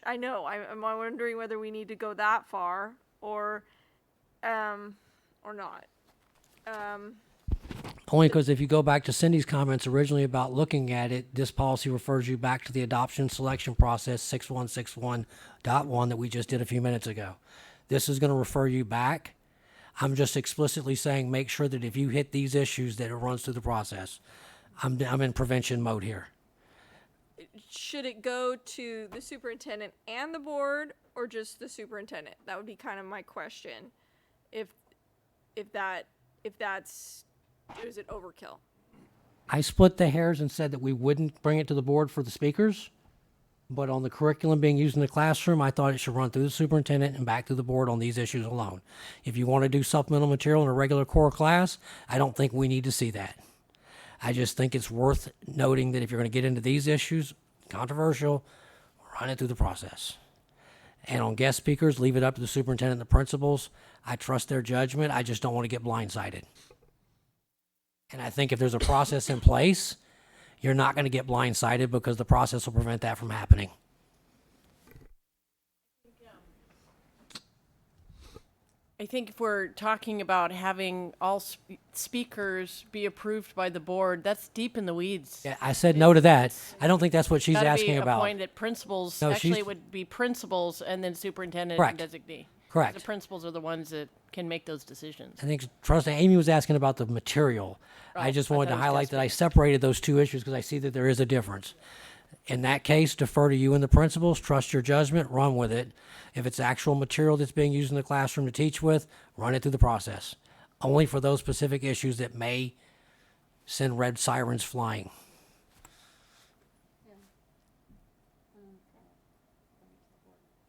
I know. I'm wondering whether we need to go that far or not. Only because if you go back to Cindy's comments originally about looking at it, this policy refers you back to the adoption selection process 6161.1 that we just did a few minutes ago. This is going to refer you back. I'm just explicitly saying make sure that if you hit these issues that it runs through the process. I'm in prevention mode here. Should it go to the superintendent and the board, or just the superintendent? That would be kind of my question. If that's, is it overkill? I split the hairs and said that we wouldn't bring it to the board for the speakers, but on the curriculum being used in the classroom, I thought it should run through the superintendent and back to the board on these issues alone. If you want to do supplemental material in a regular core class, I don't think we need to see that. I just think it's worth noting that if you're going to get into these issues, controversial, run it through the process. And on guest speakers, leave it up to the superintendent and the principals. I trust their judgment. I just don't want to get blindsided. And I think if there's a process in place, you're not going to get blindsided because the process will prevent that from happening. I think if we're talking about having all speakers be approved by the board, that's deep in the weeds. Yeah, I said no to that. I don't think that's what she's Gotta asking be about. appointed principals. No, Actually, she's- it would be principals and then superintendent Correct. and designee. Correct. The principals are the ones that can make those decisions. I think Trust Amy was asking about the material. I just I wanted thought to it was highlight that I testing. separated those two issues because I see that there is a difference. In that case, defer to you and the principals, trust your judgment, run with it. If it's actual material that's being used in the classroom to teach with, run it through the process. Only for those specific issues that may send red sirens flying.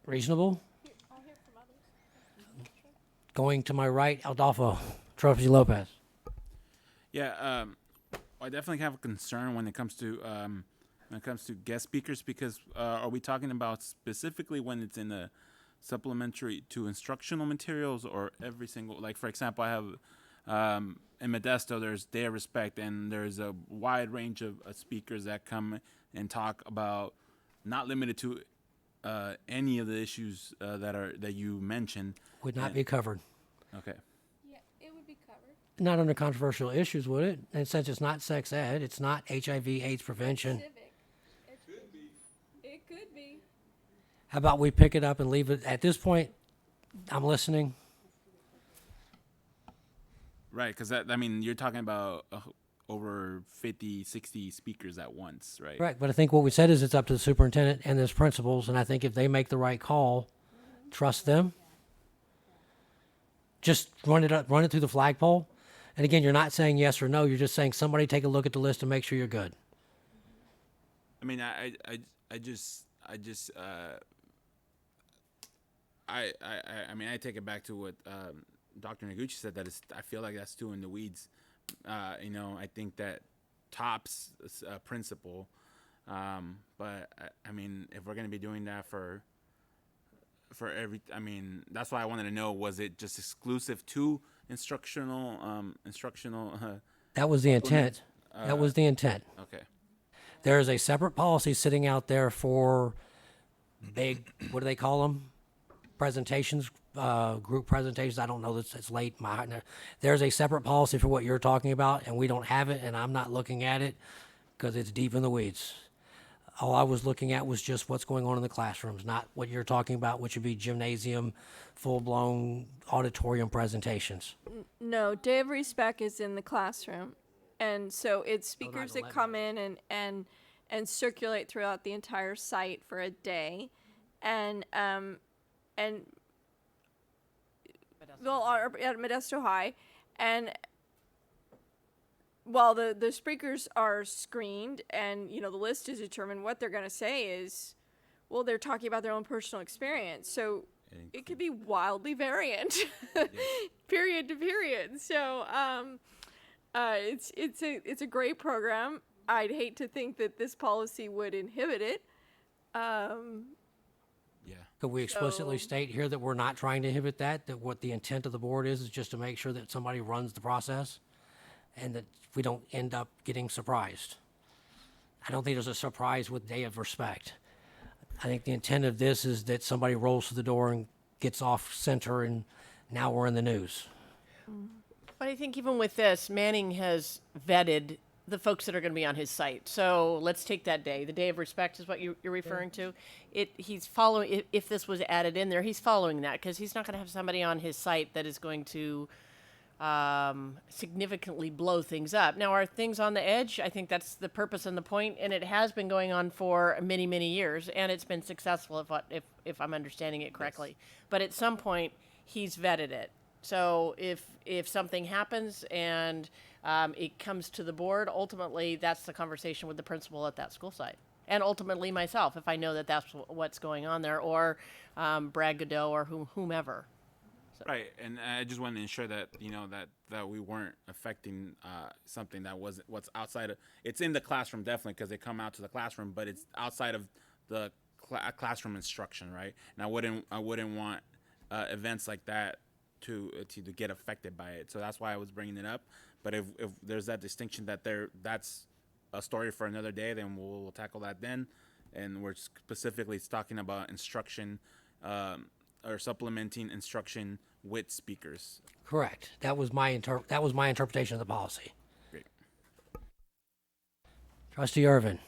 Reasonable? Going to my right, Aldolfo, Trophy Lopez. Yeah, I definitely have a concern when it comes to guest speakers because are we talking about specifically when it's in the supplementary to instructional materials or every single, like for example, I have in Modesto there's Day of Respect and there's a wide range of speakers that come and talk about, not limited to any of the issues that you mentioned. Would not be covered. Okay. Yeah, it would be covered. Not under controversial issues, would it? And since it's not sex ed, it's not HIV/AIDS prevention. Civic. It could be. It could be. How about we pick it up and leave it at this point? I'm listening. Right, because I mean, you're talking about over 50, 60 speakers at once, right? Right, but I think what we said is it's up to the superintendent and his principals, and I think if they make the right call, trust them. Just run it through the flagpole. And again, you're not saying yes or no. You're just saying somebody take a look at the list and make sure you're good. I mean, I mean, I take it back to what Dr. Noguchi said, that I feel like that's too in the weeds. I think that tops principle, but I mean, if we're going to be doing that for every, I mean, that's why I wanted to know, was it just exclusive to instructional? That was the intent. That was the intent. Okay. There is a separate policy sitting out there for big, what do they call them? Presentations, group presentations. I don't know, it's late. There's a separate policy for what you're talking about, and we don't have it, and I'm not looking at it because it's deep in the weeds. All I was looking at was just what's going on in the classrooms, not what you're talking about, which would be gymnasium, full-blown auditorium presentations. No, Day of Respect is in the classroom, and so it's speakers that come in and circulate throughout the entire site for a day, and well, at Modesto High, and while the speakers are screened and the list is determined, what they're going to say is, well, they're talking about their own personal experience, so it could be wildly variant, period to period. So it's a great program. I'd hate to think that this policy would inhibit it. Could we explicitly state here that we're not trying to inhibit that what the intent of the board is just to make sure that somebody runs the process and that we don't end up getting surprised? I don't think there's a surprise with Day of Respect. I think the intent of this is that somebody rolls through the door and gets off center, and now we're in the news. But I think even with this, Manning has vetted the folks that are going to be on his site. So let's take that day. The Day of Respect is what you're referring to. He's following, if this was added in there, he's following that because he's not going to have somebody on his site that is going to significantly blow things up. Now, are things on the edge? I think that's the purpose and the point, and it has been going on for many, many years, and it's been successful if I'm understanding it correctly. Yes. But at some point, he's vetted it. So if something happens and it comes to the board, ultimately that's the conversation with the principal at that school site, and ultimately myself if I know that that's what's going on there, or Brad Godot or whomever. So. Right, and I just wanted to ensure that that we weren't affecting something that wasn't what's outside of. It's in the classroom definitely because they come out to the classroom, but it's outside of the classroom instruction, right? And I wouldn't want events like that to get affected by it. So that's why I was bringing it up. But if there's that distinction that that's a story for another day, then we'll tackle that then. And we're specifically talking about instruction or supplementing instruction with speakers. Correct. That was my interpretation of the policy. Great. Trustee Irvin.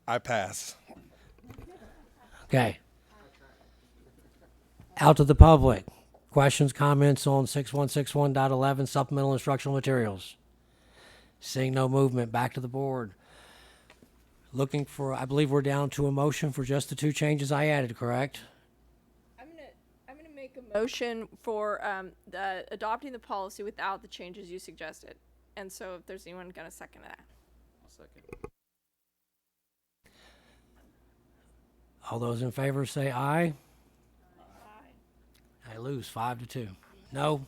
I pass. Okay. Out to the public. Questions, comments on 6161.11 supplemental instructional materials? Seeing no movement, back to the board. Looking for, I believe we're down to a motion for just the two changes I added, correct? I'm gonna make a motion for adopting the policy without the changes you suggested. And so if there's anyone gonna second that. I'll second. All those in favor say aye. I lose 5-2. No.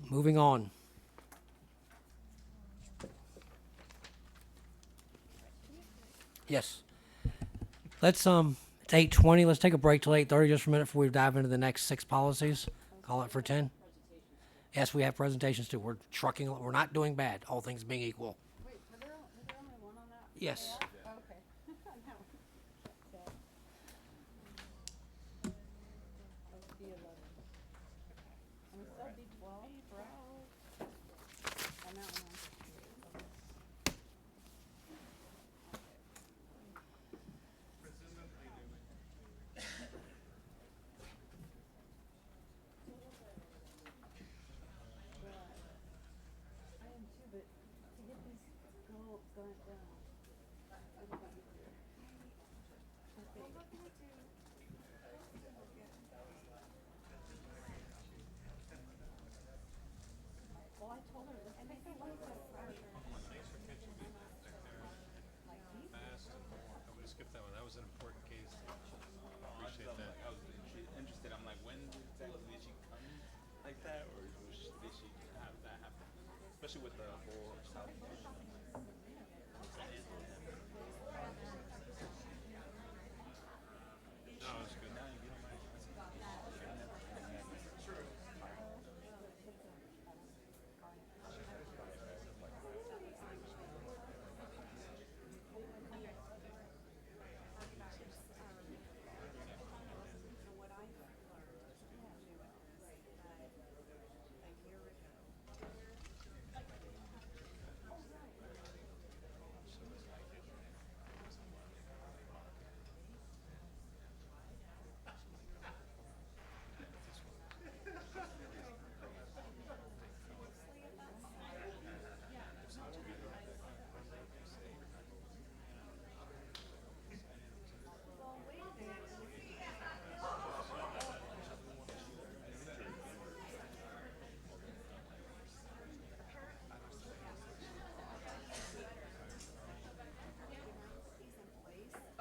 Moving on. Yes. Let's it's 8:20. Let's take a break till 8:30 just for a minute before we dive into the next 6 policies. Call it for 10. Yes, we have presentations too. We're trucking. We're not doing bad. All things being equal. Wait, was there only one on that? Yes. Okay. No. Let's be 11. And we still be 12, bro. On that one. Interested. I'm like, when exactly did she come like that, or did she have that happen? Especially with the whole South.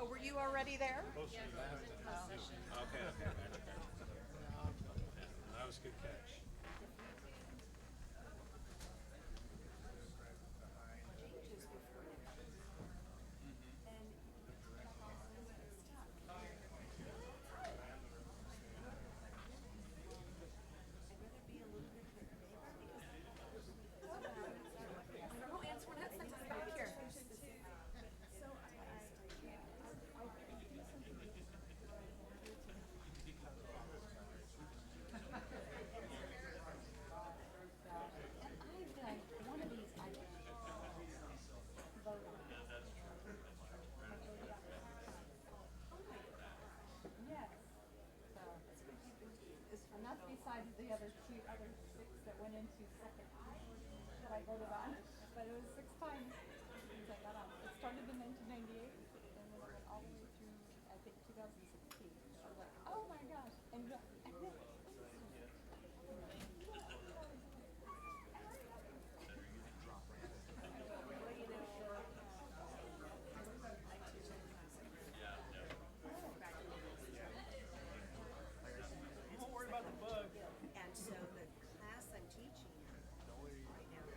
Oh, were you already there? Okay. That was a good catch. And that's besides the other 6 that went into second that I voted on. But it was 6 times since I got on. It started in 1998 and then it went all the way through, I think, 2016. I was like, oh my gosh. And And so the class I'm teaching right now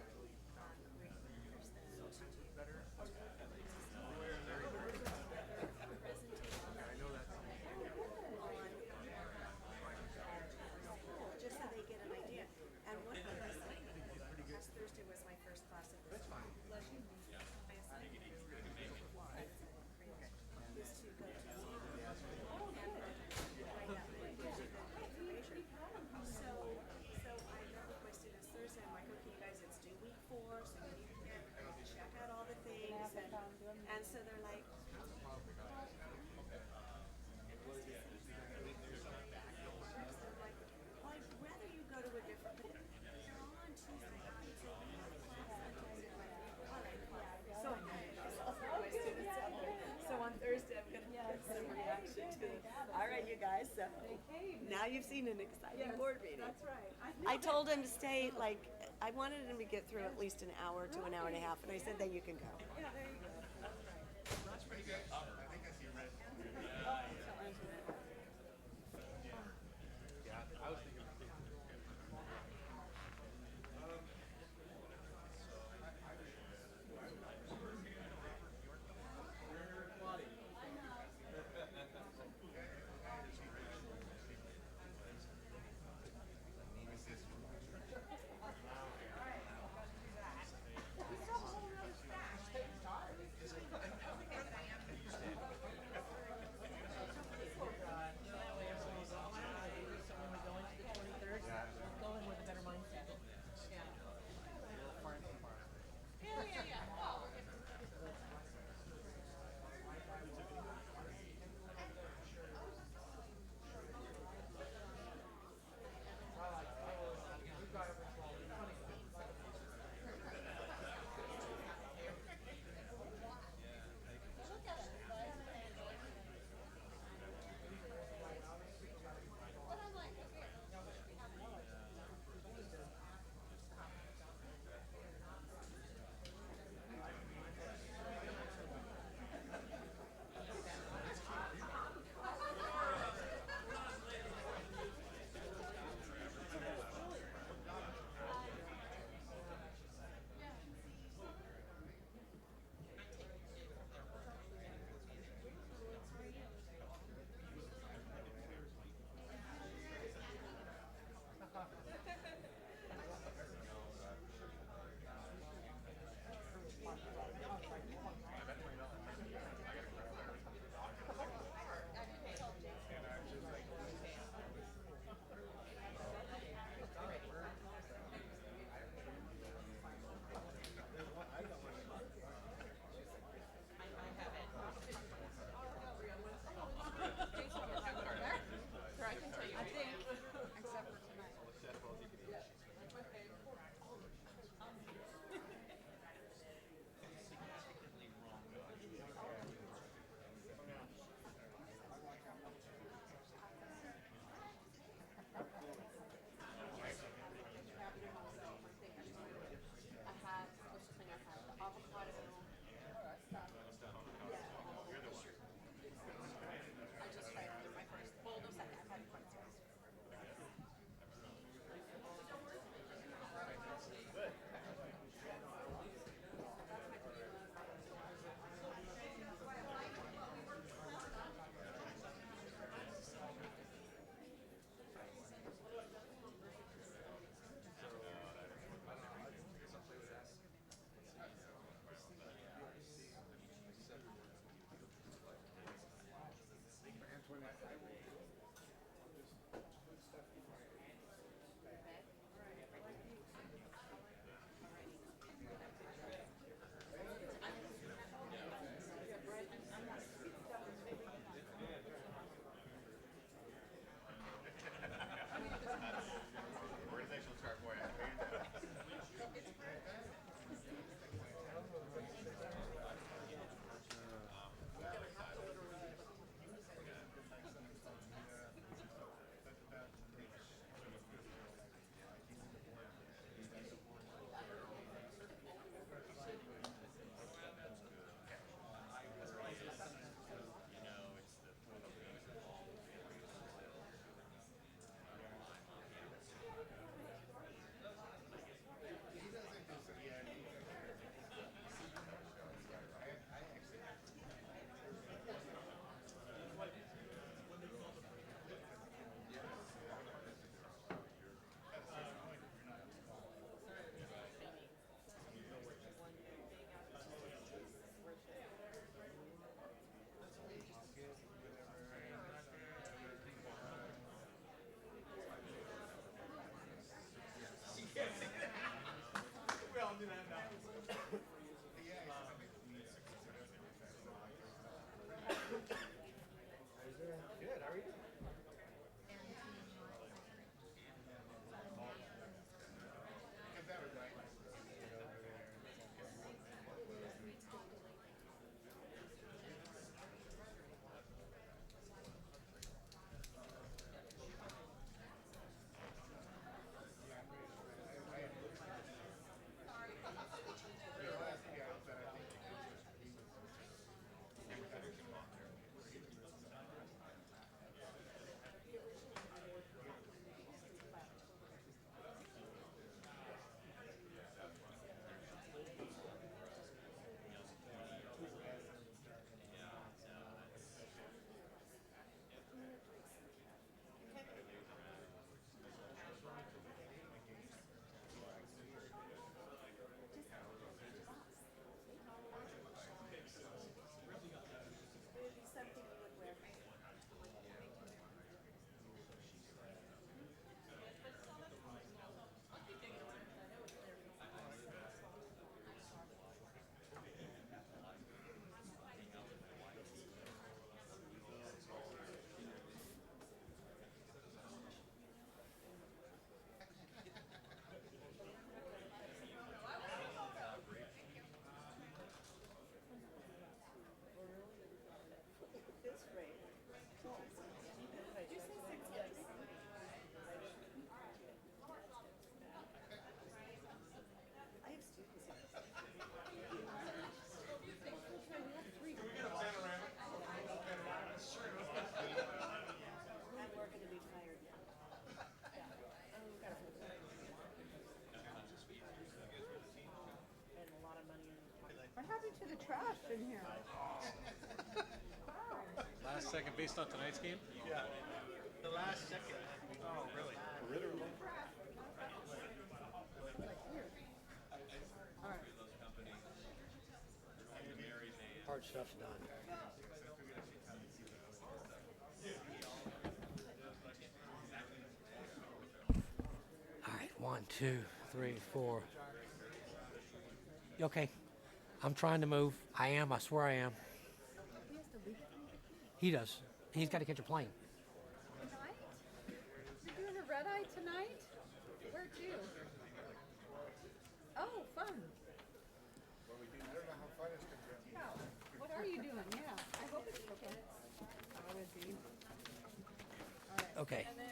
guys. So now you've seen an exciting board meeting. That's right. I told him to stay, like, I wanted him to get through at least an hour to an hour and a half, and I said, then you can go. Yeah, there you go. That's pretty good. I think I see red. Yeah, I was thinking. in here. Last second, based on tonight's game? Yeah. The last second. Oh, really? Literally. Hard stuff's done. All right, 1, 2, 3, 4. You okay? I'm trying to move. I am. I swear I am. He does. He's got to catch a plane. Tonight? You're doing a red eye tonight? Where to? Oh, fun. What are you doing? Yeah, I hope it's okay. I would be. All right. Okay. And then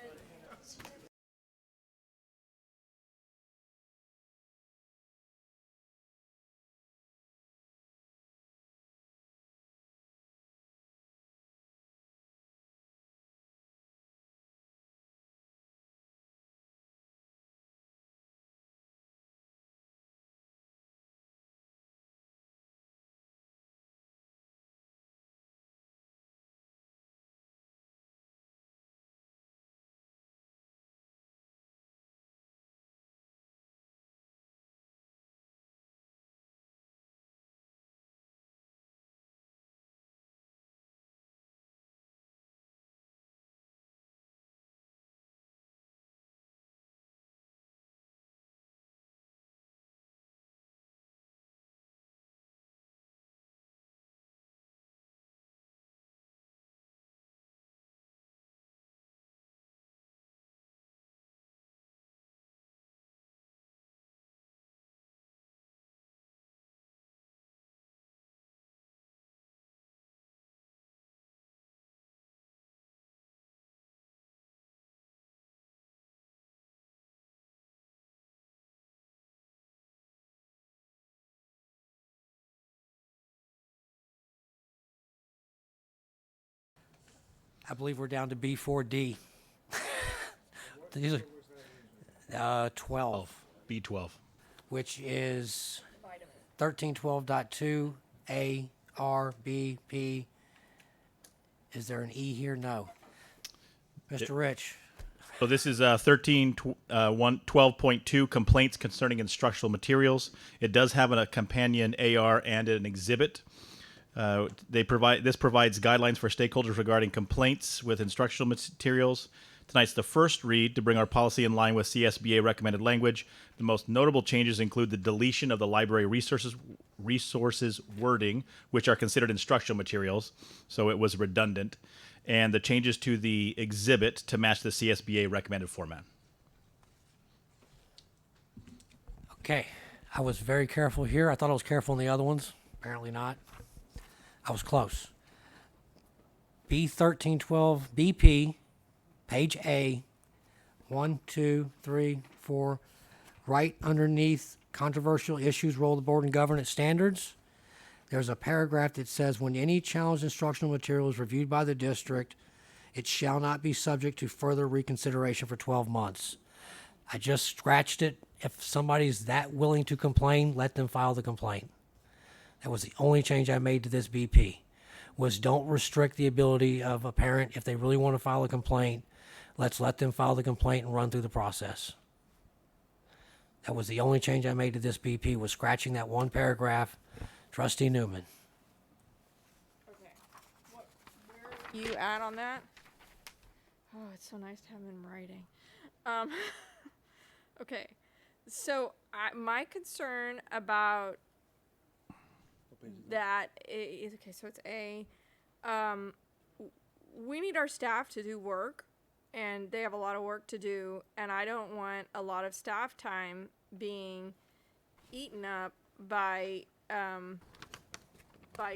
I believe we're down to B4D. These are 12. B12. Which is 1312.2 A, R, B, P. Is there an E here? No. Mr. Rich. So this is 12.2 complaints concerning instructional materials. It does have a companion AR and an exhibit. This provides guidelines for stakeholders regarding complaints with instructional materials. Tonight's the first read to bring our policy in line with CSBA recommended language. The most notable changes include the deletion of the library resources wording, which are considered instructional materials, so it was redundant, and the changes to the exhibit to match the CSBA recommended format. Okay. I was very careful here. I thought I was careful in the other ones. Apparently not. I was close. B1312 BP, page A, 1, 2, 3, 4, right underneath controversial issues, role of the board and governance standards. There's a paragraph that says, when any challenged instructional material is reviewed by the district, it shall not be subject to further reconsideration for 12 months. I just scratched it. If somebody's that willing to complain, let them file the complaint. That was the only change I made to this BP, was don't restrict the ability of a parent. If they really want to file a complaint, let's let them file the complaint and run through the process. That was the only change I made to this BP, was scratching that one paragraph. Trustee Newman. Okay. Where you add on that? Oh, it's so nice to have them in writing. Okay. So my concern about that is, okay, so it's A. We need our staff to do work, and they have a lot of work to do, and I don't want a lot of staff time being eaten up by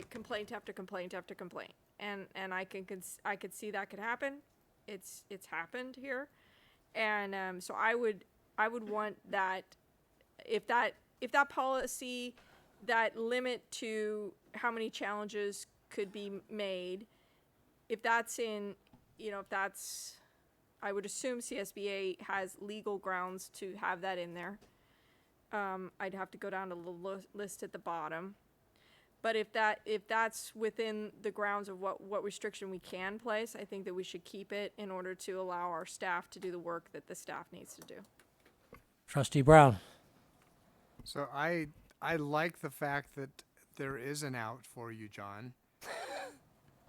complaint after complaint after complaint. And I could see that could happen. It's happened here, and so I would want that if that policy, that limit to how many challenges could be made, if that's in, if that's, I would assume CSBA has legal grounds to have that in there. I'd have to go down to the list at the bottom. But if that's within the grounds of what restriction we can place, I think that we should keep it in order to allow our staff to do the work that the staff needs to do. Trustee Brown. So I like the fact that there is an out for you, John.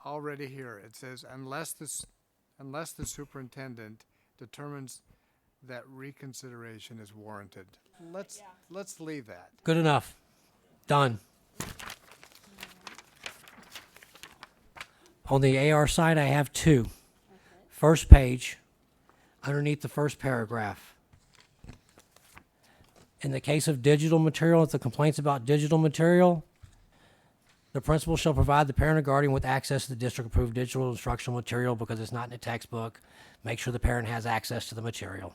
Already here, it says, unless the superintendent determines that reconsideration is warranted. Let's leave that. Good enough. Done. On the AR side, I have two. First page, underneath the first paragraph. In the case of digital material, if the complaint's about digital material, the principal shall provide the parent or guardian with access to the district-approved digital instructional material because it's not in a textbook. Make sure the parent has access to the material.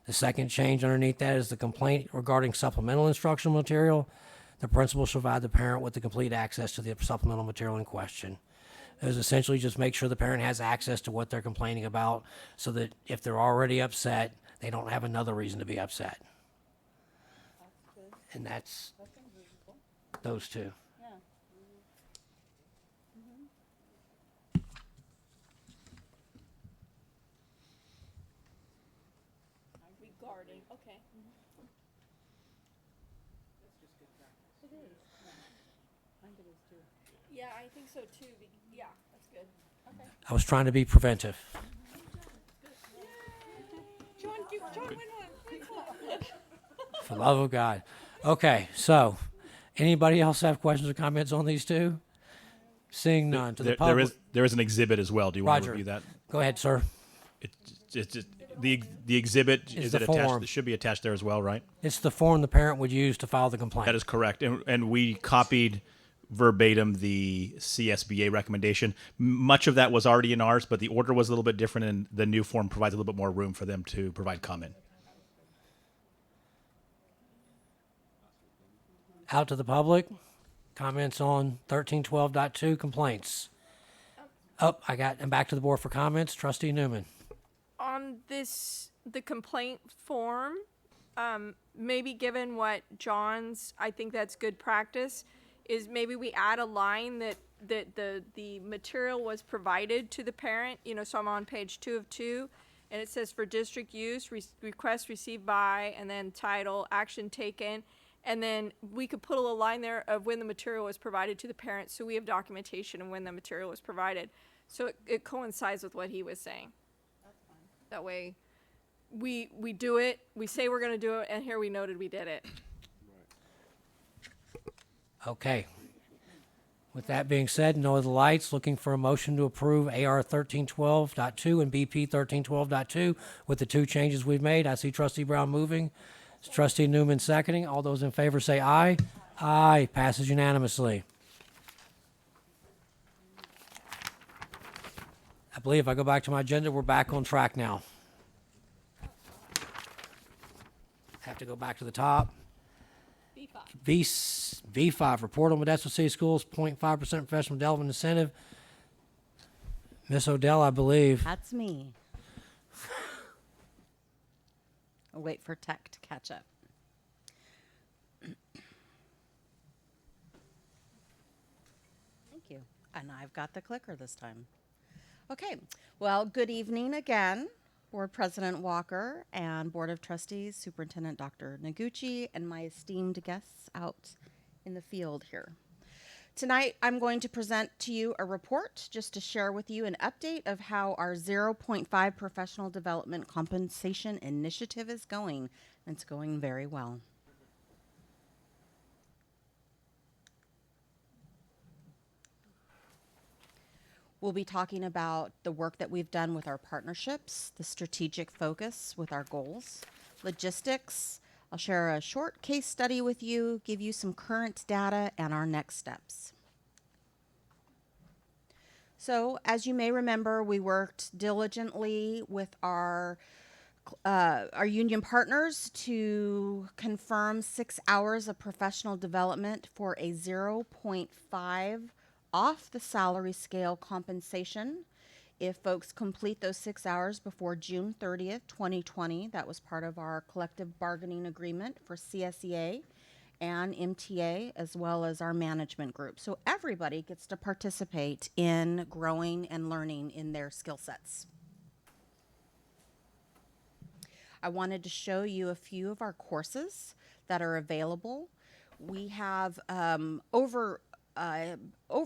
The second change underneath that is the complaint regarding supplemental instructional material. The principal shall provide the parent with the complete access to the supplemental material in question. It was essentially just make sure the parent has access to what they're complaining about so that if they're already upset, they don't have another reason to be upset. And that's those two. Regarding, okay. Yeah, I think so too. Yeah, that's good. Okay. I was trying to be preventive. John, win one. For the love of God. Okay, so anybody else have questions or comments on these two? Seeing none. To the public. There is an exhibit as well. Do you want to Roger. review that? Go ahead, sir. It's just the exhibit It's is the it attached? form. It should be attached there as well, right? It's the form the parent would use to file the complaint. That is correct, and we copied verbatim the CSBA recommendation. Much of that was already in ours, but the order was a little bit different, and the new form provides a little bit more room for them to provide comment. Out to the public. Comments on 1312.2 complaints. I'm back to the board for comments. Trustee Newman. On the complaint form, maybe given what John's, I think that's good practice, is maybe we add a line that the material was provided to the parent. So I'm on page 2 of 2, and it says for district use, request received by, and then title, action taken. And then we could put a little line there of when the material was provided to the parent, so we have documentation of when the material was provided. So it coincides with what he was saying. That's fine. That way, we do it, we say we're going to do it, and here we noted we did it. Okay. With that being said, no other lights. Looking for a motion to approve AR 1312.2 and BP 1312.2 with the two changes we've made. I see Trustee Brown moving. Trustee Newman seconding. All those in favor say aye. Aye. Passes unanimously. I believe if I go back to my agenda, we're back on track now. Have to go back to the top. V5, report on Modesto City Schools, 0.5% professional development incentive. Miss Odell, I believe. That's me. I'll wait for tech to catch up. Thank you. And I've got the clicker this time. Okay. Well, good evening again, Board President Walker and Board of Trustees, Superintendent Dr. Noguchi, and my esteemed guests out in the field here. Tonight, I'm going to present to you a report just to share with you an update of how our 0.5 professional development compensation initiative is going. And it's going very well. We'll be talking about the work that we've done with our partnerships, the strategic focus with our goals, logistics. I'll share a short case study with you, give you some current data, and our next steps. So, as you may remember, we worked diligently with our union partners to confirm 6 hours of professional development for a 0.5 off the salary scale compensation. If folks complete those 6 hours before June 30th, 2020, that was part of our collective bargaining agreement for CSEA. and MTA, as well as our management group. So everybody gets to participate in growing and learning in their skill sets. I wanted to show you a few of our courses that are available. We have over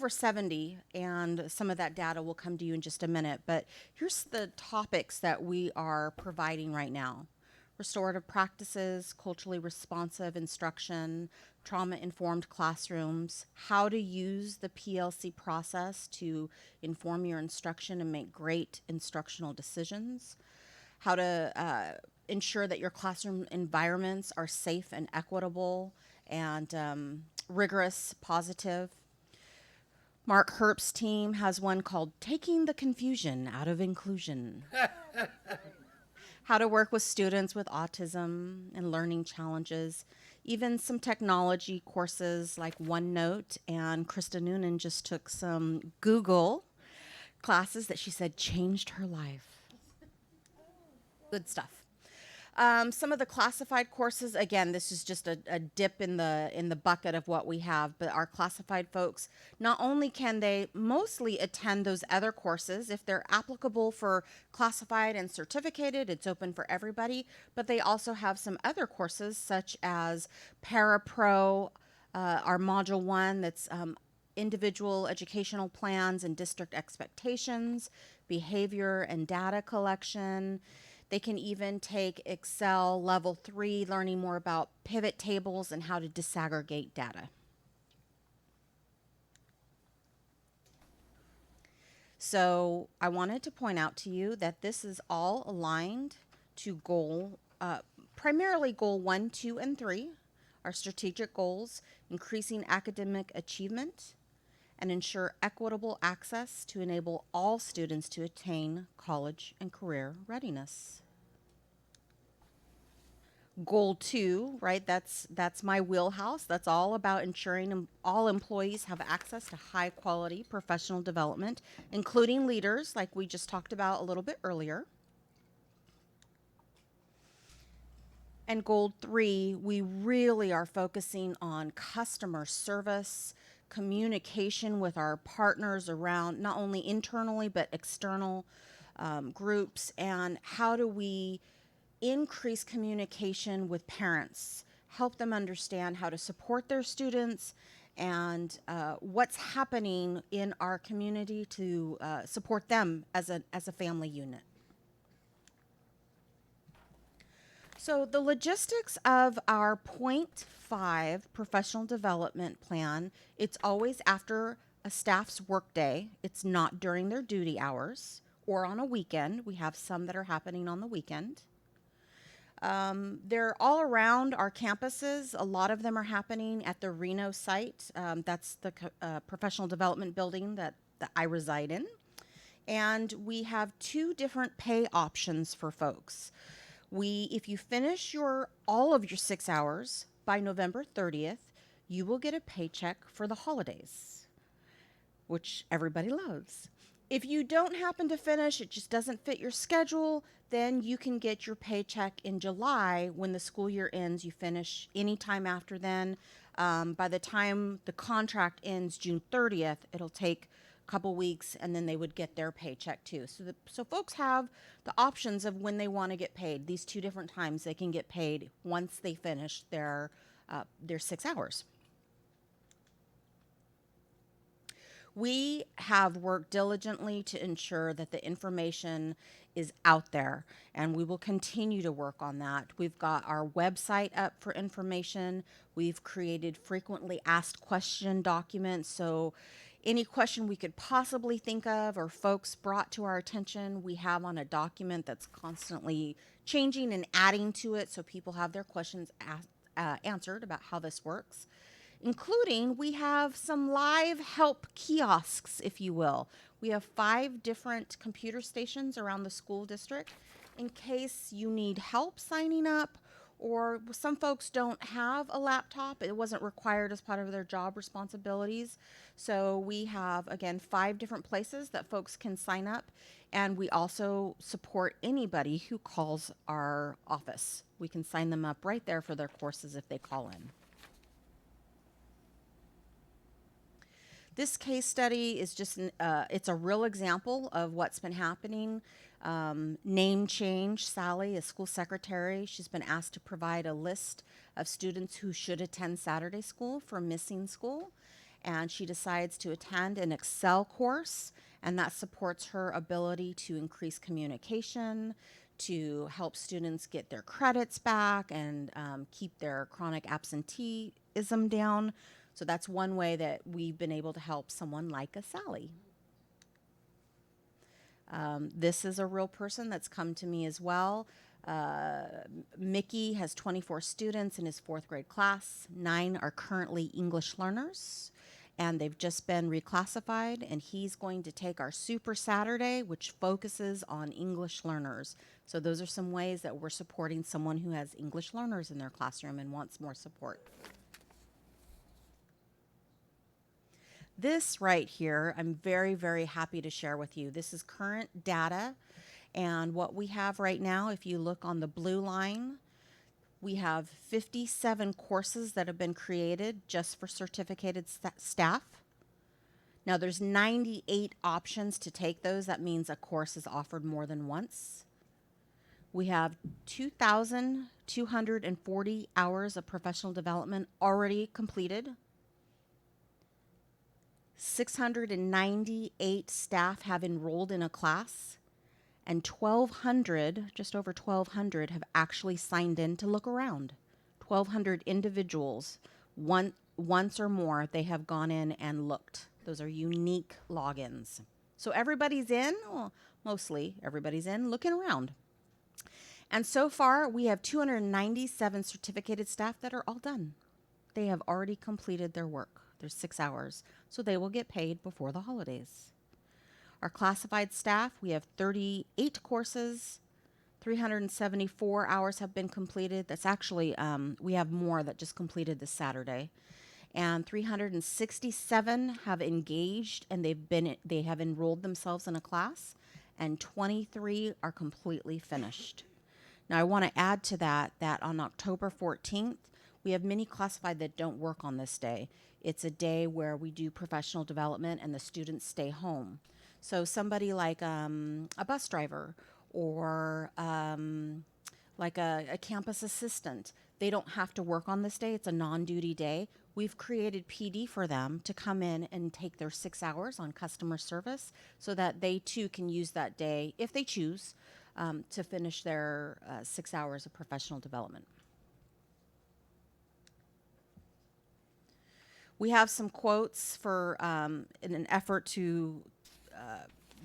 70, and some of that data will come to you in just a minute. But here's the topics that we are providing right now: restorative practices, culturally responsive instruction, trauma-informed classrooms, how to use the PLC process to inform your instruction and make great instructional decisions, how to ensure that your classroom environments are safe and equitable and rigorous, positive. Mark Herp's team has one called Taking the Confusion Out of Inclusion. How to work with students with autism and learning challenges. Even some technology courses like OneNote, and Krista Noonan just took some Google classes that she said changed her life. Good stuff. Some of the classified courses, again, this is just a dip in the bucket of what we have, but our classified folks, not only can they mostly attend those other courses, if they're applicable for classified and certificated, it's open for everybody, but they also have some other courses such as Parapro, our Module 1, that's individual educational plans and district expectations, behavior and data collection. They can even take Excel Level 3, learning more about pivot tables and how to disaggregate data. So I wanted to point out to you that this is all aligned to primarily goal 1, 2, and 3, our strategic goals: increasing academic achievement and ensure equitable access to enable all students to attain college and career readiness. Goal 2, right, that's my wheelhouse. That's all about ensuring all employees have access to high quality professional development, including leaders, like we just talked about a little bit earlier. And goal 3, we really are focusing on customer service, communication with our partners around not only internally but external groups, and how do we increase communication with parents, help them understand how to support their students, and what's happening in our community to support them as a family unit. So the logistics of our .5 professional development plan, it's always after a staff's workday. It's not during their duty hours or on a weekend. We have some that are happening on the weekend. They're all around our campuses. A lot of them are happening at the Reno site. That's the professional development building that I reside in. And we have 2 different pay options for folks. If you finish all of your 6 hours by November 30th, you will get a paycheck for the holidays, which everybody loves. If you don't happen to finish, it just doesn't fit your schedule, then you can get your paycheck in July when the school year ends. You finish anytime after then. By the time the contract ends June 30th, it'll take a couple weeks, and then they would get their paycheck too. So folks have the options of when they want to get paid. These 2 different times they can get paid once they finish their 6 hours. We have worked diligently to ensure that the information is out there, and we will continue to work on that. We've got our website up for information. We've created frequently asked question documents, so any question we could possibly think of or folks brought to our attention, we have on a document that's constantly changing and adding to it, so people have their questions answered about how this works. Including, we have some live help kiosks, if you will. We have 5 different computer stations around the school district in case you need help signing up, or some folks don't have a laptop. It wasn't required as part of their job responsibilities. So we have, again, 5 different places that folks can sign up, and we also support anybody who calls our office. We can sign them up right there for their courses if they call in. This case study is just, it's a real example of what's been happening. Name change, Sally is school secretary. She's been asked to provide a list of students who should attend Saturday school for missing school. And she decides to attend an Excel course, and that supports her ability to increase communication, to help students get their credits back and keep their chronic absenteeism down. So that's one way that we've been able to help someone like a Sally. This is a real person that's come to me as well. Mickey has 24 students in his 4th grade class. 9 are currently English learners, and they've just been reclassified, and he's going to take our Super Saturday, which focuses on English learners. So those are some ways that we're supporting someone who has English learners in their classroom and wants more support. This right here, I'm very, very happy to share with you. This is current data, and what we have right now, if you look on the blue line, we have 57 courses that have been created just for certificated staff. Now there's 98 options to take those. That means a course is offered more than once. We have 2,240 hours of professional development already completed. 698 staff have enrolled in a class, and 1,200, just over 1,200, have actually signed in to look around. 1,200 individuals, once or more, they have gone in and looked. Those are unique logins. So everybody's in, well, mostly everybody's in, looking around. And so far, we have 297 certificated staff that are all done. They have already completed their work. There's 6 hours, so they will get paid before the holidays. Our classified staff, we have 38 courses, 374 hours have been completed. That's actually, we have more that just completed this Saturday. And 367 have engaged, and they have enrolled themselves in a class, and 23 are completely finished. Now I want to add to that on October 14th, we have many classified that don't work on this day. It's a day where we do professional development and the students stay home. So somebody like a bus driver or like a campus assistant, they don't have to work on this day. It's a non-duty day. We've created PD for them to come in and take their 6 hours on customer service so that they too can use that day, if they choose, to finish their 6 hours of professional development. We have some quotes for, in an effort to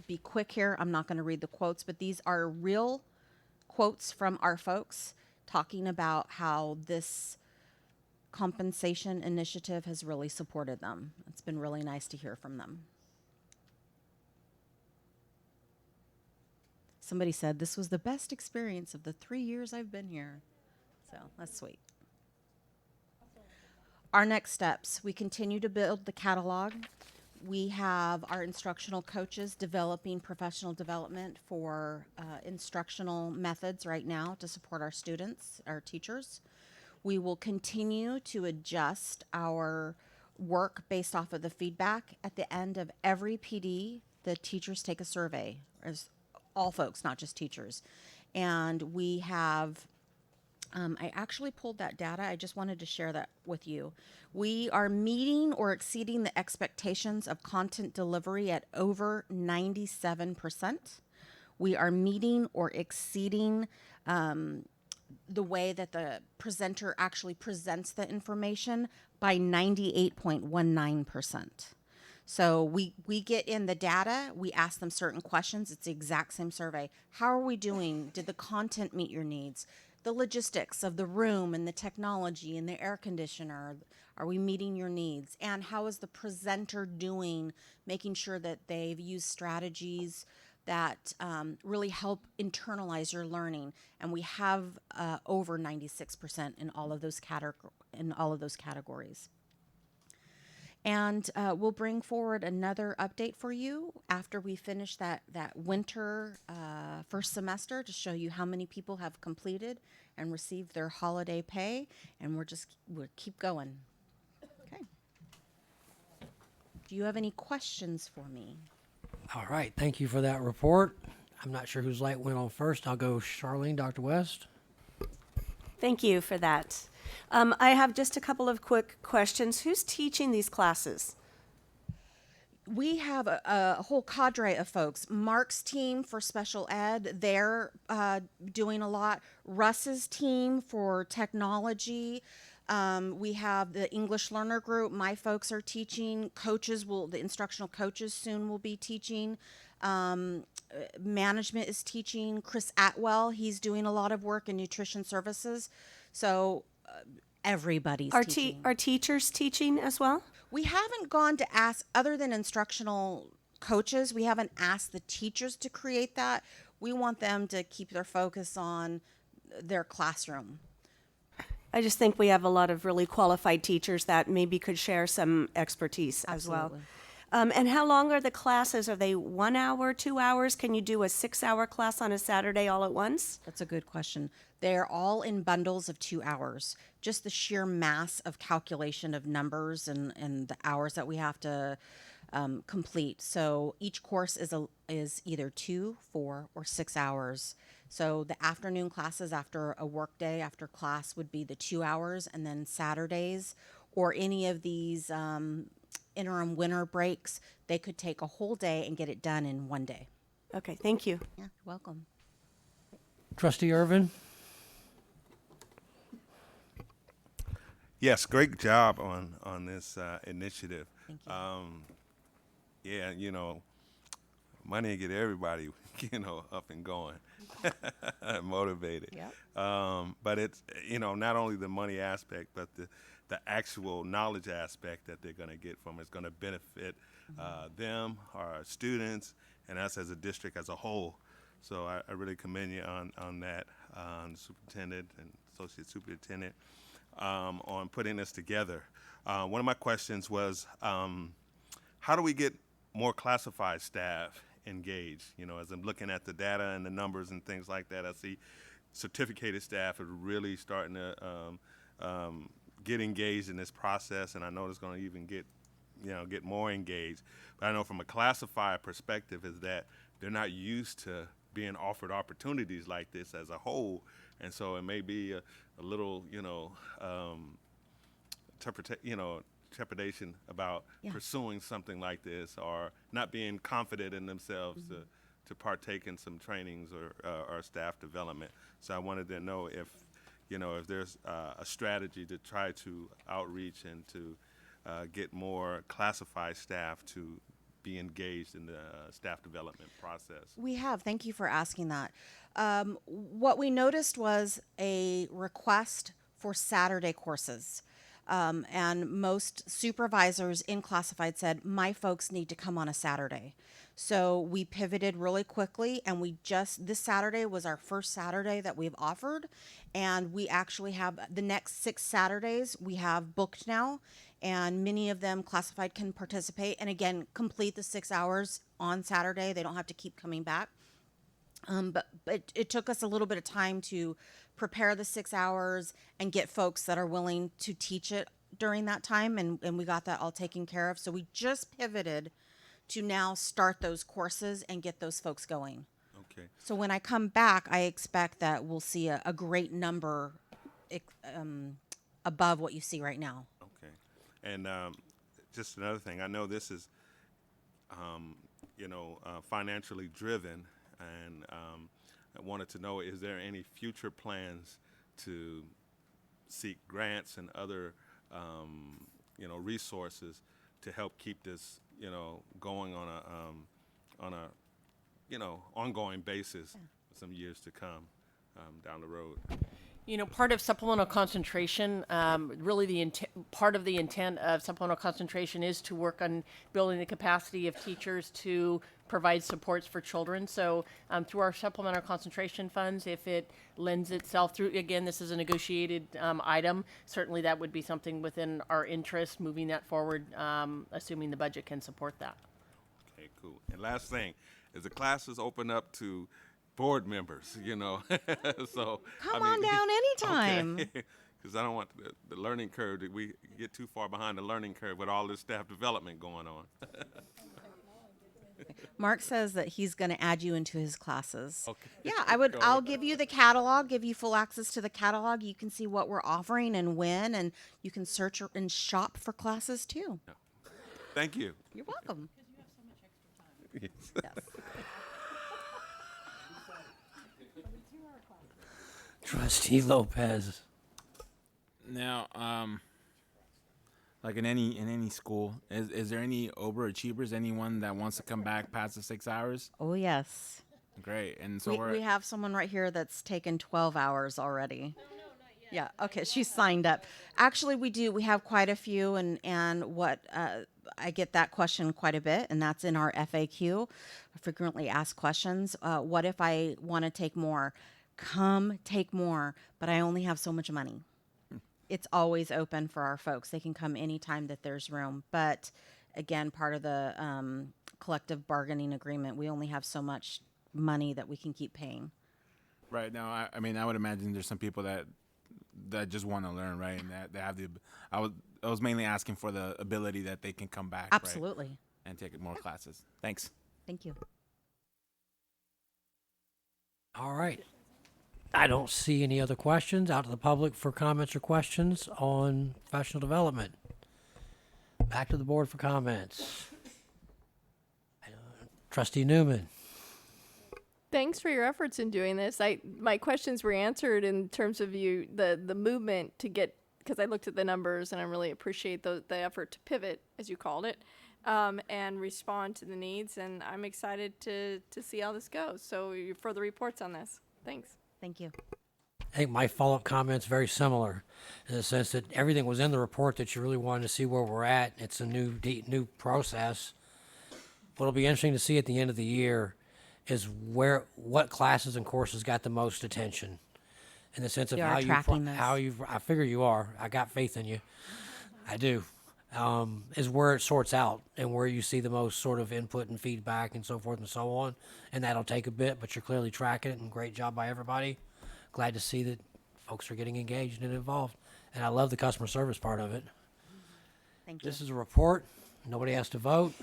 be quick here. I'm not going to read the quotes, but these are real quotes from our folks talking about how this compensation initiative has really supported them. It's been really nice to hear from them. Somebody said, this was the best experience of the 3 years I've been here. So that's sweet. Our next steps, we continue to build the catalog. We have our instructional coaches developing professional development for instructional methods right now to support our students, our teachers. We will continue to adjust our work based off of the feedback. At the end of every PD, the teachers take a survey, as all folks, not just teachers. And we have I actually pulled that data. I just wanted to share that with you. We are meeting or exceeding the expectations of content delivery at over 97%. We are meeting or exceeding the way that the presenter actually presents the information by 98.19%. So we get in the data, we ask them certain questions. It's the exact same survey. How are we doing? Did the content meet your needs? The logistics of the room and the technology and the air conditioner, are we meeting your needs? And how is the presenter doing, making sure that they've used strategies that really help internalize your learning? And we have over 96% in all of those categories. And we'll bring forward another update for you after we finish that winter first semester to show you how many people have completed and received their holiday pay. And we'll keep going. Okay. Do you have any questions for me? All right, thank you for that report. I'm not sure whose light went on first. I'll go Charlene, Dr. West. Thank you for that. I have just a couple of quick questions. Who's teaching these classes? We have a whole cadre of folks. Mark's team for special ed, they're doing a lot. Russ's team for technology. We have the English learner group. My folks are teaching. The instructional coaches soon will be teaching. Management is teaching. Chris Atwell, he's doing a lot of work in nutrition services. So everybody's teaching. Are teachers teaching as well? We haven't gone to ask, other than instructional coaches, we haven't asked the teachers to create that. We want them to keep their focus on their classroom. I just think we have a lot of really qualified teachers that maybe could share some expertise as well. And how long are the classes? Are they 1 hour, 2 hours? Can you do a 6-hour class on a Saturday all at once? That's a good question. They're all in bundles of 2 hours. Just the sheer mass of calculation of numbers and the hours that we have to complete. So each course is either 2, 4, or 6 hours. So the afternoon classes after a work day, after class, would be the 2 hours, and then Saturdays or any of these interim winter breaks, they could take a whole day and get it done in 1 day. Okay, thank you. Yeah, you're welcome. Trustee Irvin. Yes, great job on this initiative. Thank you. Yeah, money to get everybody, up and going, motivated. Yep. But it's, not only the money aspect, but the actual knowledge aspect that they're going to get from it is going to benefit them, our students, and us as a district as a whole. So I really commend you on that, the superintendent and associate superintendent, on putting this together. One of my questions was, how do we get more classified staff engaged? As I'm looking at the data and the numbers and things like that, I see certificated staff are really starting to get engaged in this process, and I know it's going to even get more engaged. But I know from a classified perspective is that they're not used to being offered opportunities like this as a whole, and so it may be a little, trepidation about pursuing something like this, or not being confident in themselves to partake in some trainings or staff development. So I wanted to know if there's a strategy to try to outreach and to get more classified staff to be engaged in the staff development process. We have. Thank you for asking that. What we noticed was a request for Saturday courses. And most supervisors in classified said, my folks need to come on a Saturday. So we pivoted really quickly, and this Saturday was our first Saturday that we've offered. And we actually have the next 6 Saturdays we have booked now, and many of them classified can participate. And again, complete the 6 hours on Saturday. They don't have to keep coming back. But it took us a little bit of time to prepare the 6 hours and get folks that are willing to teach it during that time, and we got that all taken care of. So we just pivoted to now start those courses and get those folks going. Okay. So when I come back, I expect that we'll see a great number above what you see right now. Okay. And just another thing, I know this is, financially driven, and I wanted to know, is there any future plans to seek grants and other, resources to help keep this, going on a ongoing basis for some years to come down the road? Part of supplemental concentration, really part of the intent of supplemental concentration is to work on building the capacity of teachers to provide supports for children. So through our supplemental concentration funds, if it lends itself through, again, this is a negotiated item, certainly that would be something within our interest, moving that forward, assuming the budget can support that. Okay, cool. And last thing, is the classes open up to board members, so Come on down anytime. Okay. because I don't want the learning curve, that we get too far behind the learning curve with all this staff development going on. Mark says that he's going to add you into his classes. Okay. Yeah, I'll give you the catalog, give you full access to the catalog. You can see what we're offering and when, and you can search and shop for classes too. Thank you. You're welcome. Yes. Yes. Trustee Lopez. Now, like in any school, is there any overachievers? Anyone that wants to come back past the 6 hours? Oh, yes. Great. And so We have someone right here that's taken 12 hours already. Yeah, okay, she's signed up. Actually, we do. We have quite a few, and what I get that question quite a bit, and that's in our FAQ, frequently asked questions. What if I want to take more? Come take more, but I only have so much money. It's always open for our folks. They can come anytime that there's room. But again, part of the collective bargaining agreement, we only have so much money that we can keep paying. Right now, I mean, I would imagine there's some people that just want to learn, right? And that they have the. I was mainly asking for the ability that they can come back, Absolutely. right, and take more classes. Thanks. Thank you. All right. I don't see any other questions out to the public for comments or questions on professional development. Back to the board for comments. Trustee Newman. Thanks for your efforts in doing this. My questions were answered in terms of the movement to get, because I looked at the numbers and I really appreciate the effort to pivot, as you called it, and respond to the needs. And I'm excited to see how this goes. So your further reports on this. Thanks. Thank you. I think my follow-up comment's very similar in the sense that everything was in the report that you really wanted to see where we're at. It's a new process. What'll be interesting to see at the end of the year is what classes and courses got the most attention in the sense of how you've, I figure you are. I got faith in you. I do. Is where it sorts out and where you see the most sort of input and feedback and so forth and so on. And that'll take a bit, but you're clearly tracking it, and great job by everybody. Glad to see that folks are getting engaged and involved. And I love the customer service part of it. Thank you. This is a report. Nobody has to vote.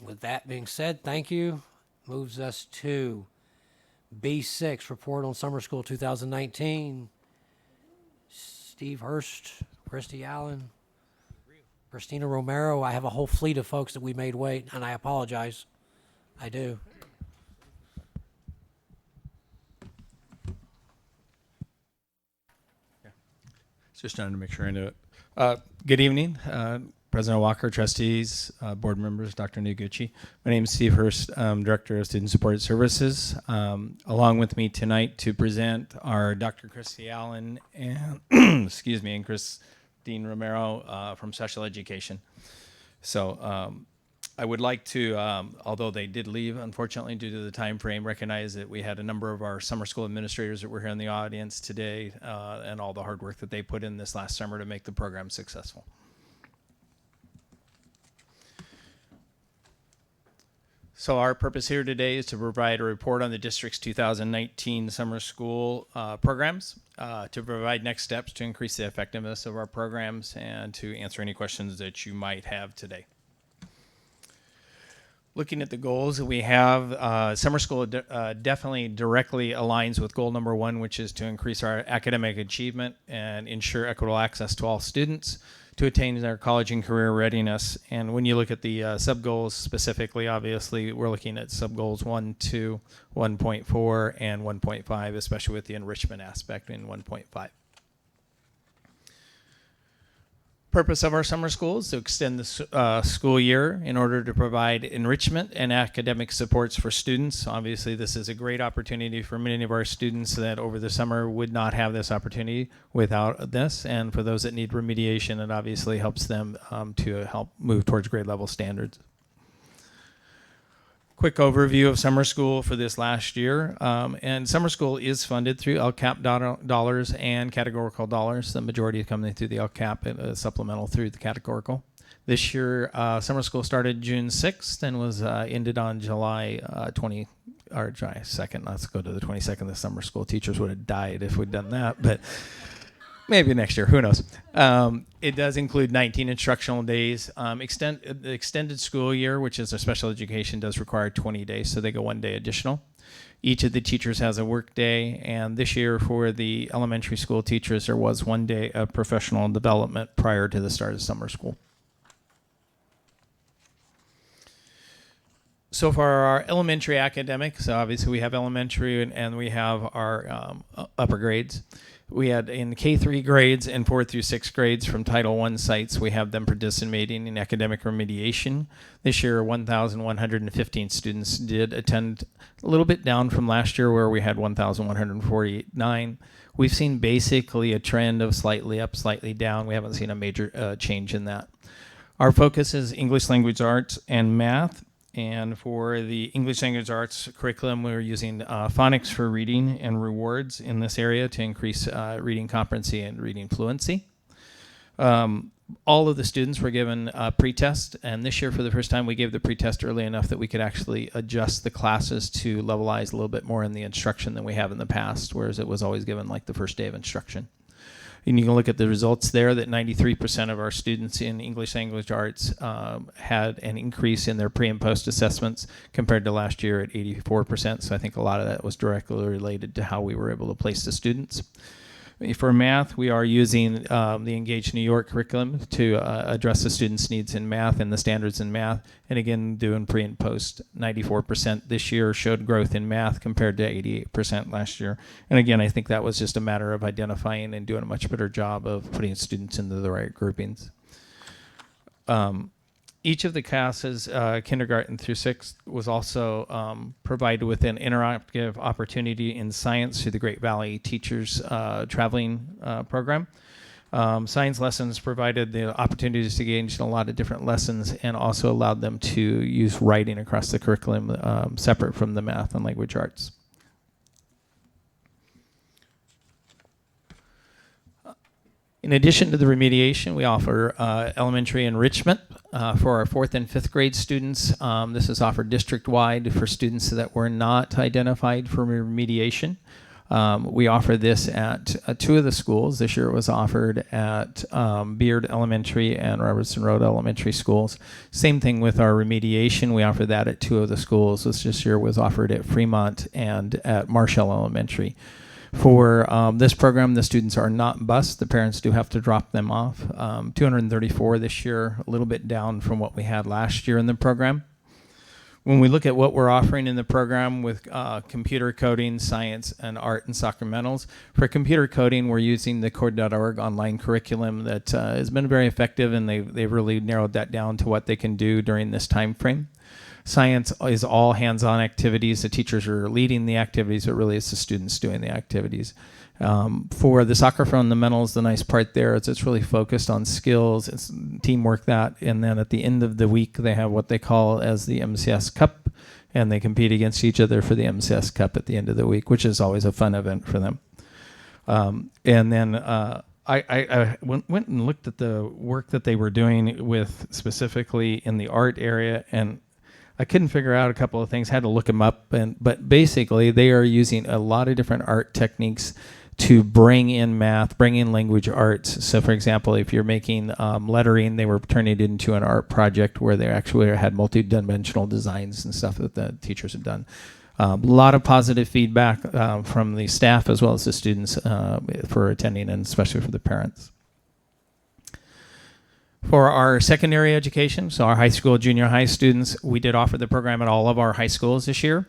With that being said, thank you. Moves us to B6, report on summer school 2019. Steve Hurst, Christy Allen, Christina Romero. I have a whole fleet of folks that we made wait, and I apologize. I do. Just trying to make sure I know it. Good evening, President Walker, trustees, board members, Dr. Noguchi. My name is Steve Hurst, Director of Student Support Services. Along with me tonight to present are Dr. Christy Allen and excuse me, and Christine Romero from Special Education. So I would like to, although they did leave, unfortunately, due to the time frame, recognize that we had a number of our summer school administrators that were here in the audience today and all the hard work that they put in this last summer to make the program successful. So our purpose here today is to provide a report on the district's 2019 summer school programs, to provide next steps to increase the effectiveness of our programs, and to answer any questions that you might have today. Looking at the goals that we have, summer school definitely directly aligns with goal number 1, which is to increase our academic achievement and ensure equitable access to all students to attain their college and career readiness. And when you look at the sub-goals specifically, obviously, we're looking at sub-goals 1, 2, 1.4, and 1.5, especially with the enrichment aspect in 1.5. Purpose of our summer school is to extend the school year in order to provide enrichment and academic supports for students. Obviously, this is a great opportunity for many of our students that over the summer would not have this opportunity without this. And for those that need remediation, it obviously helps them to help move towards grade level standards. Quick overview of summer school for this last year. And summer school is funded through LCAP dollars and categorical dollars. The majority is coming through the LCAP, supplemental through the categorical. This year, summer school started June 6th and was ended on July 2nd. Let's go to the 22nd. The summer school teachers would have died if we'd done that. But Maybe next year, who knows? It does include 19 instructional days. The extended school year, which is a special education, does require 20 days, so they go 1 day additional. Each of the teachers has a work day, and this year for the elementary school teachers, there was 1 day of professional development prior to the start of summer school. So for our elementary academics, so obviously we have elementary and we have our upper grades. We had in K3 grades and 4 through 6 grades from Title I sites, we have them participating in academic remediation. This year, 1,115 students did attend, a little bit down from last year where we had 1,149. We've seen basically a trend of slightly up, slightly down. We haven't seen a major change in that. Our focus is English language arts and math. And for the English language arts curriculum, we're using phonics for reading and rewards in this area to increase reading competency and reading fluency. All of the students were given a pretest, and this year for the first time we gave the pretest early enough that we could actually adjust the classes to levelize a little bit more in the instruction than we have in the past, whereas it was always given like the first day of instruction. And you can look at the results there that 93% of our students in English language arts had an increase in their pre and post assessments compared to last year at 84%. So I think a lot of that was directly related to how we were able to place the students. For math, we are using the Engage New York curriculum to address the students' needs in math and the standards in math. And again, doing pre and post, 94% this year showed growth in math compared to 88% last year. And again, I think that was just a matter of identifying and doing a much better job of putting students into the right groupings. Each of the classes, kindergarten through 6th, was also provided with an interactive opportunity in science through the Great Valley Teachers Traveling Program. Science lessons provided the opportunities to engage in a lot of different lessons and also allowed them to use writing across the curriculum separate from the math and language arts. In addition to the remediation, we offer elementary enrichment for our 4th and 5th grade students. This is offered district-wide for students that were not identified for remediation. We offer this at 2 of the schools. This year it was offered at Beard Elementary and Robertson Road Elementary schools. Same thing with our remediation. We offer that at 2 of the schools. This year was offered at Fremont and at Marshall Elementary. For this program, the students are not bused. The parents do have to drop them off. 234 this year, a little bit down from what we had last year in the program. When we look at what we're offering in the program with computer coding, science, and art and supplementals, for computer coding, we're using the Code.org online curriculum that has been very effective, and they've really narrowed that down to what they can do during this time frame. Science is all hands-on activities. The teachers are leading the activities, but really it's the students doing the activities. For the soccer fundamentals, the nice part there is it's really focused on skills, it's teamwork that, and then at the end of the week they have what they call as the MCS Cup, and they compete against each other for the MCS Cup at the end of the week, which is always a fun event for them. And then I went and looked at the work that they were doing with specifically in the art area, and I couldn't figure out a couple of things, had to look them up, but basically they are using a lot of different art techniques to bring in math, bring in language arts. So for example, if you're making lettering, they were turning it into an art project where they actually had multi-dimensional designs and stuff that the teachers had done. A lot of positive feedback from the staff as well as the students for attending, and especially for the parents. For our secondary education, so our high school, junior high students, we did offer the program at all of our high schools this year.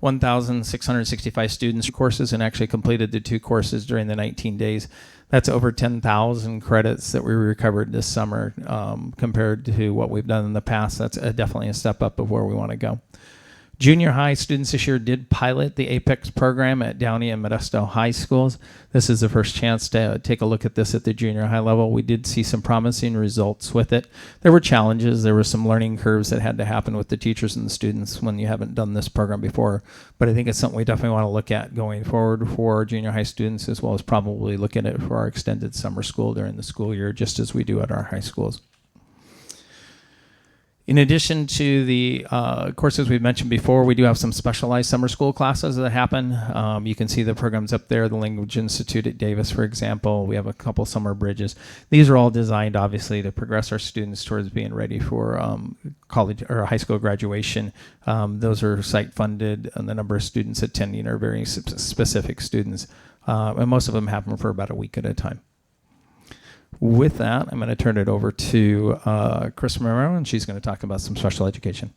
1,665 students courses and actually completed the 2 courses during the 19 days. That's over 10,000 credits that we recovered this summer compared to what we've done in the past. That's definitely a step up of where we want to go. Junior high students this year did pilot the APEX program at Downey and Modesto high schools. This is the first chance to take a look at this at the junior high level. We did see some promising results with it. There were challenges. There were some learning curves that had to happen with the teachers and the students when you haven't done this program before. But I think it's something we definitely want to look at going forward for junior high students, as well as probably look at it for our extended summer school during the school year, just as we do at our high schools. In addition to the courses we've mentioned before, we do have some specialized summer school classes that happen. You can see the programs up there, the Language Institute at Davis, for example. We have a couple summer bridges. These are all designed, obviously, to progress our students towards being ready for college or high school graduation. Those are site-funded, and the number of students attending are very specific students. And most of them happen for about a week at a time. With that, I'm going to turn it over to Chris Romero, and she's going to talk about some special education.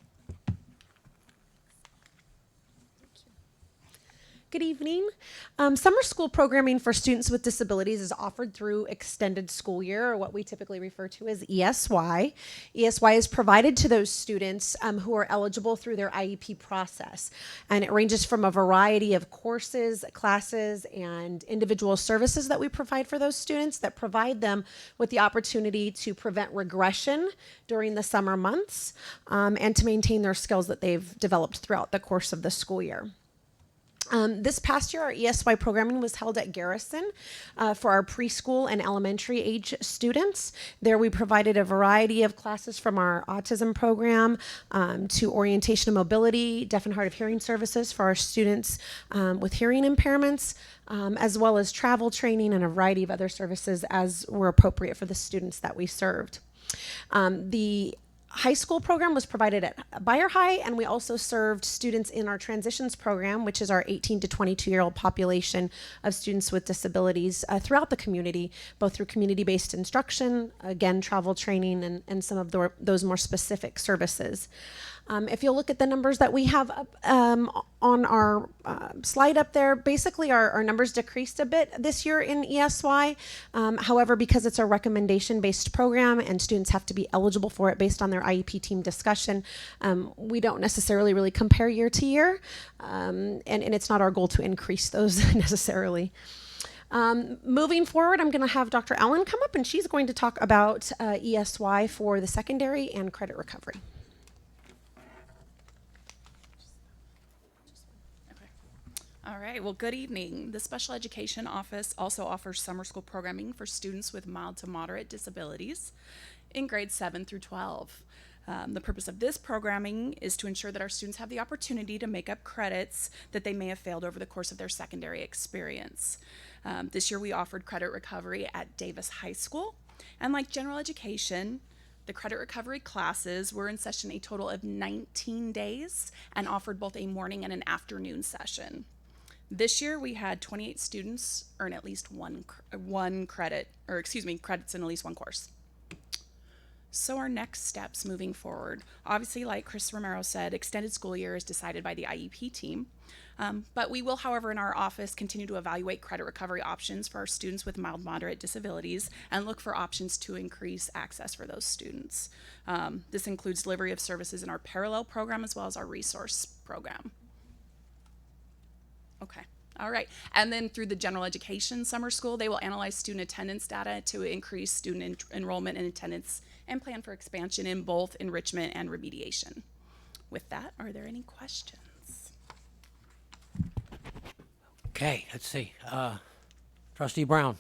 Good evening. Summer school programming for students with disabilities is offered through extended school year, or what we typically refer to as ESY. ESY is provided to those students who are eligible through their IEP process. And it ranges from a variety of courses, classes, and individual services that we provide for those students that provide them with the opportunity to prevent regression during the summer months and to maintain their skills that they've developed throughout the course of the school year. This past year, our ESY programming was held at Garrison for our preschool and elementary age students. There we provided a variety of classes from our autism program to orientation and mobility, deaf and hard of hearing services for our students with hearing impairments, as well as travel training and a variety of other services as were appropriate for the students that we served. The high school program was provided at Bayer High, and we also served students in our transitions program, which is our 18 to 22-year-old population of students with disabilities throughout the community, both through community-based instruction, again, travel training, and some of those more specific services. If you'll look at the numbers that we have up, on our slide up there, basically our numbers decreased a bit this year in ESY. However, because it's a recommendation-based program and students have to be eligible for it based on their IEP team discussion, we don't necessarily really compare year to year, and it's not our goal to increase those necessarily. Moving forward, I'm going to have Dr. Allen come up, and she's going to talk about ESY for the secondary and credit recovery. All right, well, good evening. The Special Education Office also offers summer school programming for students with mild to moderate disabilities in grades 7 through 12. The purpose of this programming is to ensure that our students have the opportunity to make up credits that they may have failed over the course of their secondary experience. This year we offered credit recovery at Davis High School, and like general education, the credit recovery classes were in session a total of 19 days and offered both a morning and an afternoon session. This year we had 28 students earn at least credits in at least one course. So our next steps moving forward, obviously like Chris Romero said, extended school year is decided by the IEP team. But we will, however, in our office continue to evaluate credit recovery options for our students with mild moderate disabilities and look for options to increase access for those students. This includes delivery of services in our parallel program as well as our resource program. Okay, all right. And then through the general education summer school, they will analyze student attendance data to increase student enrollment and attendance and plan for expansion in both enrichment and remediation. With that, are there any questions? Okay, let's see. Trustee Brown.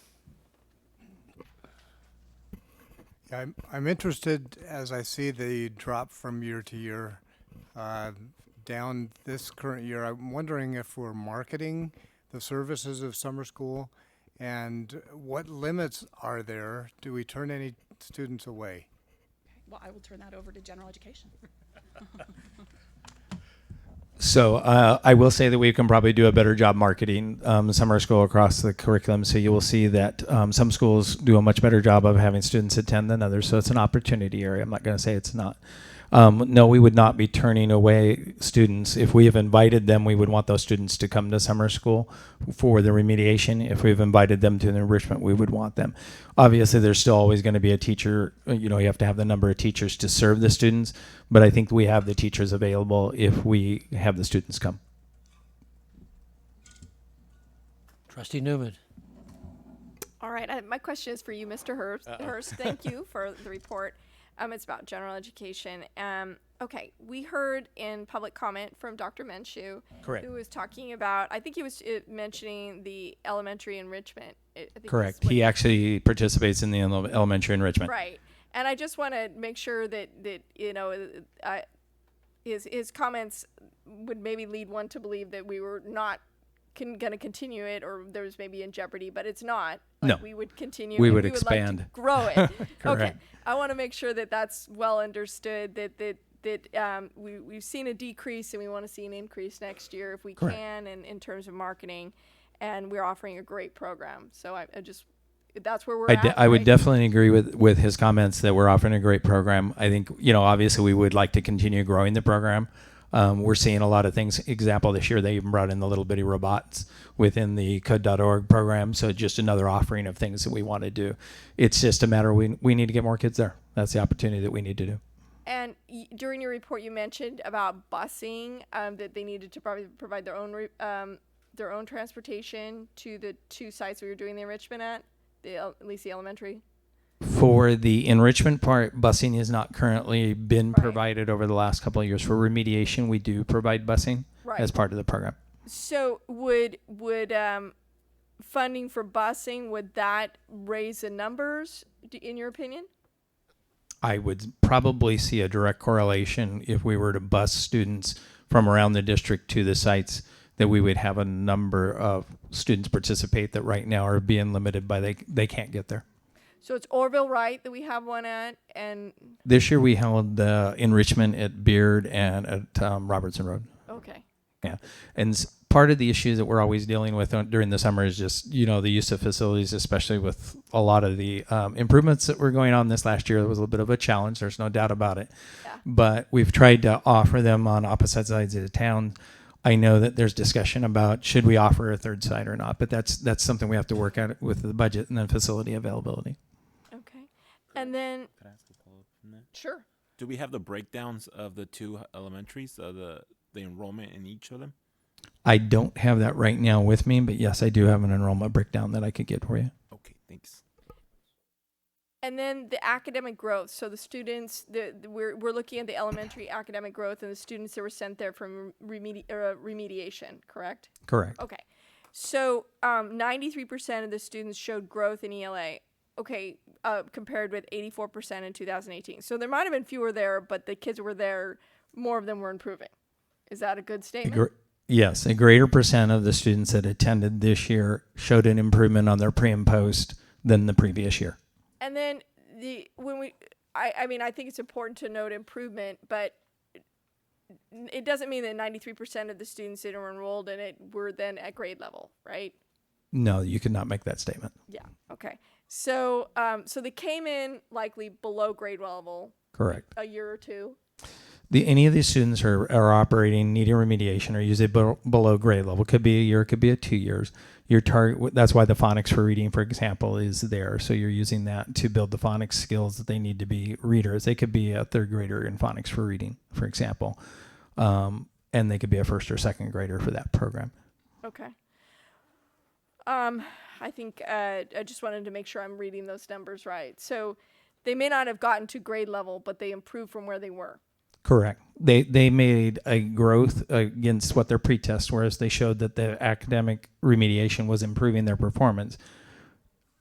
Yeah, I'm interested as I see the drop from year to year down this current year. I'm wondering if we're marketing the services of summer school, and what limits are there? Do we turn any students away? Well, I will turn that over to general education. So I will say that we can probably do a better job marketing summer school across the curriculum. So you will see that some schools do a much better job of having students attend than others. So it's an opportunity area. I'm not going to say it's not. No, we would not be turning away students. If we have invited them, we would want those students to come to summer school for the remediation. If we've invited them to the enrichment, we would want them. Obviously, there's still always going to be a teacher. You know, you have to have the number of teachers to serve the students. But I think we have the teachers available if we have the students come. Trustee Newman. All right, my question is for you, Mr. Hurst. Thank you for the report. It's about general education. Okay, we heard in public comment from Dr. Menshew, Correct, who was talking about, I think he was mentioning the elementary enrichment. Correct. He actually participates in the elementary enrichment. Right. And I just want to make sure that his comments would maybe lead one to believe that we were not going to continue it, or there was maybe in jeopardy, but it's not. No. We would continue. We and would like to expand. grow it. Okay. Correct. I want to make sure that that's well understood. That we've seen a decrease, and we want to see an increase next year if we Correct. can, and in terms of marketing. And we're offering a great program. So I just that's where we're at. I would right? definitely agree with his comments that we're offering a great program. I think, obviously we would like to continue growing the program. We're seeing a lot of things. Example, this year they even brought in the little bitty robots within the code.org program. So just another offering of things that we want to do. It's just a matter we need to get more kids there. That's the opportunity that we need to do. And during your report, you mentioned about busing, that they needed to probably provide their own transportation to the two sites we were doing the enrichment at, at least the elementary. For the enrichment part, busing has not currently been provided over the last couple of years. For remediation, we do provide busing as part of the program. So would funding for busing, would that raise the numbers, in your opinion? I would probably see a direct correlation if we were to bus students from around the district to the sites, that we would have a number of students participate that right now are being limited by they can't get there. So it's Orville Wright that we have one at, and This year we held enrichment at Beard and at Robertson Road. okay. Yeah, and part of the issue that we're always dealing with during the summer is just the use of facilities, especially with a lot of the improvements that were going on this last year. It was a little bit of a challenge. There's no doubt about it. Yeah. But we've tried to offer them on opposite sides of the town. I know that there's discussion about should we offer a third site or not, but that's something we have to work out with the budget and then facility availability. Okay, and then Could I ask a follow-up from that? Sure. Do we have the breakdowns of the two elementaries, the enrollment in each of them? I don't have that right now with me, but yes, I do have an enrollment breakdown that I could get for you. Okay, thanks. And then the academic growth. So the students, we're looking at the elementary academic growth and the students that were sent there from remediation, correct? Correct. Okay. So 93% of the students showed growth in ELA. Okay, compared with 84% in 2018. So there might have been fewer there, but the kids were there, more of them were improving. Is that a good statement? Yes, a greater percent of the students that attended this year showed an improvement on their pre and post than the previous year. And then I think it's important to note improvement, but it doesn't mean that 93% of the students that are enrolled in it were then at grade level, right? No, you could not make that statement. Yeah. Okay. So they came in likely below grade level. Correct. A year or two. Any of these students are operating, needing remediation, or usually below grade level. Could be a year, could be 2 years. Your target. That's why the phonics for reading, for example, is there. So you're using that to build the phonics skills that they need to be readers. They could be a third grader in phonics for reading, for example, and they could be a first or second grader for that program. Okay. I think I just wanted to make sure I'm reading those numbers right. So they may not have gotten to grade level, but they improved from where they were. Correct. They made a growth against what their pretest were, as they showed that the academic remediation was improving their performance.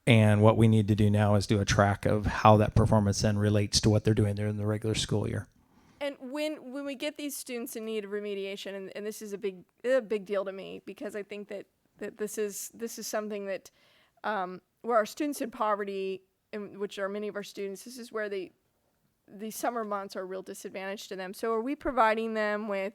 And what we need to do now is do a track of how that performance then relates to what they're doing during the regular school year. And when we get these students in need of remediation, and this is a big deal to me, because I think that this is something that where our students in poverty, which are many of our students, this is where the summer months are a real disadvantage to them. So are we providing them with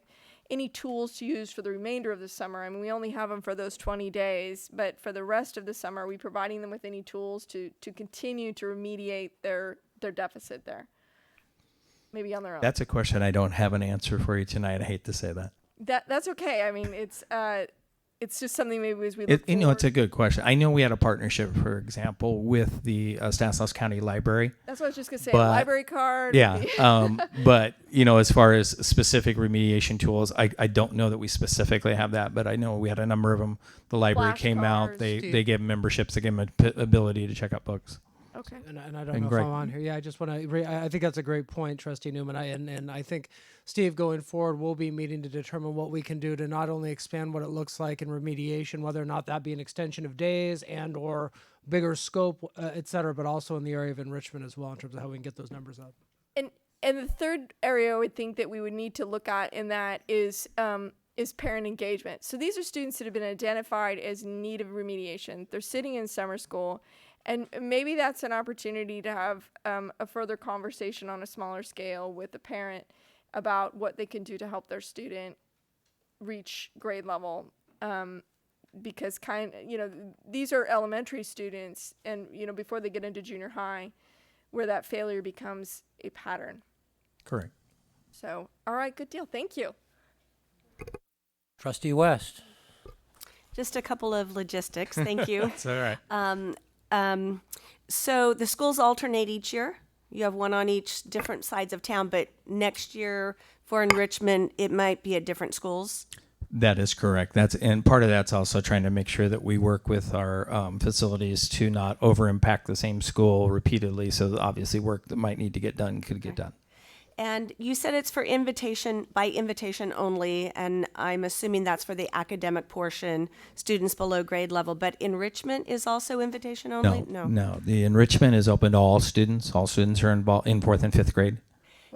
any tools to use for the remainder of the summer? I mean, we only have them for those 20 days, but for the rest of the summer, are we providing them with any tools to continue to remediate their deficit there? Maybe on their own. That's a question I don't have an answer for you tonight. I hate to say that. That's okay. I mean, it's just something maybe as we look forward. It's a good question. I know we had a partnership, for example, with the Stanislaus County Library. That's what I was just going to say, a library card. Yeah. But, as far as specific remediation tools, I don't know that we specifically have that, but I know we had a number of them. The library came out. They gave memberships. They gave them an ability to check out books. Okay. And I don't And know Greg. if I'm on here. Yeah, I just want to. I think that's a great point, Trustee Newman. And I think, Steve, going forward, we'll be meeting to determine what we can do to not only expand what it looks like in remediation, whether or not that be an extension of days and or bigger scope, et cetera, but also in the area of enrichment as well in terms of how we can get those numbers up. And the third area I would think that we would need to look at in that is parent engagement. So these are students that have been identified as in need of remediation. They're sitting in summer school, and maybe that's an opportunity to have a further conversation on a smaller scale with a parent about what they can do to help their student reach grade level. Because these are elementary students, and before they get into junior high, where that failure becomes a pattern. Correct. So, all right, good deal. Thank you. Trustee West. Just a couple of logistics. Thank you. That's all right. So the schools alternate each year. You have one on each different sides of town, but next year for enrichment, it might be at different schools. That is correct. And part of that's also trying to make sure that we work with our facilities to not over impact the same school repeatedly. So obviously work that might need to get done could get done. And you said it's for by invitation only, and I'm assuming that's for the academic portion, students below grade level, but enrichment is also invitation only? No. The enrichment is open to all students. All students are involved in 4th and 5th grade.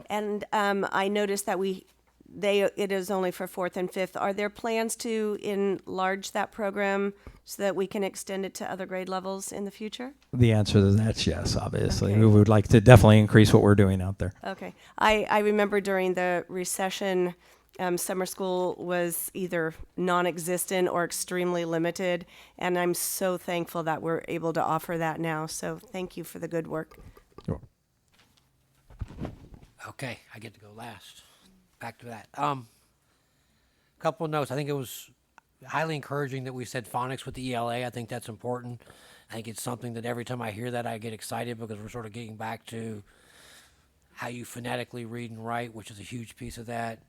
And I noticed that it is only for 4th and 5th. Are there plans to enlarge that program so that we can extend it to other grade levels in the future? The answer to that's yes, obviously. Okay. We would like to definitely increase what we're doing out there. Okay. I remember during the recession, summer school was either non-existent or extremely limited, and I'm so thankful that we're able to offer that now. So thank you for the good work. Okay, I get to go last. Back to that. Couple of notes. I think it was highly encouraging that we said phonics with the ELA. I think that's important. I think it's something that every time I hear that, I get excited because we're sort of getting back to how you phonetically read and write, which is a huge piece of that.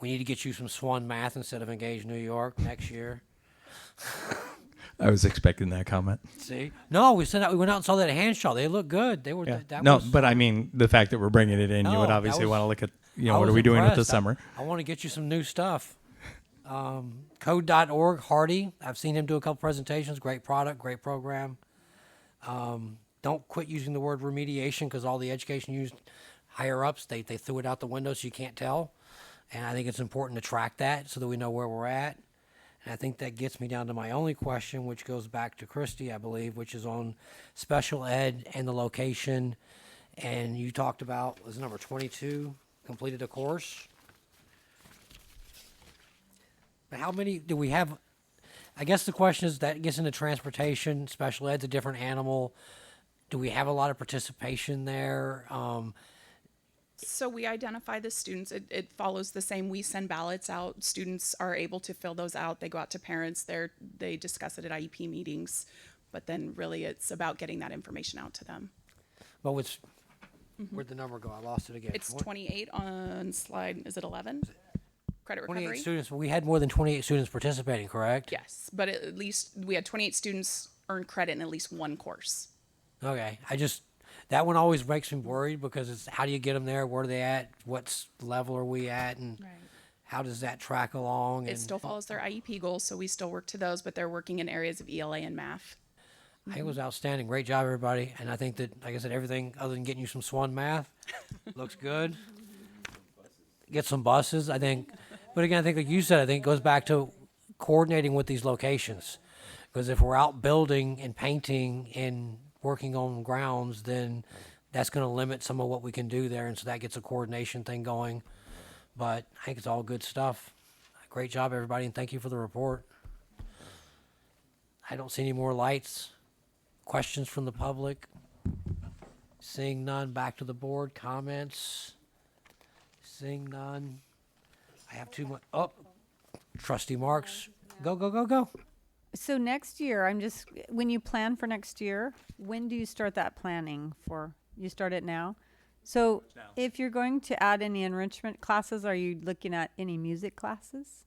We need to get you some SWAN math instead of Engage New York next year. I was expecting that comment. See? No, we went out and saw that at Hanshaw. They look good. They were. Yeah. That No, was, but I mean, the fact that we're bringing it in, you would No, obviously that was- want to look at, I what are was we doing with the impressed. summer? I want to get you some new stuff. Code.org, Hardy. I've seen him do a couple presentations. Great product, great program. Don't quit using the word remediation because all the education used higher ups, they threw it out the window so you can't tell. And I think it's important to track that so that we know where we're at. And I think that gets me down to my only question, which goes back to Christy, I believe, which is on special ed and the location. And you talked about, was it number 22, completed a course? But how many do we have? I guess the question is that gets into transportation. Special ed's a different animal. Do we have a lot of participation there? So we identify the students. It follows the same. We send ballots out. Students are able to fill those out. They go out to parents. They discuss it at IEP meetings. But then really it's about getting that information out to them. Well, where'd the number go? I lost it again. It's 28 on slide, is it 11? Credit 28 recovery? students. We had more than 28 students participating, correct? Yes, but at least we had 28 students earn credit in at least one course. Okay. That one always makes me worried because it's how do you get them there? Where are they at? What level are we at? And how does that track along? It still follows their IEP goals, so we still work to those, but they're working in areas of ELA and math. I think it was outstanding. Great job, everybody. And I think that, like I said, everything other than getting you some SWAN math looks good. Get some buses, I think. But again, I think like you said, I think it goes back to coordinating with these locations. Because if we're out building and painting and working on grounds, then that's going to limit some of what we can do there. And so that gets a coordination thing going. But I think it's all good stuff. Great job, everybody, and thank you for the report. I don't see any more lights. Questions from the public? Seeing none, back to the board. Comments? Seeing none. I have too much. Oh, Trustee Marks. Go, go, go, go. So next year, when you plan for next year, when do you start that planning for? You start it now? So if you're going to add any enrichment classes, are you looking at any music classes?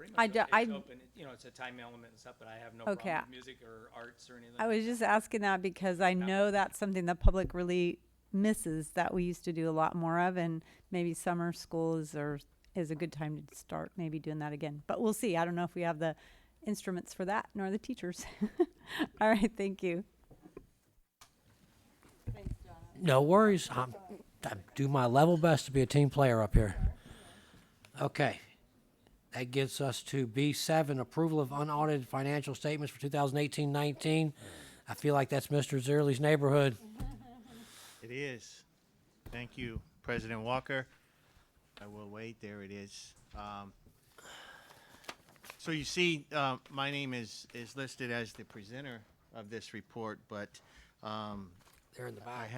You know, it's a time element and stuff, but I have no Okay. problem with music or arts or anything. I was just asking that because I know that's something the public really misses that we used to do a lot more of, and maybe summer school is a good time to start maybe doing that again. But we'll see. I don't know if we have the instruments for that, nor the teachers. All right, thank you. No worries. I do my level best to be a team player up here. Okay. That gets us to B7, approval of unaudited financial statements for 2018-19. I feel like that's Mr. Zierle's neighborhood. It is. Thank you, President Walker. I will wait. There it is. So you see, my name is listed as the presenter of this report, but they're in the back.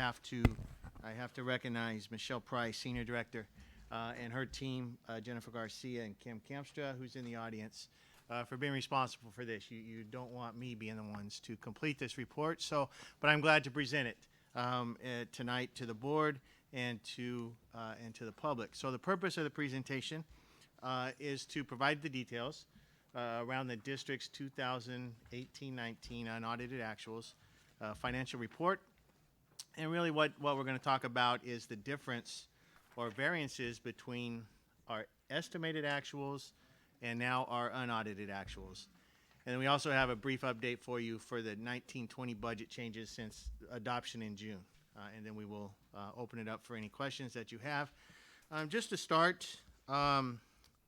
I have to recognize Michelle Price, Senior Director, and her team, Jennifer Garcia and Kim Kamstra, who's in the audience, for being responsible for this. You don't want me being the ones to complete this report, but I'm glad to present it tonight to the board and to the public. So the purpose of the presentation is to provide the details around the district's 2018-19 unaudited actuals financial report. And really what we're going to talk about is the difference or variances between our estimated actuals and now our unaudited actuals. And then we also have a brief update for you for the 19-20 budget changes since adoption in June. And then we will open it up for any questions that you have. Just to start,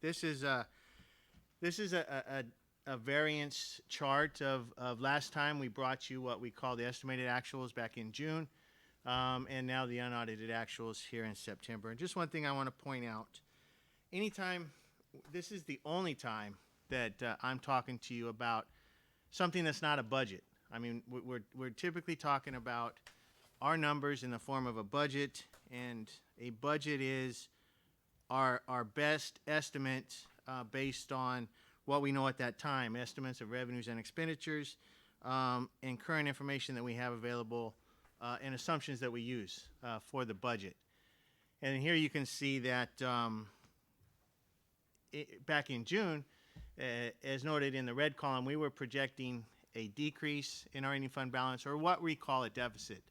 this is a variance chart of last time we brought you what we call the estimated actuals back in June. And now the unaudited actuals here in September. And just one thing I want to point out. Anytime, this is the only time that I'm talking to you about something that's not a budget. I mean, we're typically talking about our numbers in the form of a budget, and a budget is our best estimate based on what we know at that time, estimates of revenues and expenditures, and current information that we have available and assumptions that we use for the budget. And here you can see that back in June, as noted in the red column, we were projecting a decrease in our ending fund balance, or what we call a deficit,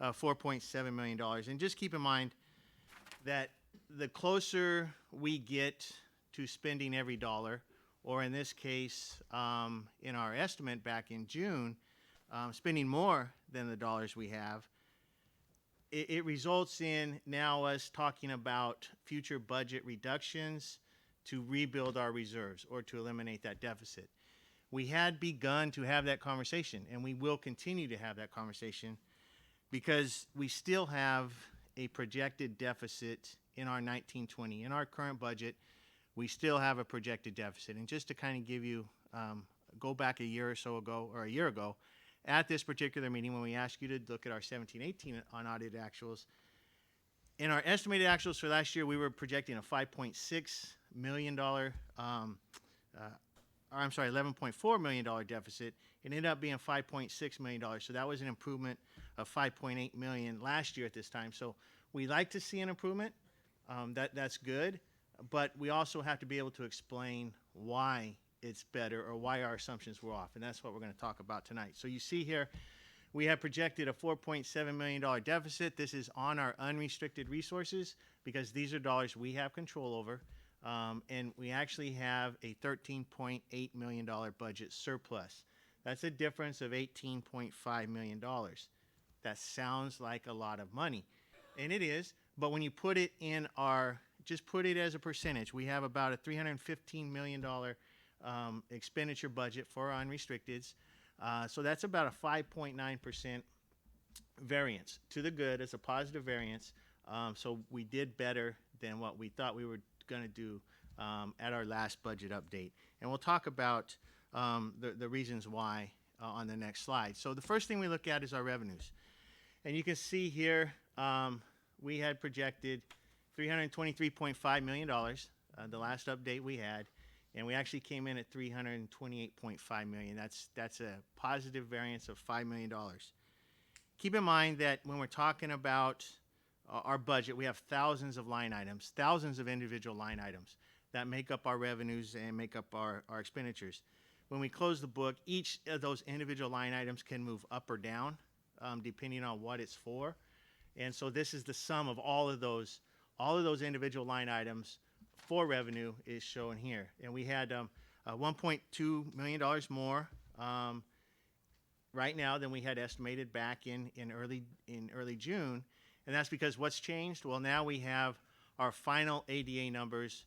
$4.7 million. And just keep in mind that the closer we get to spending every dollar, or in this case, in our estimate back in June, spending more than the dollars we have, it results in now us talking about future budget reductions to rebuild our reserves or to eliminate that deficit. We had begun to have that conversation, and we will continue to have that conversation because we still have a projected deficit in our 19-20. In our current budget, we still have a projected deficit. And just to kind of give you, go back a year or so ago, or a year ago, at this particular meeting when we asked you to look at our 17-18 unaudited actuals, in our estimated actuals for last year, we were projecting a $5.6 million, $11.4 million deficit. It ended up being $5.6 million. So that was an improvement of $5.8 million last year at this time. So we like to see an improvement. That's good. But we also have to be able to explain why it's better or why our assumptions were off. And that's what we're going to talk about tonight. So you see here, we have projected a $4.7 million deficit. This is on our unrestricted resources because these are dollars we have control over. And we actually have a $13.8 million budget surplus. That's a difference of $18.5 million. That sounds like a lot of money. And it is, but when you put it in our, just put it as a percentage, we have about a $315 million expenditure budget for our unrestricteds. So that's about a 5.9% variance to the good. It's a positive variance. So we did better than what we thought we were going to do at our last budget update. And we'll talk about the reasons why on the next slide. So the first thing we look at is our revenues. And you can see here we had projected $323.5 million, the last update we had. And we actually came in at $328.5 million. That's a positive variance of $5 million. Keep in mind that when we're talking about our budget, we have thousands of line items, thousands of individual line items. that make up our revenues and make up our expenditures. When we close the book, each of those individual line items can move up or down depending on what it's for. And so this is the sum of all of those individual line items for revenue is shown here. And we had $1.2 million more right now than we had estimated back in early June. And that's because what's changed? Well, now we have our final ADA numbers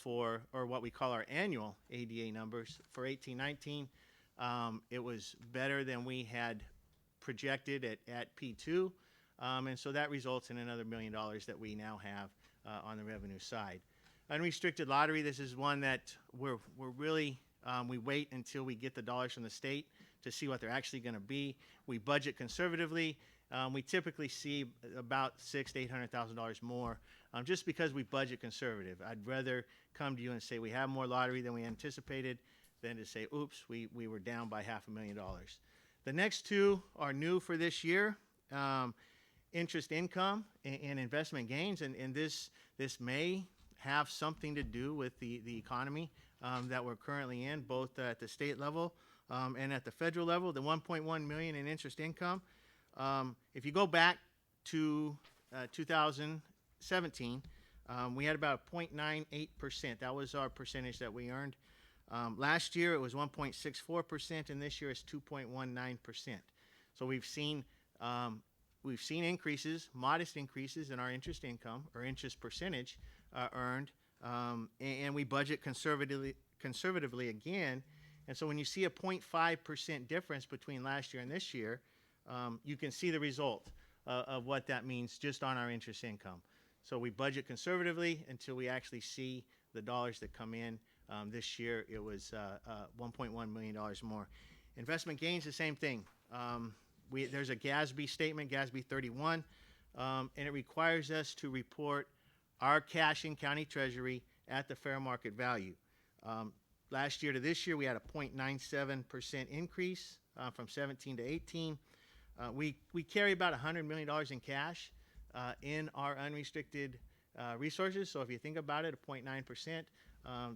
or what we call our annual ADA numbers for 18-19. It was better than we had projected at P2. And so that results in another $1 million that we now have on the revenue side. Unrestricted lottery, this is one that we're really, we wait until we get the dollars from the state to see what they're actually going to be. We budget conservatively. We typically see about $600,000 to $800,000 more just because we budget conservative. I'd rather come to you and say we have more lottery than we anticipated than to say, oops, we were down by $500,000. The next two are new for this year. Interest income and investment gains, and this may have something to do with the economy that we're currently in, both at the state level and at the federal level. The $1.1 million in interest income. If you go back to 2017, we had about 0.98%. That was our percentage that we earned. Last year it was 1.64%, and this year it's 2.19%. So we've seen increases, modest increases in our interest income or interest percentage earned, and we budget conservatively again. And so when you see a 0.5% difference between last year and this year, you can see the result of what that means just on our interest income. So we budget conservatively until we actually see the dollars that come in. This year it was $1.1 million more. Investment gains, the same thing. There's a GASB statement, GASB 31, and it requires us to report our cash in county treasury at the fair market value. Last year to this year, we had a 0.97% increase from 17 to 18. We carry about $100 million in cash in our unrestricted resources. So if you think about it, a 0.9%,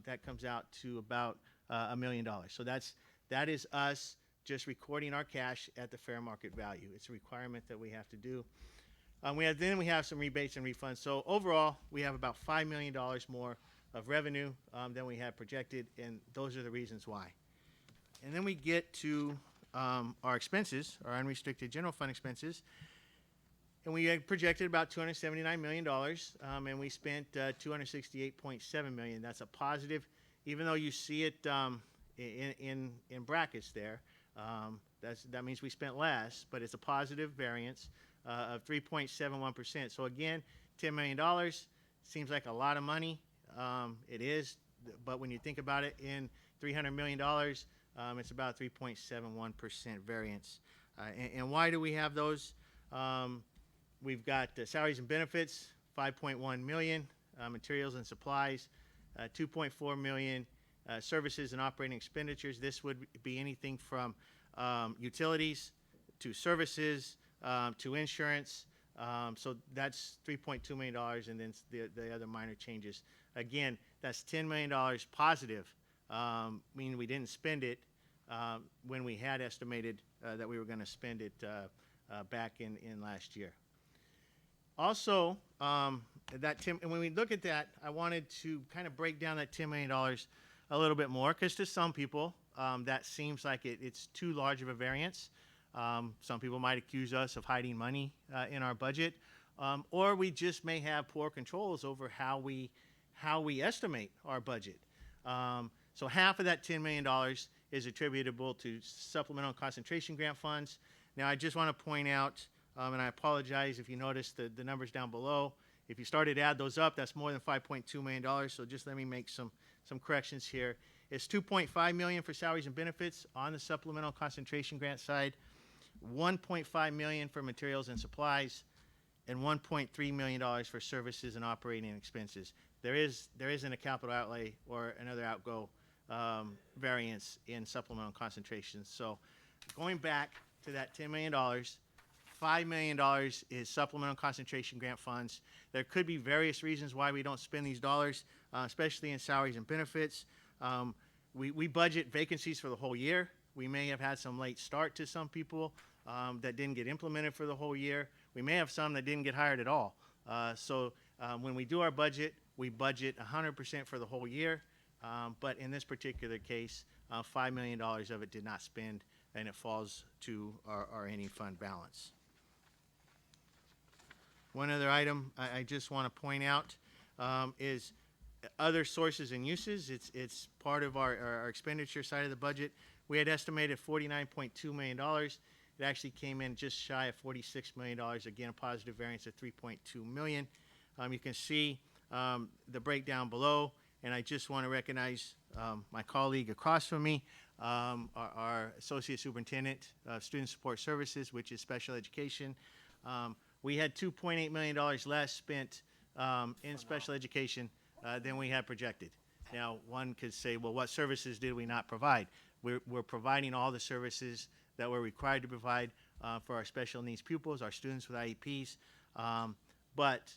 that comes out to about $1 million. So that is us just recording our cash at the fair market value. It's a requirement that we have to do. Then we have some rebates and refunds. So overall, we have about $5 million more of revenue than we had projected, and those are the reasons why. And then we get to our expenses, our unrestricted general fund expenses, and we had projected about $279 million, and we spent $268.7 million. That's a positive, even though you see it in brackets there. That means we spent less, but it's a positive variance of 3.71%. So again, $10 million seems like a lot of money. It is, but when you think about it in $300 million, it's about 3.71% variance. And why do we have those? We've got salaries and benefits, $5.1 million, materials and supplies, $2.4 million, services and operating expenditures. This would be anything from utilities to services to insurance. So that's $3.2 million, and then the other minor changes. Again, that's $10 million positive, meaning we didn't spend it when we had estimated that we were going to spend it back in last year. Also, when we look at that, I wanted to kind of break down that $10 million a little bit more, because to some people, that seems like it's too large of a variance. Some people might accuse us of hiding money in our budget, or we just may have poor controls over how we estimate our budget. So half of that $10 million is attributable to supplemental concentration grant funds. Now, I just want to point out, and I apologize if you notice the numbers down below. If you started to add those up, that's more than $5.2 million. So just let me make some corrections here. It's $2.5 million for salaries and benefits on the supplemental concentration grant side, $1.5 million for materials and supplies, and $1.3 million for services and operating expenses. There isn't a capital outlay or another outgo variance in supplemental concentrations. So going back to that $10 million, $5 million is supplemental concentration grant funds. There could be various reasons why we don't spend these dollars. especially in salaries and benefits. We budget vacancies for the whole year. We may have had some late start to some people that didn't get implemented for the whole year. We may have some that didn't get hired at all. So when we do our budget, we budget 100% for the whole year. But in this particular case, $5 million of it did not spend, and it falls to our ending fund balance. One other item I just want to point out is other sources and uses. It's part of our expenditure side of the budget. We had estimated $49.2 million. It actually came in just shy of $46 million. Again, a positive variance of $3.2 million. You can see the breakdown below, and I just want to recognize my colleague across from me, our Associate Superintendent of Student Support Services, which is special education. We had $2.8 million less spent in special education than we had projected. Now, one could say, well, what services did we not provide? We're providing all the services that we're required to provide for our special needs pupils, our students with IEPs, but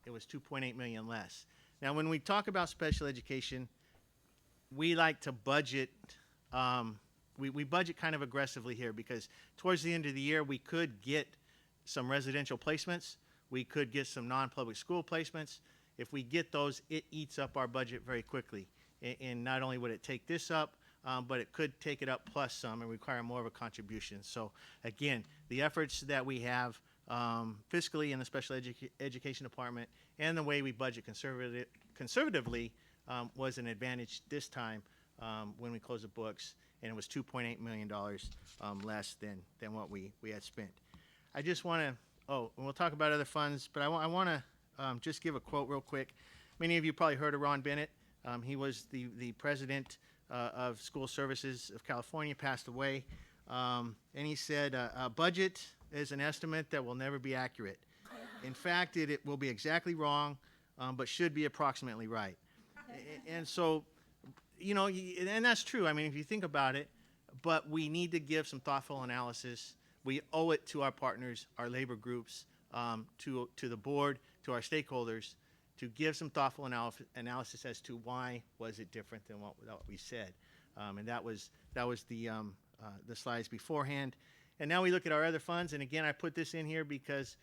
it was $2.8 million less. Now, when we talk about special education, we like to budget, we budget kind of aggressively here because towards the end of the year, we could get some residential placements. We could get some non-public school placements. If we get those, it eats up our budget very quickly. And not only would it take this up, but it could take it up plus some and require more of a contribution. So again, the efforts that we have fiscally in the special education department and the way we budget conservatively was an advantage this time when we closed the books, and it was $2.8 million less than what we had spent. I just want to, and we'll talk about other funds, but I want to just give a quote real quick. Many of you probably heard of Ron Bennett. He was the president of School Services of California, passed away. And he said, a budget is an estimate that will never be accurate. In fact, it will be exactly wrong, but should be approximately right. And so, you know, and that's true. I mean, if you think about it, but we need to give some thoughtful analysis. We owe it to our partners, our labor groups, to the board, to our stakeholders, to give some thoughtful analysis as to why was it different than what we said. And that was the slides beforehand. And now we look at our other funds. And again, I put this in here because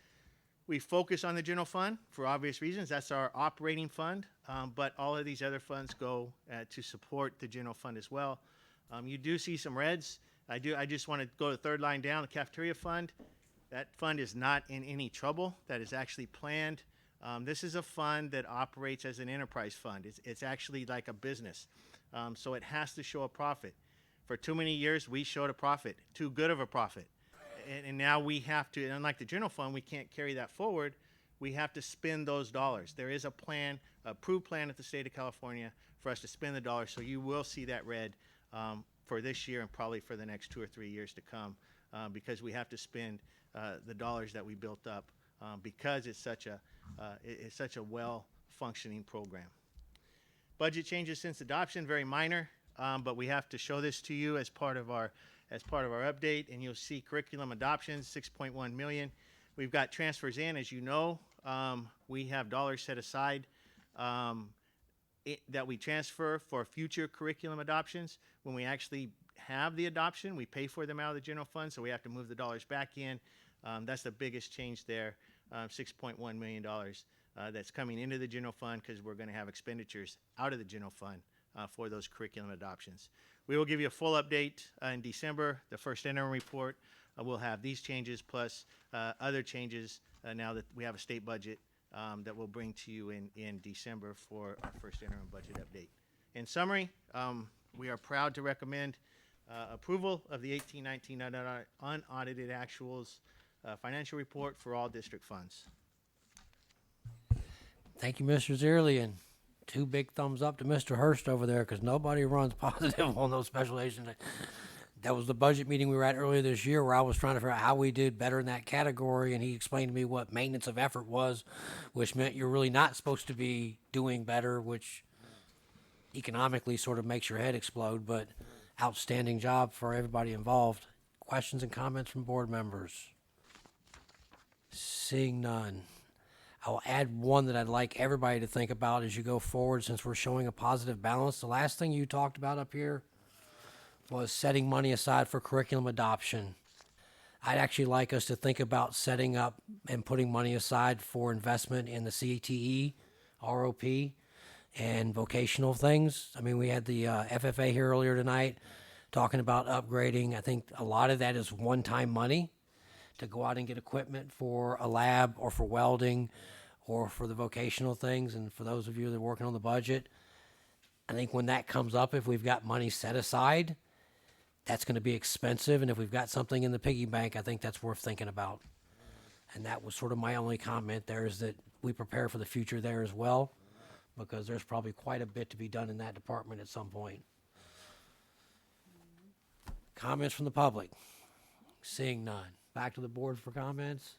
we focus on the general fund for obvious reasons. That's our operating fund. But all of these other funds go to support the general fund as well. You do see some reds. I just want to go to the third line down, the cafeteria fund. That fund is not in any trouble. That is actually planned. This is a fund that operates as an enterprise fund. It's actually like a business. So it has to show a profit. For too many years, we showed a profit, too good of a profit. And now we have to, and unlike the general fund, we can't carry that forward. We have to spend those dollars. There is a plan, approved plan at the state of California for us to spend the dollars. So you will see that red for this year and probably for the next 2 or 3 years to come because we have to spend the dollars that we built up because it's such a well-functioning program. Budget changes since adoption, very minor, but we have to show this to you as part of our update, and you'll see curriculum adoptions, $6.1 million. We've got transfers in, as you know. We have dollars set aside that we transfer for future curriculum adoptions. When we actually have the adoption, we pay for them out of the general fund, so we have to move the dollars back in. That's the biggest change there, $6.1 million that's coming into the general fund because we're going to have expenditures out of the general fund for those curriculum adoptions. We will give you a full update in December. The first interim report will have these changes plus other changes now that we have a state budget that we'll bring to you in December for our first interim budget update. In summary, we are proud to recommend approval of the 18-19 unaudited actuals financial report for all district funds. Thank you, Mr. Zierle, and 2 big thumbs up to Mr. Hurst over there because nobody runs positive on those special agents. That was the budget meeting we were at earlier this year where I was trying to figure out how we did better in that category, and he explained to me what maintenance of effort was, which meant you're really not supposed to be doing better, which economically sort of makes your head explode, but outstanding job for everybody involved. Questions and comments from board members? Seeing none. I'll add one that I'd like everybody to think about as you go forward, since we're showing a positive balance. The last thing you talked about up here was setting money aside for curriculum adoption. I'd actually like us to think about setting up and putting money aside for investment in the CTE, ROP, and vocational things. I mean, we had the FFA here earlier tonight talking about upgrading. I think a lot of that is one-time money to go out and get equipment for a lab or for welding or for the vocational things. And for those of you that are working on the budget, I think when that comes up, if we've got money set aside, that's going to be expensive. And if we've got something in the piggy bank, I think that's worth thinking about. And that was sort of my only comment there, is that we prepare for the future there as well, because there's probably quite a bit to be done in that department at some point. Comments from the public? Seeing none. Back to the board for comments.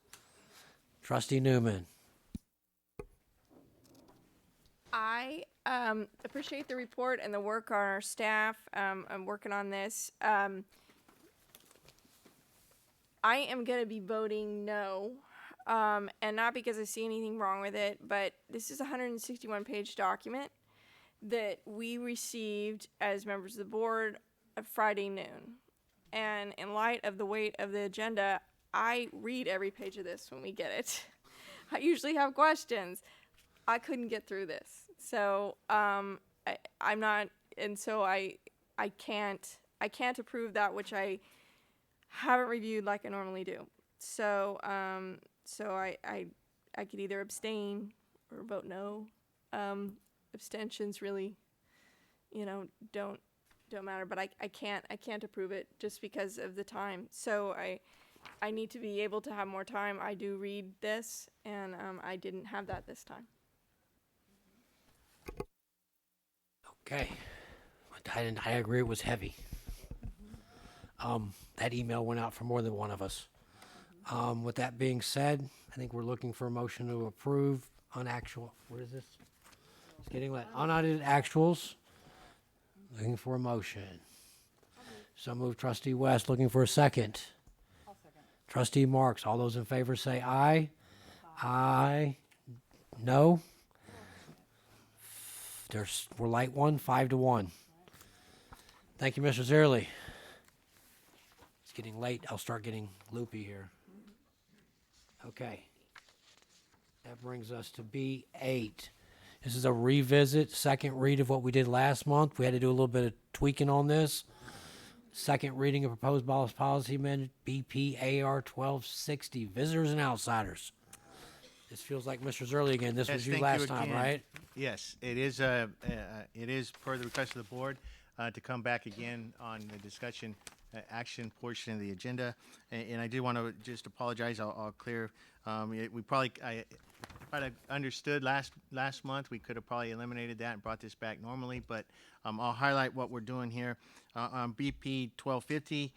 Trustee Newman. I appreciate the report and the work on our staff. I'm working on this. I am going to be voting no, and not because I see anything wrong with it, but this is a 161-page document that we received as members of the board on Friday noon. And in light of the weight of the agenda, I read every page of this when we get it. I usually have questions. I couldn't get through this. So I'm not, and so I can't approve that which I haven't reviewed like I normally do. So I could either abstain or vote no. Abstentions really, don't matter, but I can't approve it just because of the time. So I need to be able to have more time. I do read this, and I didn't have that this time. Okay. I agree it was heavy. That email went out for more than one of us. With that being said, I think we're looking for a motion to approve unactual. What is this? It's getting late. Unaudited actuals. Looking for a motion. So move Trustee West. Looking for a second. I'll second. Trustee Marks. All those in favor say aye. Aye. No. We're light one, 5-1. Thank you, Mr. Zierle. It's getting late. I'll start getting loopy here. Okay. That brings us to B8. This is a revisit, second read of what we did last month. We had to do a little bit of tweaking on this. Second reading of proposed policy amendment, BPAR 1260, visitors and outsiders. This feels like Mr. Zierle again. This was you last time, right? Yes, it is per the request of the board to come back again on the discussion action portion of the agenda. And I do want to just apologize. I'll clear. I have understood last month. We could have probably eliminated that and brought this back normally. But I'll highlight what we're doing here on BP 1250.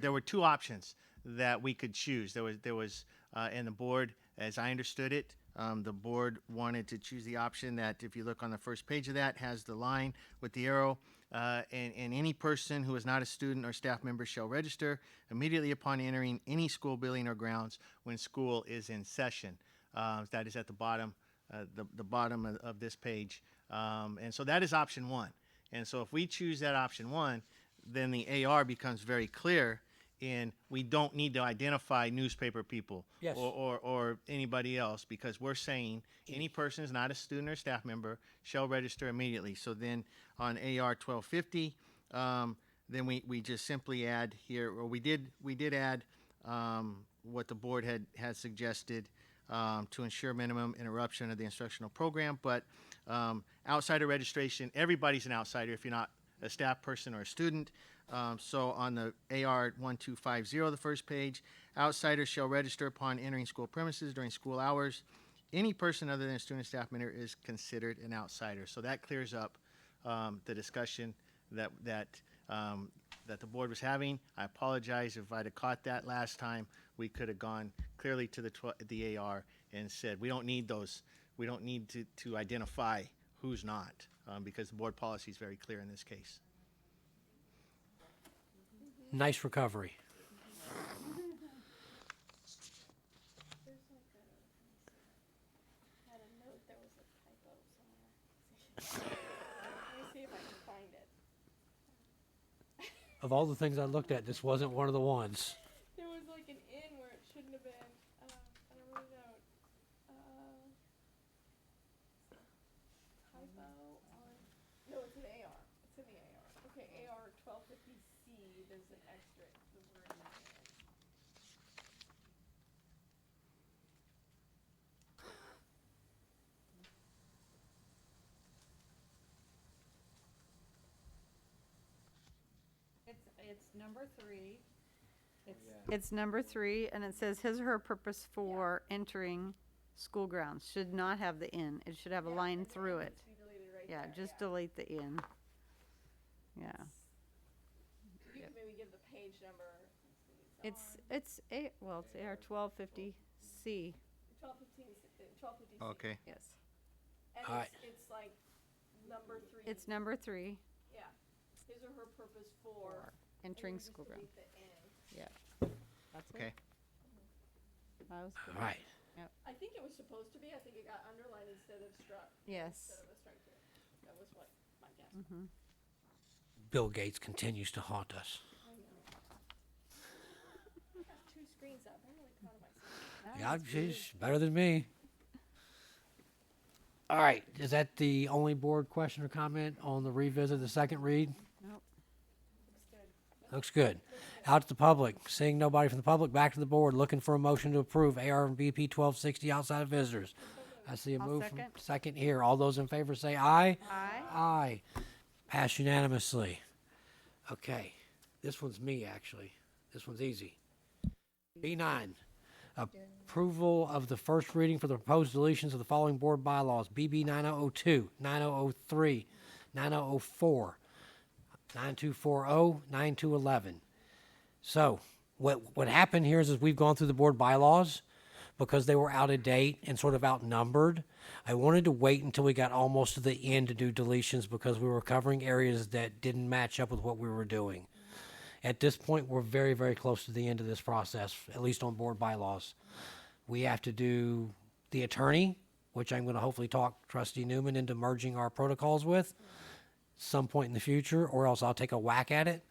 There were two options that we could choose. There was and the board, as I understood it, the board wanted to choose the option that, if you look on the first page of that, has the line with the arrow, and any person who is not a student or staff member shall register immediately upon entering any school building or grounds when school is in session. That is at the bottom, the bottom of this page. And so that is option one. And so if we choose that option one, then the AR becomes very clear, and we don't need to identify newspaper people Yes. or anybody else, because we're saying any person who's not a student or staff member shall register immediately. So then on AR 1250, then we just simply add here, or we did add what the board had suggested to ensure minimum interruption of the instructional program. But outsider registration, everybody's an outsider if you're not a staff person or a student. So on the AR 1250, the first page, outsiders shall register upon entering school premises during school hours. Any person other than a student staff member is considered an outsider. So that clears up the discussion that the board was having. I apologize if I'd have caught that last time. We could have gone clearly to the AR and said we don't need those. We don't need to identify who's not, because the board policy is very clear in this case. Nice recovery. Of all the things I looked at, this wasn't one of the ones. There was like an in where it shouldn't have been. I don't really know. Typo on. No, it's an AR. It's in the AR. Okay, AR 1250C. There's an extra. The word in the end. It's number 3. It's number 3, and it says his or her purpose for entering school grounds should not have the in. It should have a line through it. Yeah, just delete the in. Yeah. You can maybe give the page number. It's AR 1250C. 1250. Okay. Yes. And All right. it's like number 3. It's number 3. Yeah. His or her purpose for entering and then school just ground. delete the N. Yeah. That's Okay. it. That was good. All right. Yep. I think it was supposed to be. I think it got underlined instead of struck. Yes. Instead of a strike through. That was what my guess. Mm-hmm. Bill Gates continues to haunt us. I got 2 screens up. I'm really proud of myself. Yeah, she's better than me. All right, is that the only board question or comment on the revisit, the second read? Nope. Looks good. Out to the public. Seeing nobody from the public, back to the board. Looking for a motion to approve AR and BP 1260 outside of visitors. I see a I'll move from second. second here. All those in favor say aye. Aye. Aye. Passed unanimously. Okay, this one's me actually. This one's easy. B9. Approval of the first reading for the proposed deletions of the following board bylaws: BB 9002, 9003, 9004, 9240, 9211. So what happened here is we've gone through the board bylaws because they were out of date and sort of outnumbered. I wanted to wait until we got almost to the end to do deletions because we were covering areas that didn't match up with what we were doing. At this point, we're very, very close to the end of this process, at least on board bylaws. We have to do the attorney, which I'm going to hopefully talk Trustee Newman into merging our protocols with some point in the future, or else I'll take a whack at it.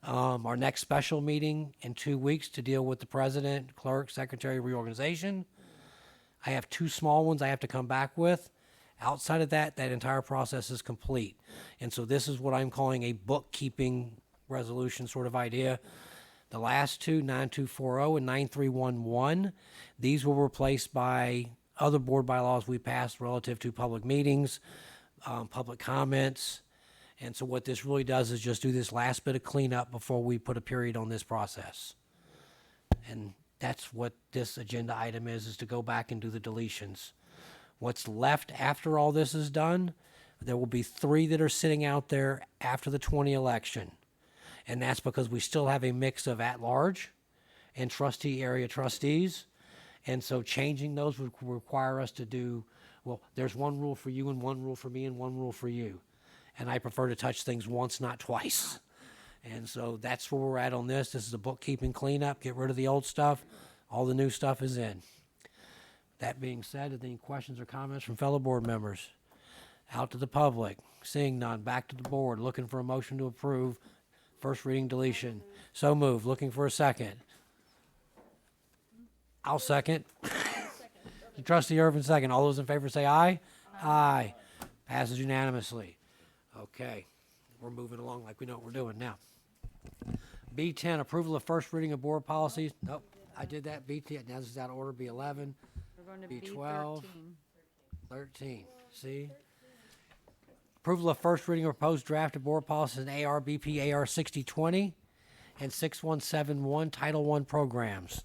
Our next special meeting in 2 weeks to deal with the president, clerk, secretary reorganization. I have 2 small ones I have to come back with. Outside of that, that entire process is complete. And so this is what I'm calling a bookkeeping resolution sort of idea. The last 2, 9240 and 9311, these were replaced by other board bylaws we passed relative to public meetings, public comments. And so what this really does is just do this last bit of cleanup before we put a period on this process. And that's what this agenda item is to go back and do the deletions. What's left after all this is done, there will be 3 that are sitting out there after the 20 election. And that's because we still have a mix of at-large and trustee area trustees. And so changing those would require us to do, well, there's one rule for you and one rule for me and one rule for you. And I prefer to touch things once, not twice. And so that's where we're at on this. This is a bookkeeping cleanup. Get rid of the old stuff. All the new stuff is in. That being said, are there any questions or comments from fellow board members? Out to the public. Seeing none, back to the board. Looking for a motion to approve first reading deletion. So moved. Looking for a second. I'll second. Trustee Irvin second. All those in favor say aye. Aye. Passes unanimously. Okay. We're moving along like we know what we're doing now. B10, approval of first reading of board policies. Nope, I did that. B10, now this is out of order. B11, We're going to B12, B13. 13. See? Approval of first reading of proposed draft of board policies in AR, BP, AR 6020 and 6171 Title I programs.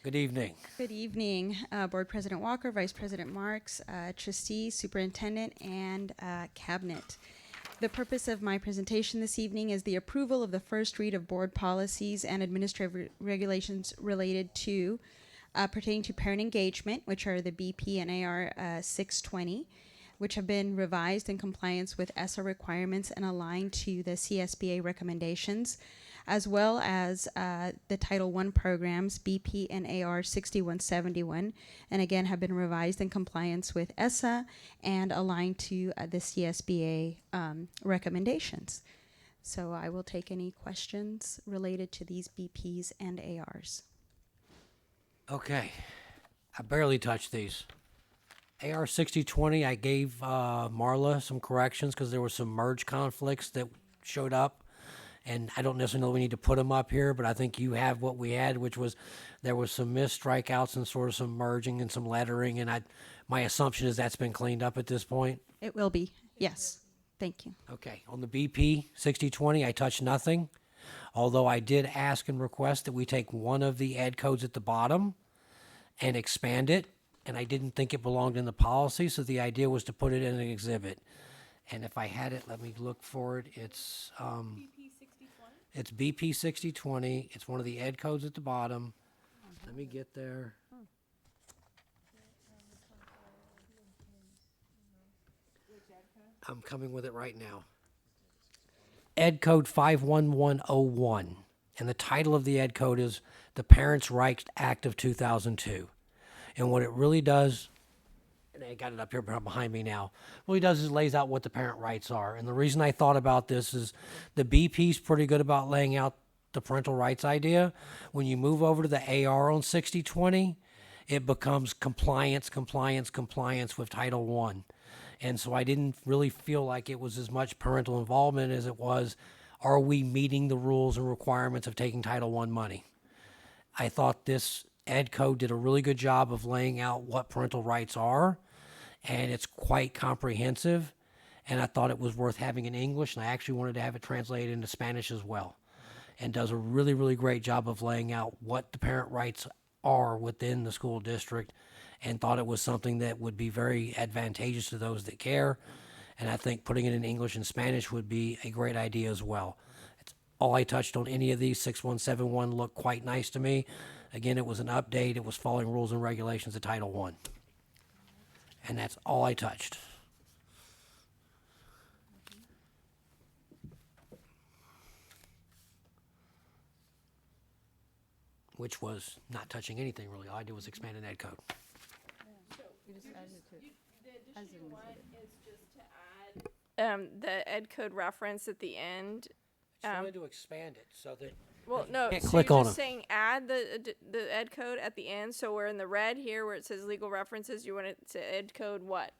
Good evening. Good evening, Board President Walker, Vice President Marks, Trustee, Superintendent, and Cabinet. The purpose of my presentation this evening is the approval of the first read of board policies and administrative regulations related to pertaining to parent engagement, which are the BP and AR 620, which have been revised in compliance with ESSA requirements and aligned to the CSBA recommendations, as well as the Title I programs, BP and AR 6171, and again have been revised in compliance with ESSA and aligned to the CSBA recommendations. So I will take any questions related to these BPs and ARs. Okay. I barely touched these. AR 6020, I gave Marla some corrections because there were some merge conflicts that showed up. And I don't necessarily know we need to put them up here, but I think you have what we had, which was there was some missed strikeouts and sort of some merging and some lettering. And my assumption is that's been cleaned up at this point. It will be, yes. Thank you. Okay. On the BP 6020, I touched nothing, although I did ask and request that we take one of the ed codes at the bottom and expand it. And I didn't think it belonged in the policy, so the idea was to put it in an exhibit. And if I had it, let me look for it. It's BP 6020. It's one of the ed codes at the bottom. Let me get there. I'm coming with it right now. Ed code 51101. And the title of the ed code is the Parents' Rights Act of 2002. And what it really does, and I got it up here behind me now, what it does is lays out what the parent rights are. And the reason I thought about this is the BP's pretty good about laying out the parental rights idea. When you move over to the AR on 6020, it becomes compliance with Title I. And so I didn't really feel like it was as much parental involvement as it was, are we meeting the rules and requirements of taking Title I money? I thought this ed code did a really good job of laying out what parental rights are, and it's quite comprehensive. And I thought it was worth having in English, and I actually wanted to have it translated into Spanish as well. And does a really, really great job of laying out what the parent rights are within the school district, and thought it was something that would be very advantageous to those that care. And I think putting it in English and Spanish would be a great idea as well. It's all I touched on any of these. 6171 looked quite nice to me. Again, it was an update. It was following rules and regulations of Title I. And that's all I touched. Which was not touching anything really. All I did was expand an ed code. You just added it to The additional one is just to add the ed code reference at the end. Just wanted to expand it so that Well, you no, can't so click you're on just them. saying add the ed code at the end. So we're in the red here where it says legal references. You want it to ed code what?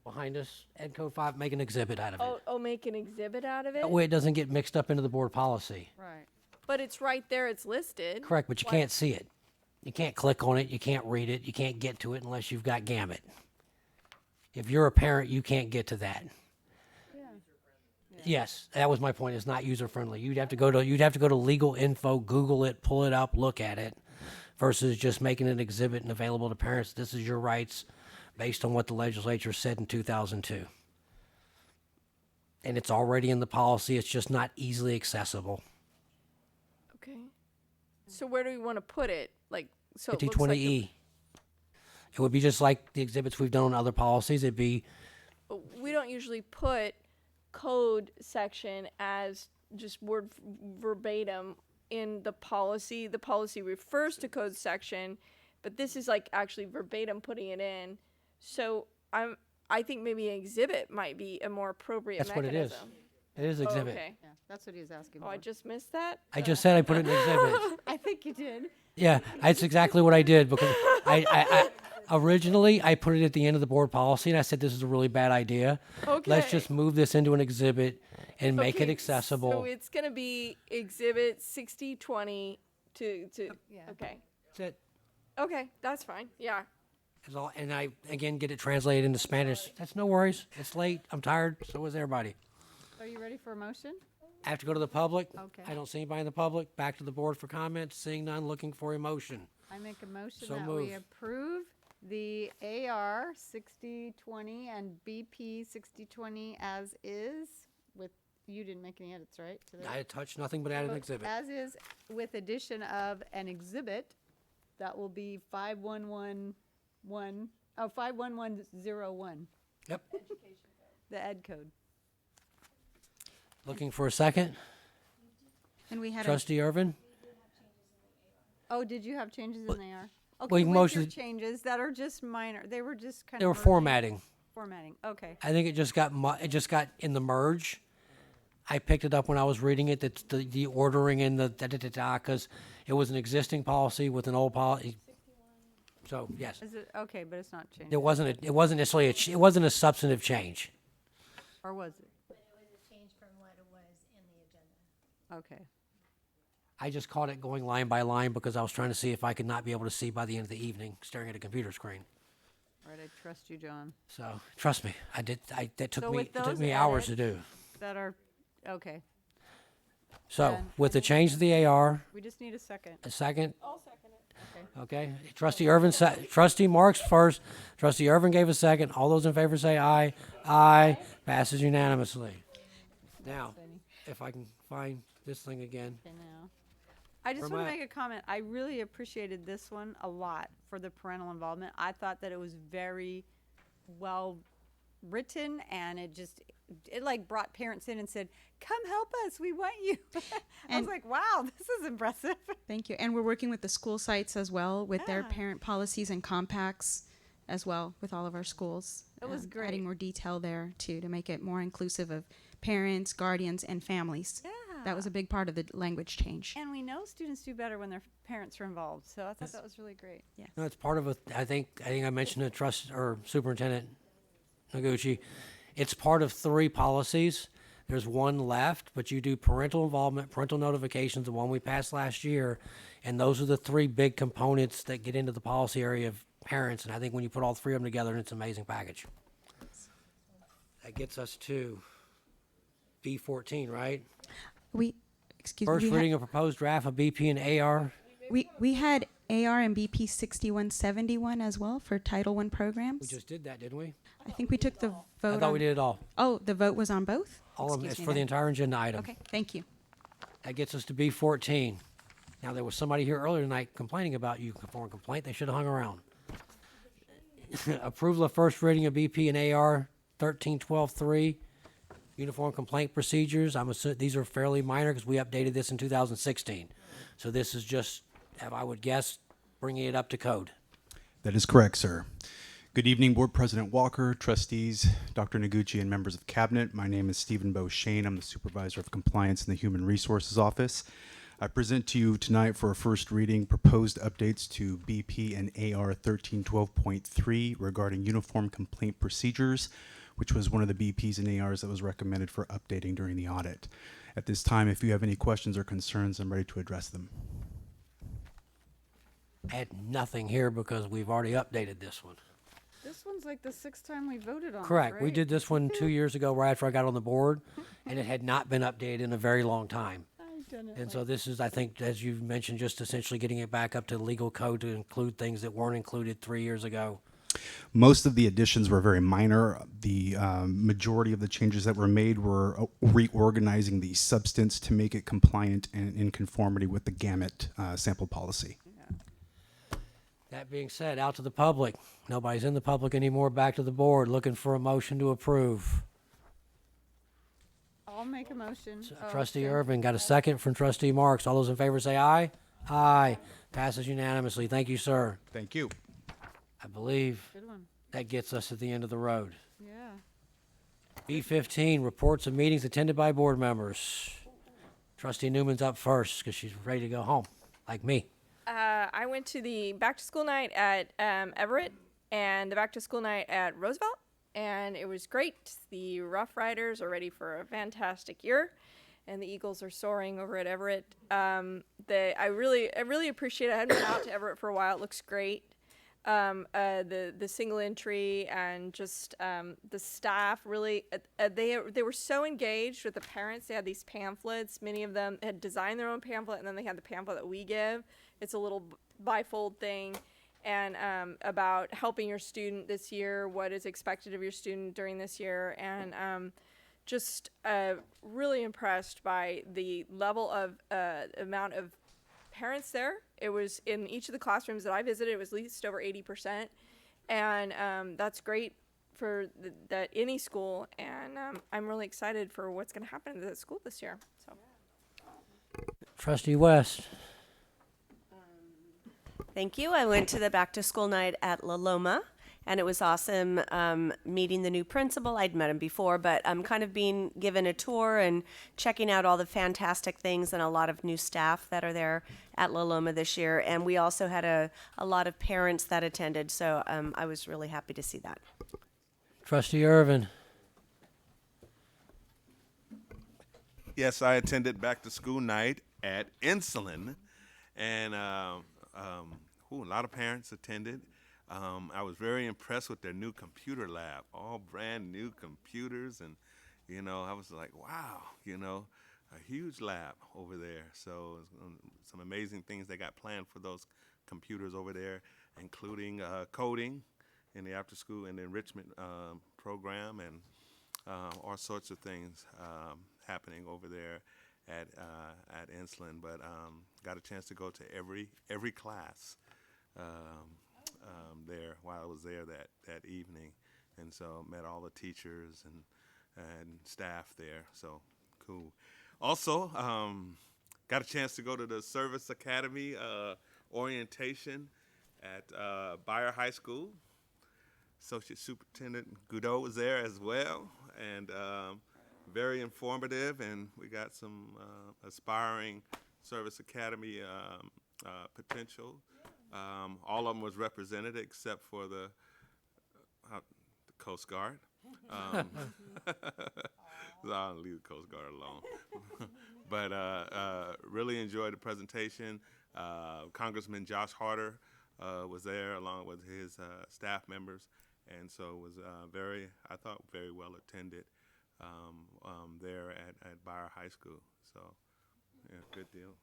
Behind us, ed code 5, make an exhibit out of it. Oh, make an exhibit out of it. That way it doesn't get mixed up into the board policy. Right. But it's right there. It's listed. Correct, but you Why- can't see it. You can't click on it. You can't read it. You can't get to it unless you've got Gamut. If you're a parent, you can't get to that. Yes, that was my point. It's not user friendly. You'd have to go to legal info, Google it, pull it up, look at it, versus just making an exhibit and available to parents. This is your rights based on what the legislature said in 2002. And it's already in the policy. It's just not easily accessible. Okay. So where do we want to put it? Like so. It looks 5020E. like the- It would be just like the exhibits we've done on other policies. It'd be we don't usually put code section as just word verbatim in the policy. The policy refers to code section, but this is like actually verbatim putting it in. So I think maybe an exhibit might be a more appropriate That's what it is. mechanism. It is exhibit. Okay. Yeah, that's what he was asking Oh, for. I just missed that. I just said I put it in exhibit. I think you did. Yeah, that's exactly what I did because I originally I put it at the end of the board policy and I said this is a really bad idea. Okay. Let's just move this into an exhibit and make it Okay, accessible. So it's gonna be exhibit 6020 to Yeah. okay. That's it. Okay, that's fine. Yeah. That's all, and I again get it translated into Spanish. That's no worries. It's late. I'm tired. So is everybody. Are you ready for a motion? I have to go to the public. Okay. I don't see anybody in the public. Back to the board for comments. Seeing none, looking for a motion. I make a motion So that we moved. approve the AR 6020 and BP 6020 as is with, you didn't make any edits, right? to that? I touched nothing but added an exhibit. As is with addition of an exhibit that will be 51101. Yep. The ed code. Looking for a second. And we had Trustee Irvin. Oh, did you have changes in the AR? well, Okay, you with your motioned- changes that are just minor. They were just kind They of were merging. formatting. Formatting. Okay. I think it just got in the merge. I picked it up when I was reading it, that the ordering and the da-da-da-da, because it was an existing policy with an old policy. So, yes. Is it, okay, but it's not changed. It wasn't necessarily, it wasn't a substantive change. Or was it? But it was a change from what it was in the agenda. Okay. I just caught it going line by line because I was trying to see if I could not be able to see by the end of the evening, staring at a computer screen. All right, I trust you, John. So, trust me, that took So me, with it took those me hours to edits do. That are, okay. So, Then with the change to the AR, We just need a second. a second, I'll second it. okay? Trustee Irvin, Trustee Marks first. Trustee Irvin gave a second. All those in favor say aye. Aye. Passes unanimously. Now, if I can find this thing again. Okay, now. I just Where want am to I make a comment. I really appreciated this one a lot for the parental involvement. I thought that it was very well written, and it like brought parents in and said, come help us, we want you. I was like, wow, this is impressive. Thank you. And we're working with the school sites as well with their Yeah. parent policies and compacts as well with all of our schools. It was great. Adding more detail there too to make it more inclusive of parents, guardians, and families. Yeah. That was a big part of the language change. And we know students do better when their parents are involved, so I thought that was really great. Yeah. No, it's part of a, I think I mentioned it, Superintendent Noguchi. It's part of 3 policies. There's one left, but you do parental involvement, parental notifications, the one we passed last year, and those are the 3 big components that get into the policy area of parents, and I think when you put all 3 of them together, it's an amazing package. That gets us to B14, right? Excuse First me. reading of proposed draft of BP and AR. We had AR and BP 6171 as well for Title I programs. We just did that, didn't we? I think we took the vote. I thought we did it all. Oh, the vote was on both? All of them, Excuse it's me for the then. entire agenda item. Okay, thank you. That gets us to B14. Now, there was somebody here earlier tonight complaining about you for a complaint. They should have hung around. Approval of first reading of BP and AR 1312-3, uniform complaint procedures. I'm assuming these are fairly minor because we updated this in 2016. So this is just, I would guess, bringing it up to code. That is correct, sir. Good evening, Board President Walker, trustees, Dr. Noguchi, and members of Cabinet. My name is Stephen Beauchesne. I'm the Supervisor of Compliance in the Human Resources Office. I present to you tonight for a first reading proposed updates to BP and AR 1312.3 regarding uniform complaint procedures, which was one of the BPs and ARs that was recommended for updating during the audit. At this time, if you have any questions or concerns, I'm ready to address them. I had nothing here because we've already updated this one. This one's like the 6th time we voted on it, Correct. We right? did this one 2 years ago right after I got on the board, and it had not been updated in a very long time. And so this is, I think, as you mentioned, just essentially getting it back up to legal code to include things that weren't included 3 years ago. Most of the additions were very minor. The majority of the changes that were made were reorganizing the substance to make it compliant and in conformity with the gamut sample policy. That being said, out to the public. Nobody's in the public anymore. Back to the board. Looking for a motion to approve. I'll make a motion. Oh, Trustee sure. Irvin got a second from Trustee Marks. All those in favor say aye. Aye. Passes unanimously. Thank you, sir. Thank you. I believe Good one. that gets us to the end of the road. Yeah. B15, reports of meetings attended by board members. Trustee Newman's up first because she's ready to go home, like me. I went to the back to school night at Everett and the back to school night at Roosevelt, and it was great. The Rough Riders are ready for a fantastic year, and the Eagles are soaring over at Everett. I really appreciate it. I hadn't been out to Everett for a while. It looks great. The single entry and just the staff really they were so engaged with the parents. They had these pamphlets. Many of them had designed their own pamphlet, and then they had the pamphlet that we give. It's a little bifold thing, and about helping your student this year, what is expected of your student during this year, and just really impressed by the level of amount of parents there. It was in each of the classrooms that I visited, it was at least over 80%, and that's great for that any school, and I'm really excited for what's going to happen in the school this year. So, Trustee West. Thank you. I went to the back to school night at La Loma, and it was awesome meeting the new principal. I'd met him before, but kind of being given a tour and checking out all the fantastic things and a lot of new staff that are there at La Loma this year. And we also had a lot of parents that attended, so I was really happy to see that. Trustee Irvin. Yes, I attended back to school night at Insulin, and a lot of parents attended. I was very impressed with their new computer lab, all brand new computers, and I was like, wow, a huge lab over there. So some amazing things they got planned for those computers over there, including coding in the after school and the enrichment program, and all sorts of things happening over there at Insulin. But got a chance to go to every class there while I was there that evening, and so met all the teachers and staff there. So cool. Also, got a chance to go to the Service Academy orientation at Bayer High School. Associate Superintendent Goudot was there as well, and very informative, and we got some aspiring Service Academy potential. All of them was represented except for the Coast Guard. So I'll leave the Coast Guard alone. But really enjoyed the presentation. Congressman Josh Harder was there along with his staff members, and so it was I thought very well attended there at Bayer High School. So yeah, good deal.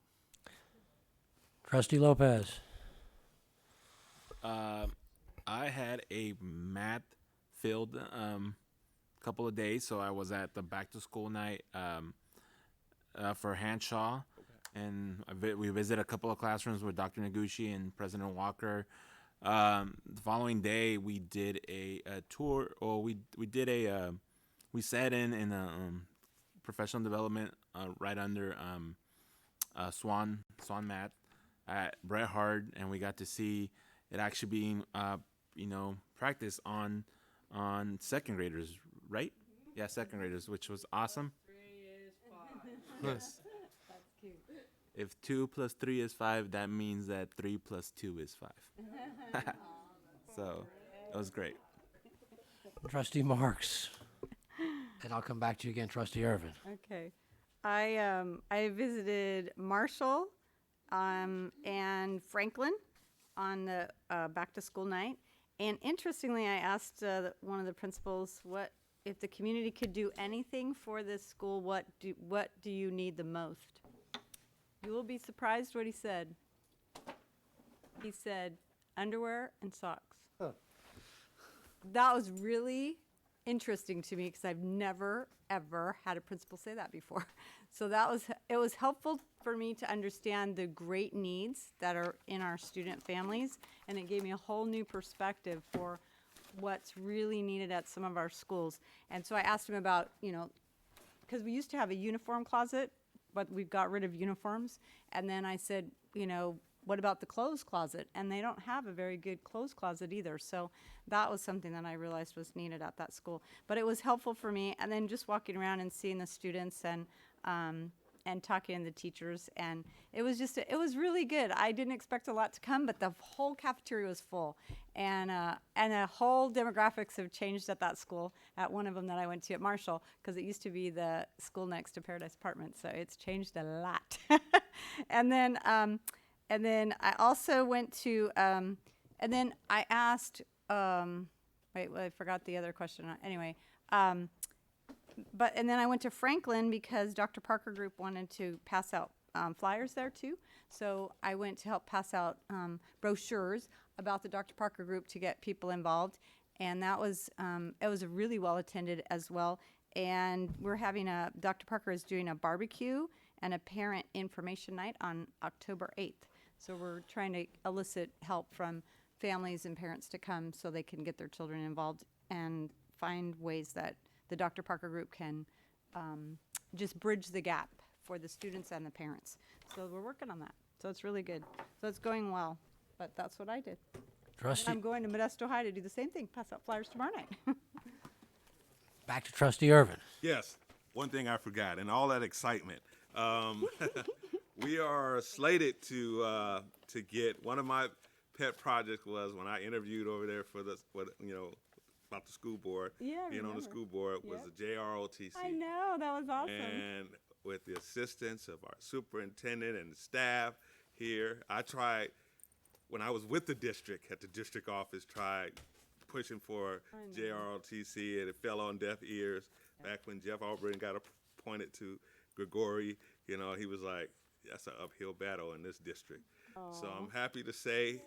Trustee Lopez. I had a math-filled couple of days, so I was at the back-to-school night for Hanshaw, and we visited a couple of classrooms with Dr. Noguchi and President Walker. The following day, we did a tour, or we sat in a professional development right under Swan Math at Bret Hart, and we got to see it actually being practiced on second graders, right? Yeah, second graders, which was awesome. 3 is 5. Yes. That's cute. If 2 plus 3 is 5, that means that 3 plus 2 is 5. So it was great. Trustee Marks. And I'll come back to you again, Trustee Irvin. Okay. I visited Marshall and Franklin on the back to school night. And interestingly, I asked one of the principals, what if the community could do anything for this school, what do you need the most? You will be surprised what he said. He said underwear and socks. Huh. That was really interesting to me because I've never ever had a principal say that before. So it was helpful for me to understand the great needs that are in our student families, and it gave me a whole new perspective for what's really needed at some of our schools. And so I asked him about, because we used to have a uniform closet, but we've got rid of uniforms. And then I said, what about the clothes closet? And they don't have a very good clothes closet either. So that was something that I realized was needed at that school. But it was helpful for me. And then just walking around and seeing the students and talking to the teachers. And it was really good. I didn't expect a lot to come, but the whole cafeteria was full. And the whole demographics have changed at that school, at one of them that I went to at Marshall, because it used to be the school next to Paradise Apartments. So it's changed a lot. And then I also went to, and then I asked, I forgot the other question. Anyway, and then I went to Franklin because Dr. Parker Group wanted to pass out flyers there too. So I went to help pass out brochures about the Dr. Parker Group to get people involved. And it was really well attended as well. And Dr. Parker is doing a barbecue and a parent information night on October 8th. So we're trying to elicit help from families and parents to come so they can get their children involved and find ways that the Dr. Parker Group can just bridge the gap for the students and the parents. So we're working on that. So it's really good. So it's going well. But that's what I did. Trustee, I'm going to Modesto High to do the same thing, pass out flyers tomorrow night. back to Trustee Irvin. Yes, one thing I forgot, and all that excitement. We are slated to get, one of my pet projects was when I interviewed over there for about the school board. Yeah, I being on the remember. school board was Yep. the JROTC. I know, that was awesome. And with the assistance of our superintendent and the staff here, I tried, when I was with the district, at the district office, tried pushing for JROTC, and it fell on deaf ears. Back when Jeff Albritton got appointed to Grigori, he was like, that's an uphill battle in this district. So I'm happy to say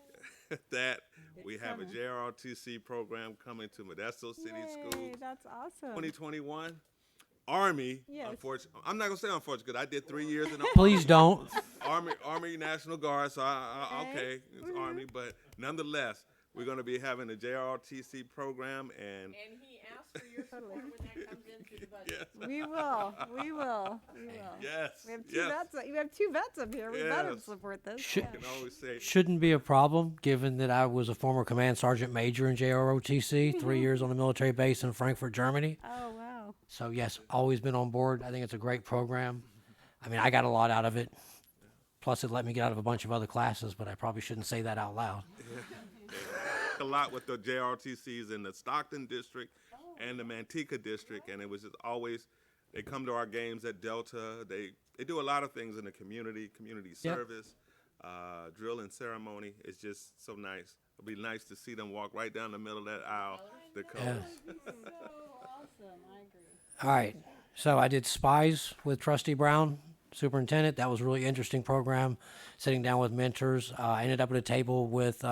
that we have a JROTC program coming to Modesto City Schools. That's awesome. 2021. Army, Yes. unfortunately, I'm not gonna say unfortunate because I did 3 years in the Please don't. Army National Guard. So okay, it's Army, but nonetheless, we're gonna be having a JROTC program, and he asked for your support when that comes into the budget. We will. Yes. We have two yes. vets. You have two vets up here. We better Yes. support this. Should- I can always say Shouldn't be a problem, given that I was a former command sergeant major in JROTC, 3 years on a military base in Frankfurt, Germany. Oh, wow. So yes, always been on board. I think it's a great program. I mean, I got a lot out of it. Plus, it let me get out of a bunch of other classes, but I probably shouldn't say that out loud. a lot with the JRTCs in the Stockton district and the Manteca district, and it was just always, they come to our games at Delta. They do a lot of things in the community Yep. service, drill and ceremony. It's just so nice. It'll be nice to see them walk right down the middle of that aisle. The colors. All right. So I did SPIES with Trustee Brown, superintendent. That was a really interesting program, sitting down with mentors. I ended up at a table with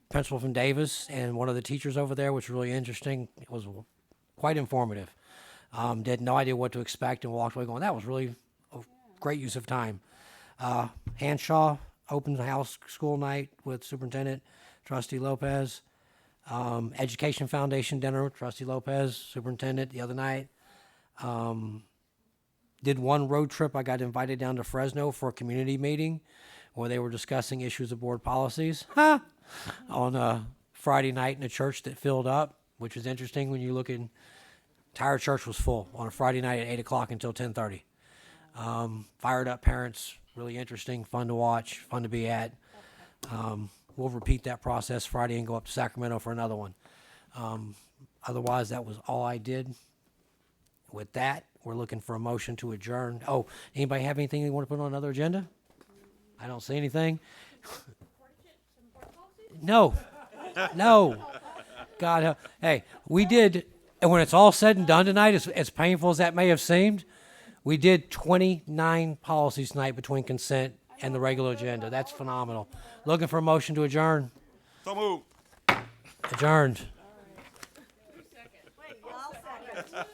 principal from Davis and one of the teachers over there, which was really interesting. It was quite informative. Had no idea what to expect and walked away going, that was really a great use of time. Hanshaw, open house school night with superintendent, Trustee Lopez. Education Foundation dinner with Trustee Lopez, superintendent, the other night. Did one road trip. I got invited down to Fresno for a community meeting where they were discussing issues of board policies on a Friday night in a church that filled up, which was interesting when you look in. Entire church was full on a Friday night at 8 o'clock until 10:30. Fired up parents, really interesting, fun to watch, fun to be at. We'll repeat that process Friday and go up to Sacramento for another one. Otherwise, that was all I did. With that, we're looking for a motion to adjourn. Oh, anybody have anything they want to put on another agenda? I don't see anything. No. God, hey, we did, and when it's all said and done tonight, as painful as that may have seemed, we did 29 policies tonight between consent and the regular agenda. That's phenomenal. Looking for a motion to adjourn. So moved. Adjourned. Wait, I'll second.